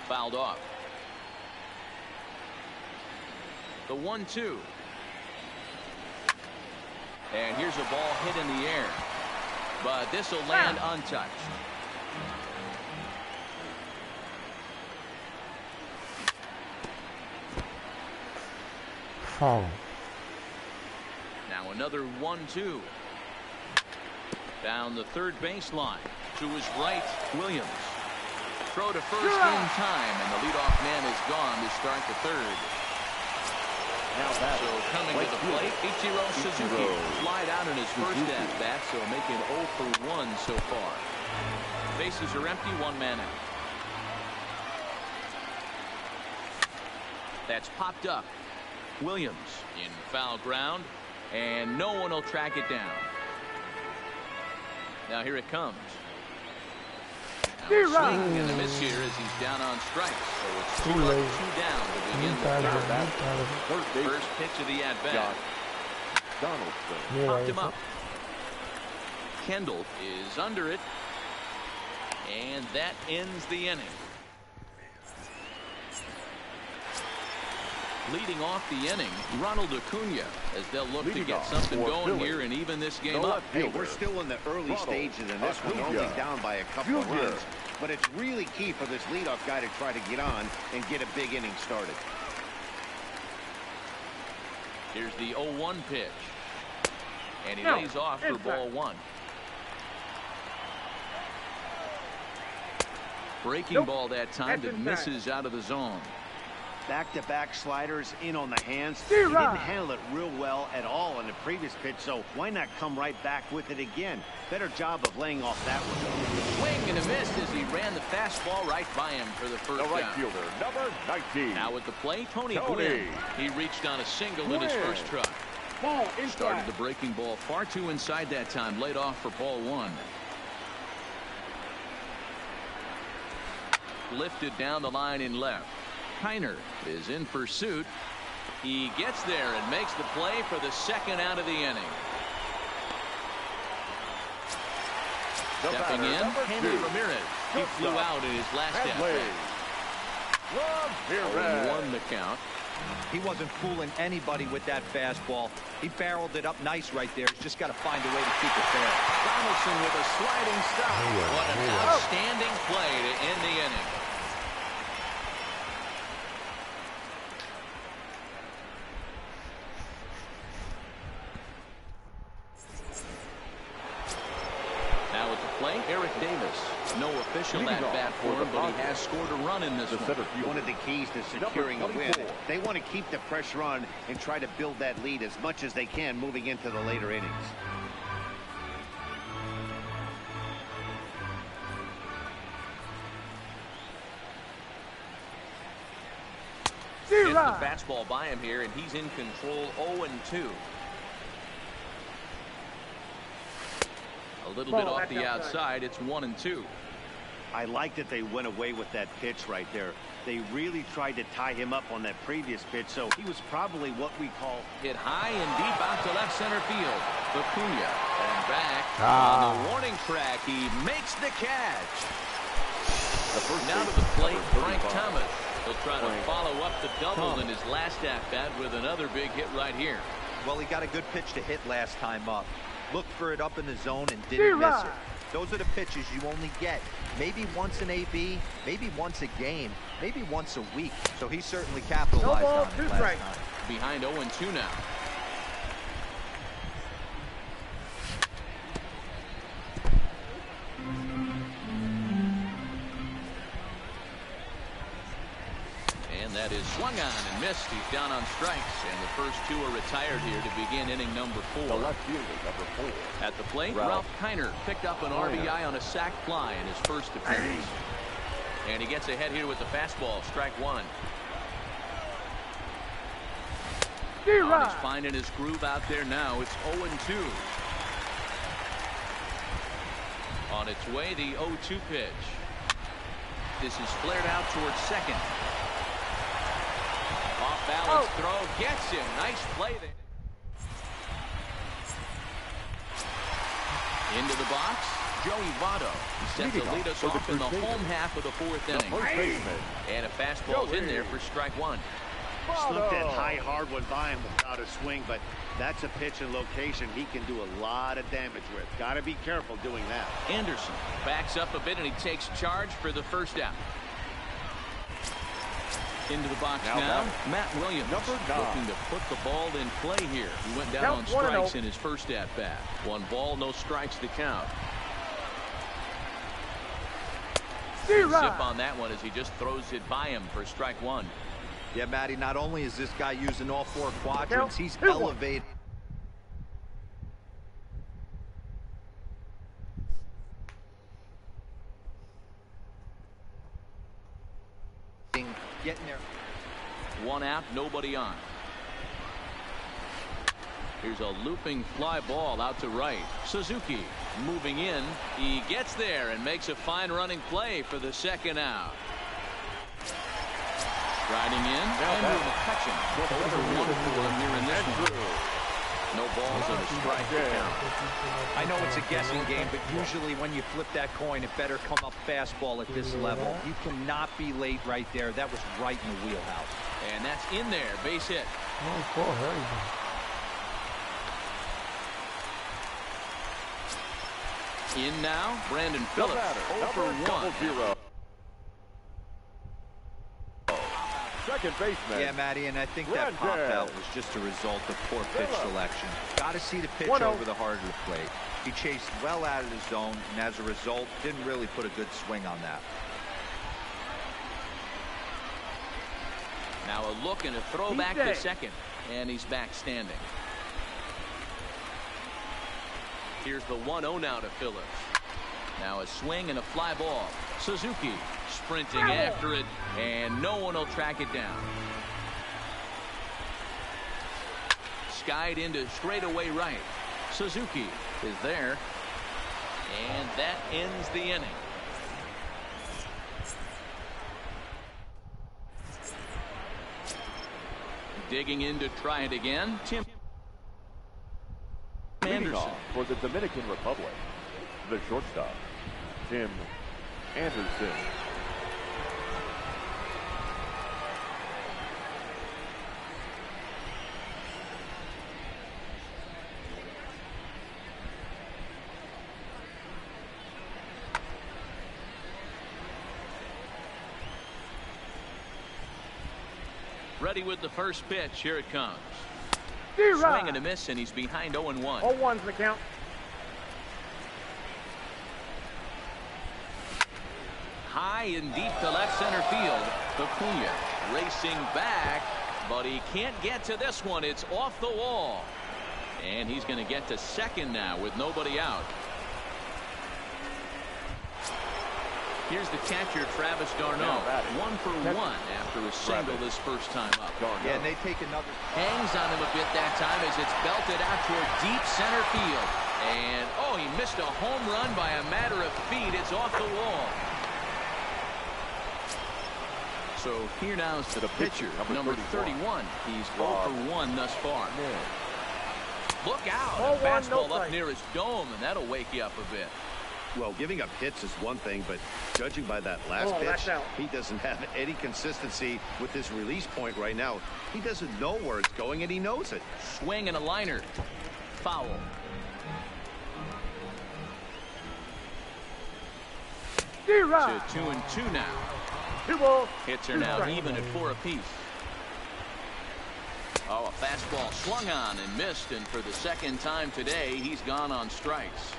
Fouled off. The 1-2. And here's a ball hit in the air. But this will land untouched. Foul. Now another 1-2. Down the third baseline. To his right, Williams. Throw to first in time, and the leadoff man is gone to start the third. Now so coming to the plate, Ichiro Suzuki. Flied out in his first at-bat, so making 0 for 1 so far. Bases are empty, 1 man out. That's popped up. Williams in foul ground, and no one will track it down. Now here it comes. Now swing and a miss here as he's down on strikes. So it's 2 up, 2 down to begin the third. First pitch of the at-bat. Donaldson. Popped him up. Kendall is under it, and that ends the inning. Leading off the inning, Ronald Acuna, as they'll look to get something going here and even this game up. Hey, we're still in the early stages in this one. They're only down by a couple of runs. But it's really key for this leadoff guy to try to get on and get a big inning started. Here's the 0-1 pitch. And he lays off for ball 1. Breaking ball that time that misses out of the zone. Back-to-back sliders in on the hands. He didn't handle it real well at all in the previous pitch, so why not come right back with it again? Better job of laying off that one. Swing and a miss as he ran the fastball right by him for the first The right down. fielder, number 19. Now at the plate, Tony Gwynn. He reached on a single in his first truck. Started the breaking ball far too inside that time. Laid off for ball 1. Lifted down the line in left. Kiner is in pursuit. He gets there and makes the play for the second out of the inning. Stepping in, Henry Ramirez. He flew out in his last at-bat. Won the count. He wasn't fooling anybody with that fastball. He barreled it up nice right there. He's just got to find a way to keep it fair. Donaldson with a sliding stop. What an outstanding play to end the inning. Eric Davis. No official at-bat for him, but he has scored a run in this one. One of the keys to securing a win. They want to keep the pressure on and try to build that lead as much as they can moving into the later innings. Hits the fastball by him here, and he's in control 0-2. A little bit off the outside. It's 1-2. I like that they went away with that pitch right there. They really tried to tie him up on that previous pitch, so he was probably what we call hit high and deep out to left center field. Acuna and back on the warning track. He makes the catch. Now to the plate, Frank Thomas. He'll try to follow up the double in his last at-bat with another big hit right here. Well, he got a good pitch to hit last time up. Looked for it up in the zone and didn't miss it. Those are the pitches you only get maybe once an AB, maybe once a game, maybe once a week. So he certainly capitalized on it last time. Behind 0-2 now. And that is swung on and missed. He's down on strikes, and the first two are retired here to begin inning number 4. The left fielder, number 4. At the plate, Ralph Kiner picked up an RBI on a sac fly in his first appearance. And he gets ahead here with the fastball, strike 1. He's finding his groove out there now. It's 0-2. On its way, the 0-2 pitch. This is flared out towards second. Off balance throw, gets him. Nice play there. Into the box, Joey Votto. He's set to lead us off in the home half of the 4th inning. And a fastball's in there for strike 1. Slipped that high hard one by him without a swing, but that's a pitch and location he can do a lot of damage with. Got to be careful doing that. Anderson backs up a bit and he takes charge for the first out. Into the box now Matt Williams, looking to put the ball in play here. He went down on strikes in his first at-bat. 1 ball, no strikes to count. Zip on that one as he just throws it by him for strike 1. Yeah, Matty, not only is this guy using all 4 quadrants, he's elevated. Getting there. 1 out, nobody on. Here's a looping fly ball out to right. Suzuki moving in. He gets there and makes a fine running play for the 2nd out. Riding in and we'll catch him. Over 1 for him here in this one. No balls and a strike count. I know it's a guessing game, but usually when you flip that coin, it better come up fastball at this level. You cannot be late right there. That was right in the wheelhouse. And that's in there. Base hit. In now, Brandon Phillips. Over 1. Second baseman. Yeah, Matty, and I think that pop out was just a result of poor pitch selection. Got to see the pitch over the heart of the plate. He chased well out of the zone, and as a result, didn't really put a good swing on that. Now a look and a throw back to second, and he's back standing. Here's the 1-0 now to Phillips. Now a swing and a fly ball. Suzuki sprinting after it, and no one will track it down. Skied into straightaway right. Suzuki is there, and that ends the inning. Digging in to try it again, Tim Anderson. For the Dominican Republic, the shortstop, Tim Anderson. Ready with the first pitch. Here it comes. Swing and a miss, and he's behind 0-1. 0-1's the count. High and deep to left center field. Acuna racing back, but he can't get to this one. It's off the wall. And he's going to get to second now with nobody out. Here's the catcher, Travis d'Arnaud. 1 for 1 after a single this first time up. Yeah, and they take another. Hangs on him a bit that time as it's belted out toward deep center field. And, oh, he missed a home run by a matter of feet. It's off the wall. So here now is the pitcher, number 31. He's 0 for 1 thus far. Look out. A fastball up near his dome, and that'll wake you up a bit. Well, giving up hits is one thing, but judging by that last pitch, he doesn't have any consistency with his release point right now. He doesn't know where it's going, and he knows it. Swing and a liner. Foul. To 2-2 now. 2 balls. Hits are now even at 4 apiece. Oh, a fastball swung on and missed, and for the second time today, he's gone on strikes.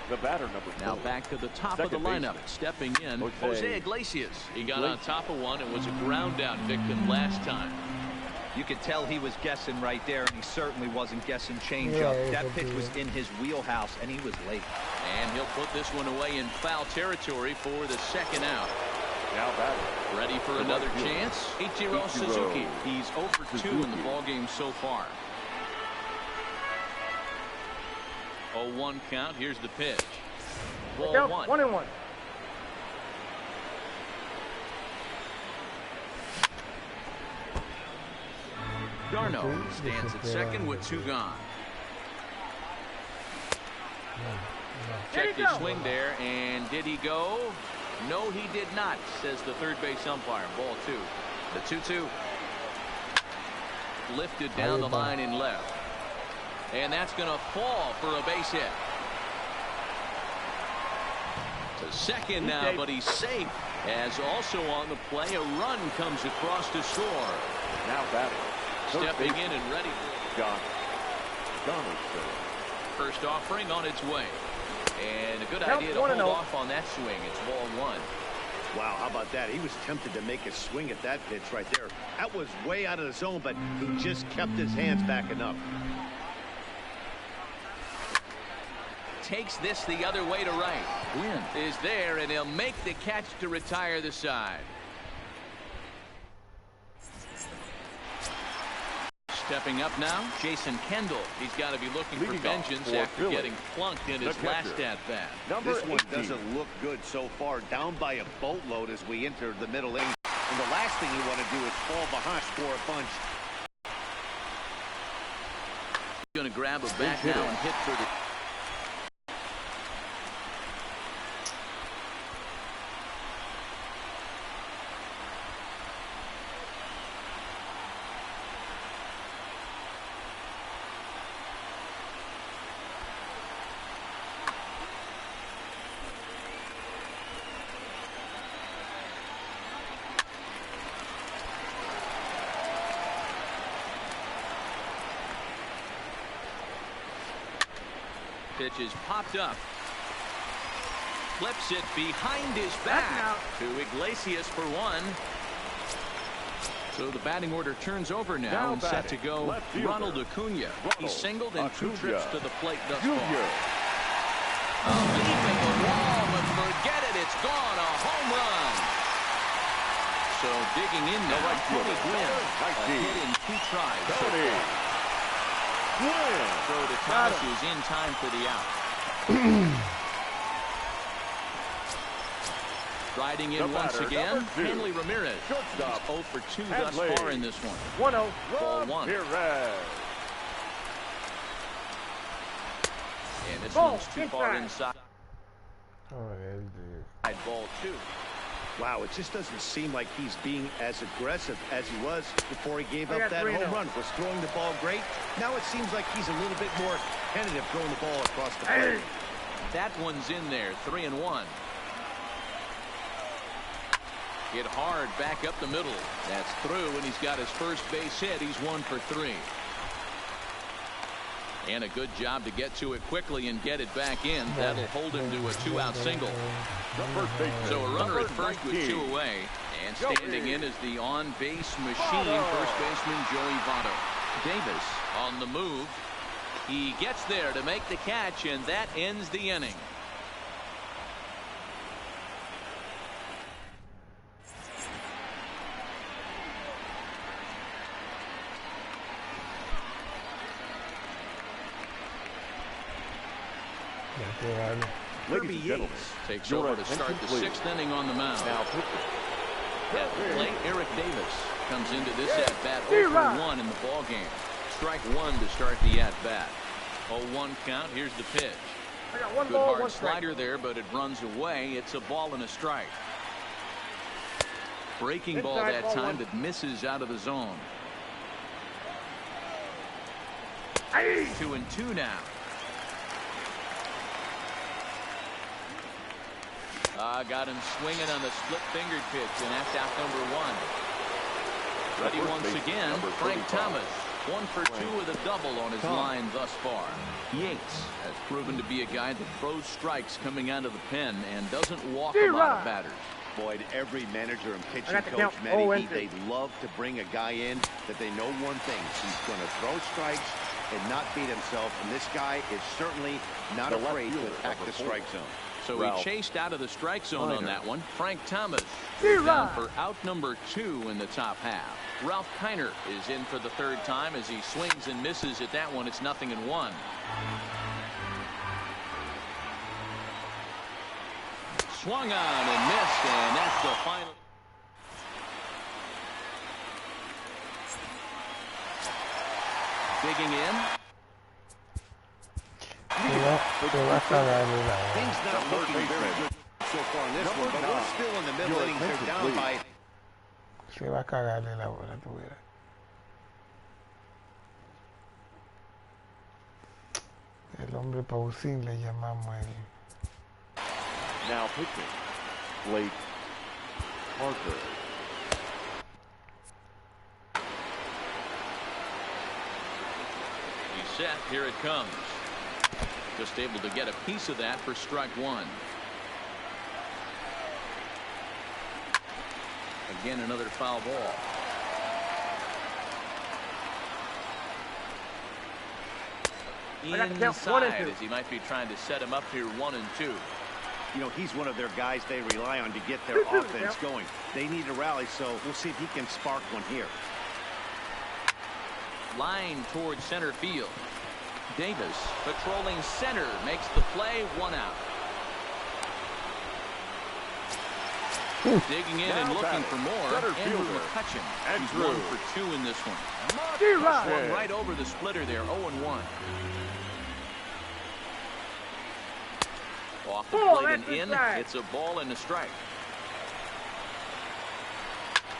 The batter, number 4. Now back to the top of the lineup. Stepping in, Jose Iglesias. He got on top of one and was a ground out victim last time. You could tell he was guessing right there, and he certainly wasn't guessing changeup. That pitch was in his wheelhouse, and he was late. And he'll put this one away in foul territory for the second out. Now batter. Ready for another chance? Ichiro Suzuki. He's 0 for 2 in the ballgame so far. 0-1 count. Here's the pitch. Ball 1. 1-1. Darno stands at second with 2 gone. Checked his swing there, and did he go? No, he did not, says the third base umpire. Ball 2. The 2-2. Lifted down the line in left. And that's going to fall for a base hit. To second now, but he's safe. As also on the play, a run comes across to score. Now batter. Stepping in and ready. Donald. First offering on its way. And a good idea to hold off on that swing. It's ball 1. Wow, how about that? He was tempted to make a swing at that pitch right there. That was way out of the zone, but he just kept his hands back enough. Takes this the other way to right. Win is there, and he'll make the catch to retire the side. Stepping up now, Jason Kendall. He's got to be looking for vengeance after getting plunked in his last at-bat. This one doesn't look good so far. Down by a boatload as we enter the middle inning. And the last thing you want to do is fall behind, score a bunch. Going to grab a bat now and hit for the... Pitch is popped up. Flips it behind his back to Iglesias for 1. So the batting order turns over now and set to go Ronald Acuna. He's singled in 2 trips to the plate thus far. A leap at the wall, but forget it. It's gone. A home run. So digging in now, Tony Gwynn. A hit in 2 tries. Throw to Thomas, who's in time for the out. Riding in once again, Hanley Ramirez. He's 0 for 2 thus far in this one. 1-0. Ball 1. And this one's too far inside. Ball 2. Wow, it just doesn't seem like he's being as aggressive as he was before he gave up that home run. Was throwing the ball great. Now it seems like he's a little bit more tentative throwing the ball across the plate. That one's in there, 3-1. Hit hard back up the middle. That's through, and he's got his first base hit. He's 1 for 3. And a good job to get to it quickly and get it back in. That'll hold him to a 2-out single. So a runner at first with 2 away. And standing in is the on-base machine, first baseman Joey Votto. Davis on the move. He gets there to make the catch, and that ends the inning. Kirby Yates takes over to start the 6th inning on the mound. At the plate, Eric Davis comes into this at-bat 0-1 in the ballgame. Strike one to start the at-bat. 0-1 count. Here's the pitch. Good hard slider there, but it runs away. It's a ball and a strike. Breaking ball that time that misses out of the zone. 2-2 now. Got him swinging on the split-fingered pitch, and that's out number one. Ready once again, Frank Thomas. 1 for 2 with a double on his line thus far. Yates has proven to be a guy that throws strikes coming out of the pen and doesn't walk a lot of batters. Boyd, every manager and pitching coach, Matty, they'd love to bring a guy in that they know one thing. He's going to throw strikes and not beat himself, and this guy is certainly not afraid to attack the strike zone. So he chased out of the strike zone on that one. Frank Thomas is down for out number 2 in the top half. Ralph Kiner is in for the third time as he swings and misses at that one. It's 0-1. Swung on and missed, and that's the final. Digging in. Things not looking very good so far in this one, but we're still in the middle innings. They're down by. Se va a cagarle la bola, tuviera. El hombre pausín le llamamos a él. Now pitching, Blake Parker. He's set. Here it comes. Just able to get a piece of that for strike one. Again, another foul ball. Inside, as he might be trying to set him up here 1-2. You know, he's one of their guys they rely on to get their offense going. They need a rally, so we'll see if he can spark one here. Line towards center field. Davis patrolling center makes the play, 1 out. Digging in and looking for more. Andrew McCutcheon. He's 1 for 2 in this one. Swung right over the splitter there, 0-1. Off the plate and in. It's a ball and a strike.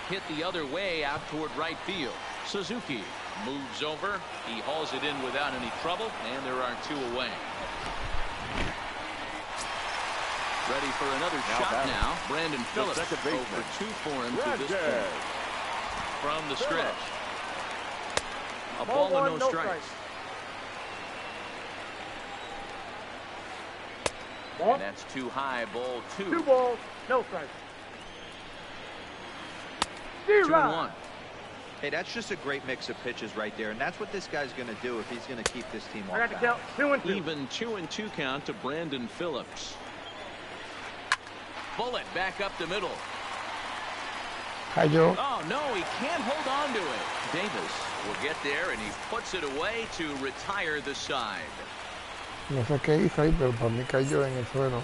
Hit the other way out toward right field. Suzuki moves over. He hauls it in without any trouble, and there are 2 away. Ready for another shot now. Brandon Phillips, 0 for 2 for him to this point. From the stretch. A ball and no strikes. And that's too high, ball 2. 2 balls, no strikes. 2-1. Hey, that's just a great mix of pitches right there, and that's what this guy's going to do if he's going to keep this team off balance. Count 2-2. Even 2-2 count to Brandon Phillips. Bullet back up the middle. Hi, Joe. Oh, no, he can't hold on to it. Davis will get there, and he puts it away to retire the side. No sé qué hizo ahí, pero para mí cayó en el suelo.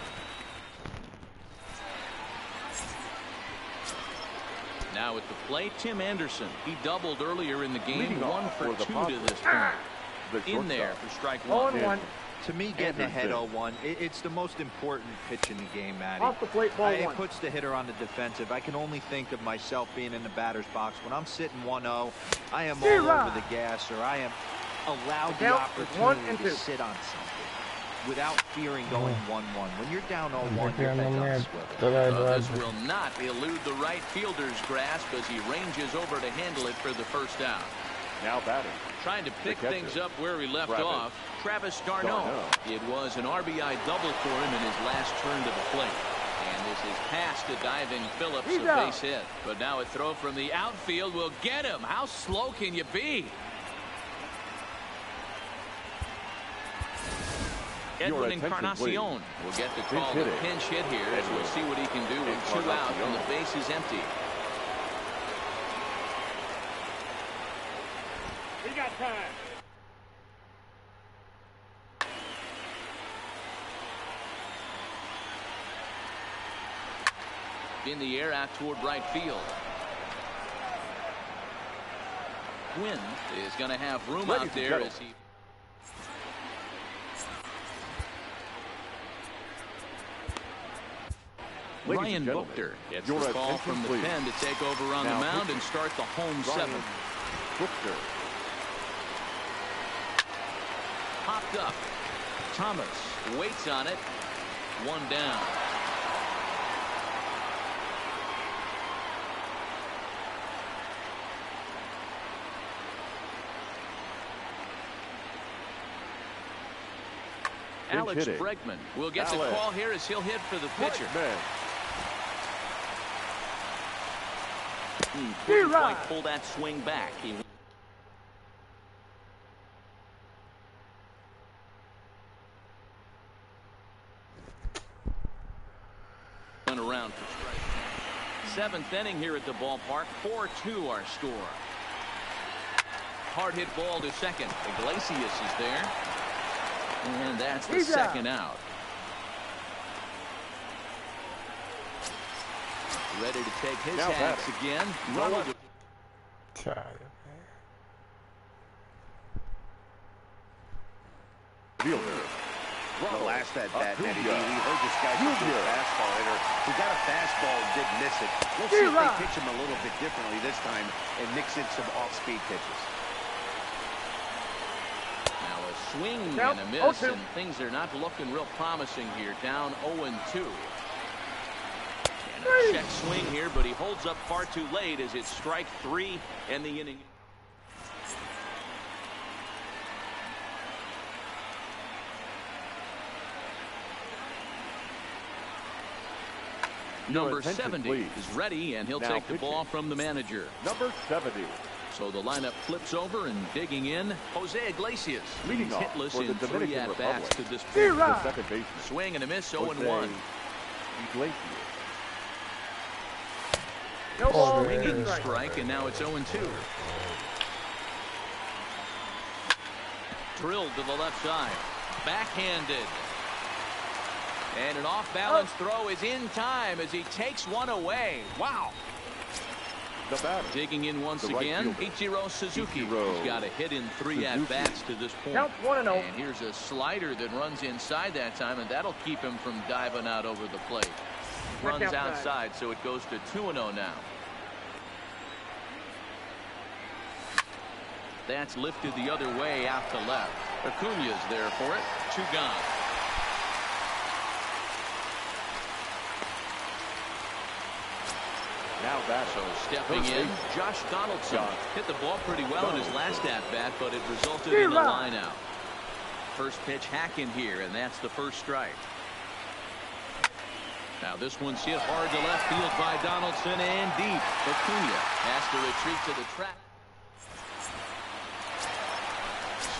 Now at the plate, Tim Anderson. He doubled earlier in the game, 1 for 2 to this point. In there for strike 1. To me, getting ahead 0-1, it's the most important pitch in the game, Matty. Off the plate, ball 1. It puts the hitter on the defensive. I can only think of myself being in the batter's box. When I'm sitting 1-0, I am all over the gas, or I am allowed the opportunity to sit on something without fearing going 1-1. When you're down 0-1, you're bent on swivel. This will not elude the right fielder's grasp as he ranges over to handle it for the first out. Now batting. Trying to pick things up where he left off. Travis d'Arnaud. It was an RBI double for him in his last turn to the plate. And this is past a diving Phillips, a base hit. But now a throw from the outfield will get him. How slow can you be? Edwin Encarnacion will get the call to pinch hit here as we'll see what he can do with 2 out and the base is empty. We got time. In the air out toward right field. Gwynn is going to have room out there as he. Ryan Buchter gets the call from the pen to take over on the mound and start the home seventh. Buchter. Popped up. Thomas waits on it. One down. Alex Bregman will get the call here as he'll hit for the pitcher. Couldn't quite pull that swing back. He went around for strike. Seventh inning here at the ballpark. 4-2 our score. Hard hit ball to second. Iglesias is there. And that's the second out. Ready to take his hats again. The last at bat, Eddie, we heard this guy throw a fastball hitter. He got a fastball and did miss it. We'll see if they pitch him a little bit differently this time and mix in some off-speed pitches. Now a swing and a miss, and things are not looking real promising here. Down 0-2. And a check swing here, but he holds up far too late as it's strike 3 and the inning. Number 70 is ready, and he'll take the ball from the manager. Number 70. So the lineup flips over, and digging in, Jose Iglesias. He's hitless in 3 at-bats to this point. The second baseman. Swing and a miss, 0-1. Iglesias. Swinging strike, and now it's 0-2. Drilled to the left side. Backhanded. And an off-balance throw is in time as he takes one away. Wow. The batter. Digging in once again, Ichiro Suzuki. He's got a hit in 3 at-bats to this point. Count 1-0. And here's a slider that runs inside that time, and that'll keep him from diving out over the plate. Runs outside, so it goes to 2-0 now. That's lifted the other way out to left. Acuna's there for it. 2 gone. Now back. So stepping in, Josh Donaldson hit the ball pretty well in his last at-bat, but it resulted in a line out. First pitch hack in here, and that's the first strike. Now this one's hit hard to left field by Donaldson and deep. Acuna has to retreat to the track.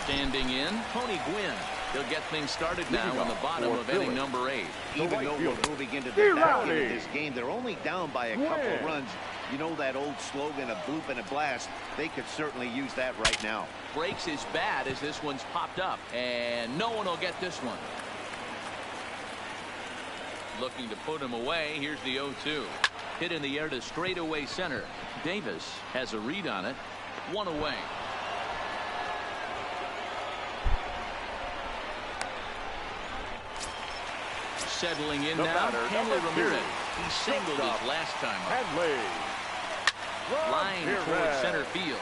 Standing in, Tony Gwynn. He'll get things started now in the bottom of inning number 8. Even though we're moving into the back end of this game, they're only down by a couple of runs. You know that old slogan, a bloop and a blast. They could certainly use that right now. Breaks is bad as this one's popped up, and no one will get this one. Looking to put him away. Here's the 0-2. Hit in the air to straightaway center. Davis has a read on it. 1 away. Settling in now, Hanley Ramirez. He singled his last time up. Line towards center field.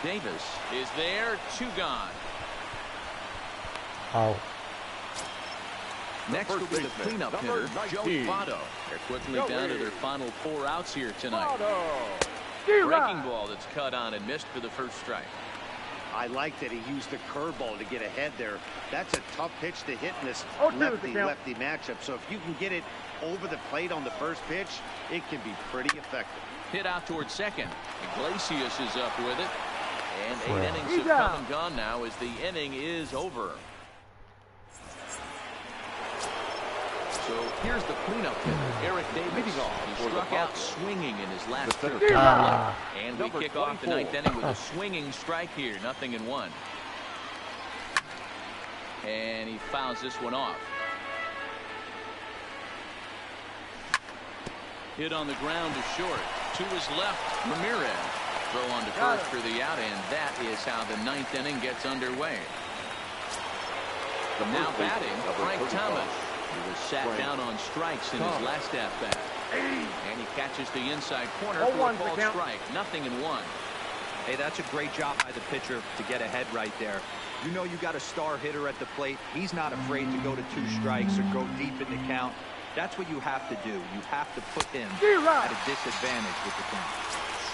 Davis is there. 2 gone. Out. Next will be the cleanup hitter, Joey Votto. They're quickly down to their final 4 outs here tonight. Breaking ball that's cut on and missed for the first strike. I like that he used the curveball to get ahead there. That's a tough pitch to hit in this lefty-lefty matchup. So if you can get it over the plate on the first pitch, it can be pretty effective. Hit out towards second. Iglesias is up with it. And 8 innings have come and gone now as the inning is over. So here's the cleanup hitter, Eric Davis. He struck out swinging in his last trip. And we kick off the 9th inning with a swinging strike here. 0-1. And he fouls this one off. Hit on the ground to short. To his left, Ramirez. Throw on to first for the out, and that is how the ninth inning gets underway. Now batting, Frank Thomas. He was sat down on strikes in his last at-bat. And he catches the inside corner for a called strike. 0-1. Hey, that's a great job by the pitcher to get ahead right there. You know you got a star hitter at the plate. He's not afraid to go to 2 strikes or go deep in the count. That's what you have to do. You have to put him at a disadvantage with the count.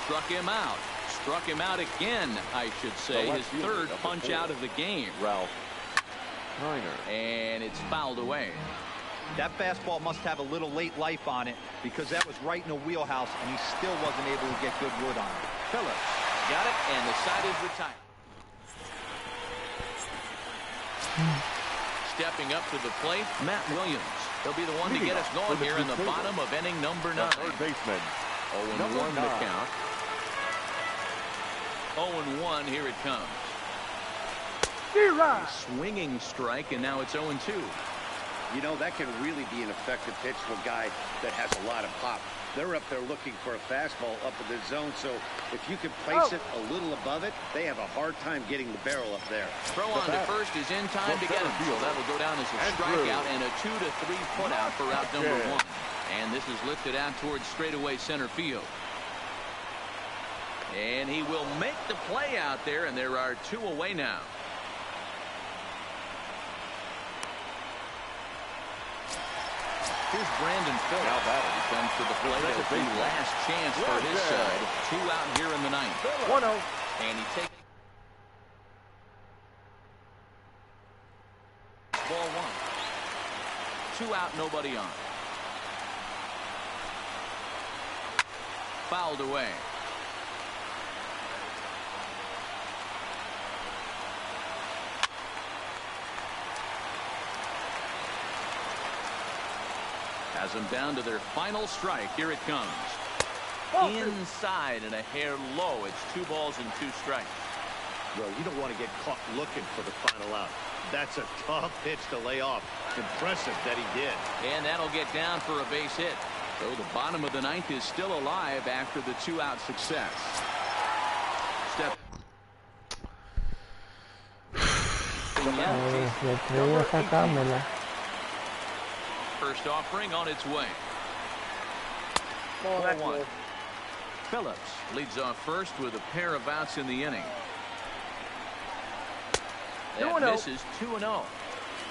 Struck him out. Struck him out again, I should say. His third punch out of the game. Ralph And it's fouled away. That fastball must have a little late life on it because that was right in the wheelhouse and he still wasn't able to get good wood on it. Phillips got it, and the side is retired. Stepping up to the plate, Matt Williams. He'll be the one to get us going here in the bottom of inning number 9. Third baseman. 0-1 the count. 0-1, here it comes. A swinging strike, and now it's 0-2. You know, that can really be an effective pitch for a guy that has a lot of pop. They're up there looking for a fastball up in the zone, so if you can place it a little above it, they have a hard time getting the barrel up there. Throw on to first is in time to get him, so that'll go down as a strikeout and a 2 to 3 put out for out number 1. And this is lifted out towards straightaway center field. And he will make the play out there, and there are 2 away now. Here's Brandon Phillips. Now batting. He comes to the plate as the last chance for his side. 2 out here in the 9th. 1-0. And he takes ball 1. 2 out, nobody on. Fouled away. Has them down to their final strike. Here it comes. Inside and a hair low. It's 2 balls and 2 strikes. Well, you don't want to get caught looking for the final out. That's a tough pitch to lay off. Impressive that he did. And that'll get down for a base hit. So the bottom of the 9th is still alive after the 2-out success. Step. First offering on its way. Ball 1. Phillips leads off first with a pair of outs in the inning. That misses 2-0.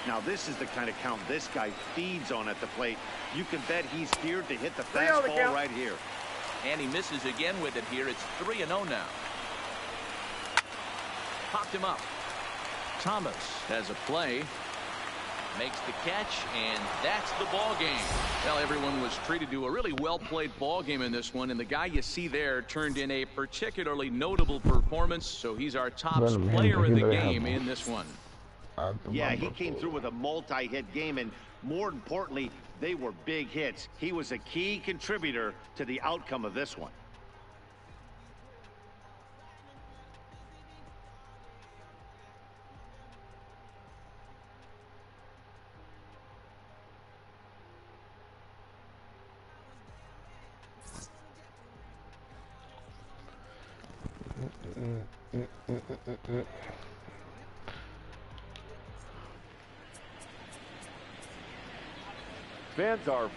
Now this is the kind of count this guy feeds on at the plate. You can bet he's geared to hit the fastball right here. And he misses again with it here. It's 3-0 now. Popped him up. Thomas has a play. Makes the catch, and that's the ball game. Well, everyone was treated to a really well-played ball game in this one, and the guy you see there turned in a particularly notable performance, so he's our top player in the game in this one. Yeah, he came through with a multi-hit game, and more importantly, they were big hits. He was a key contributor to the outcome of this one. Fans are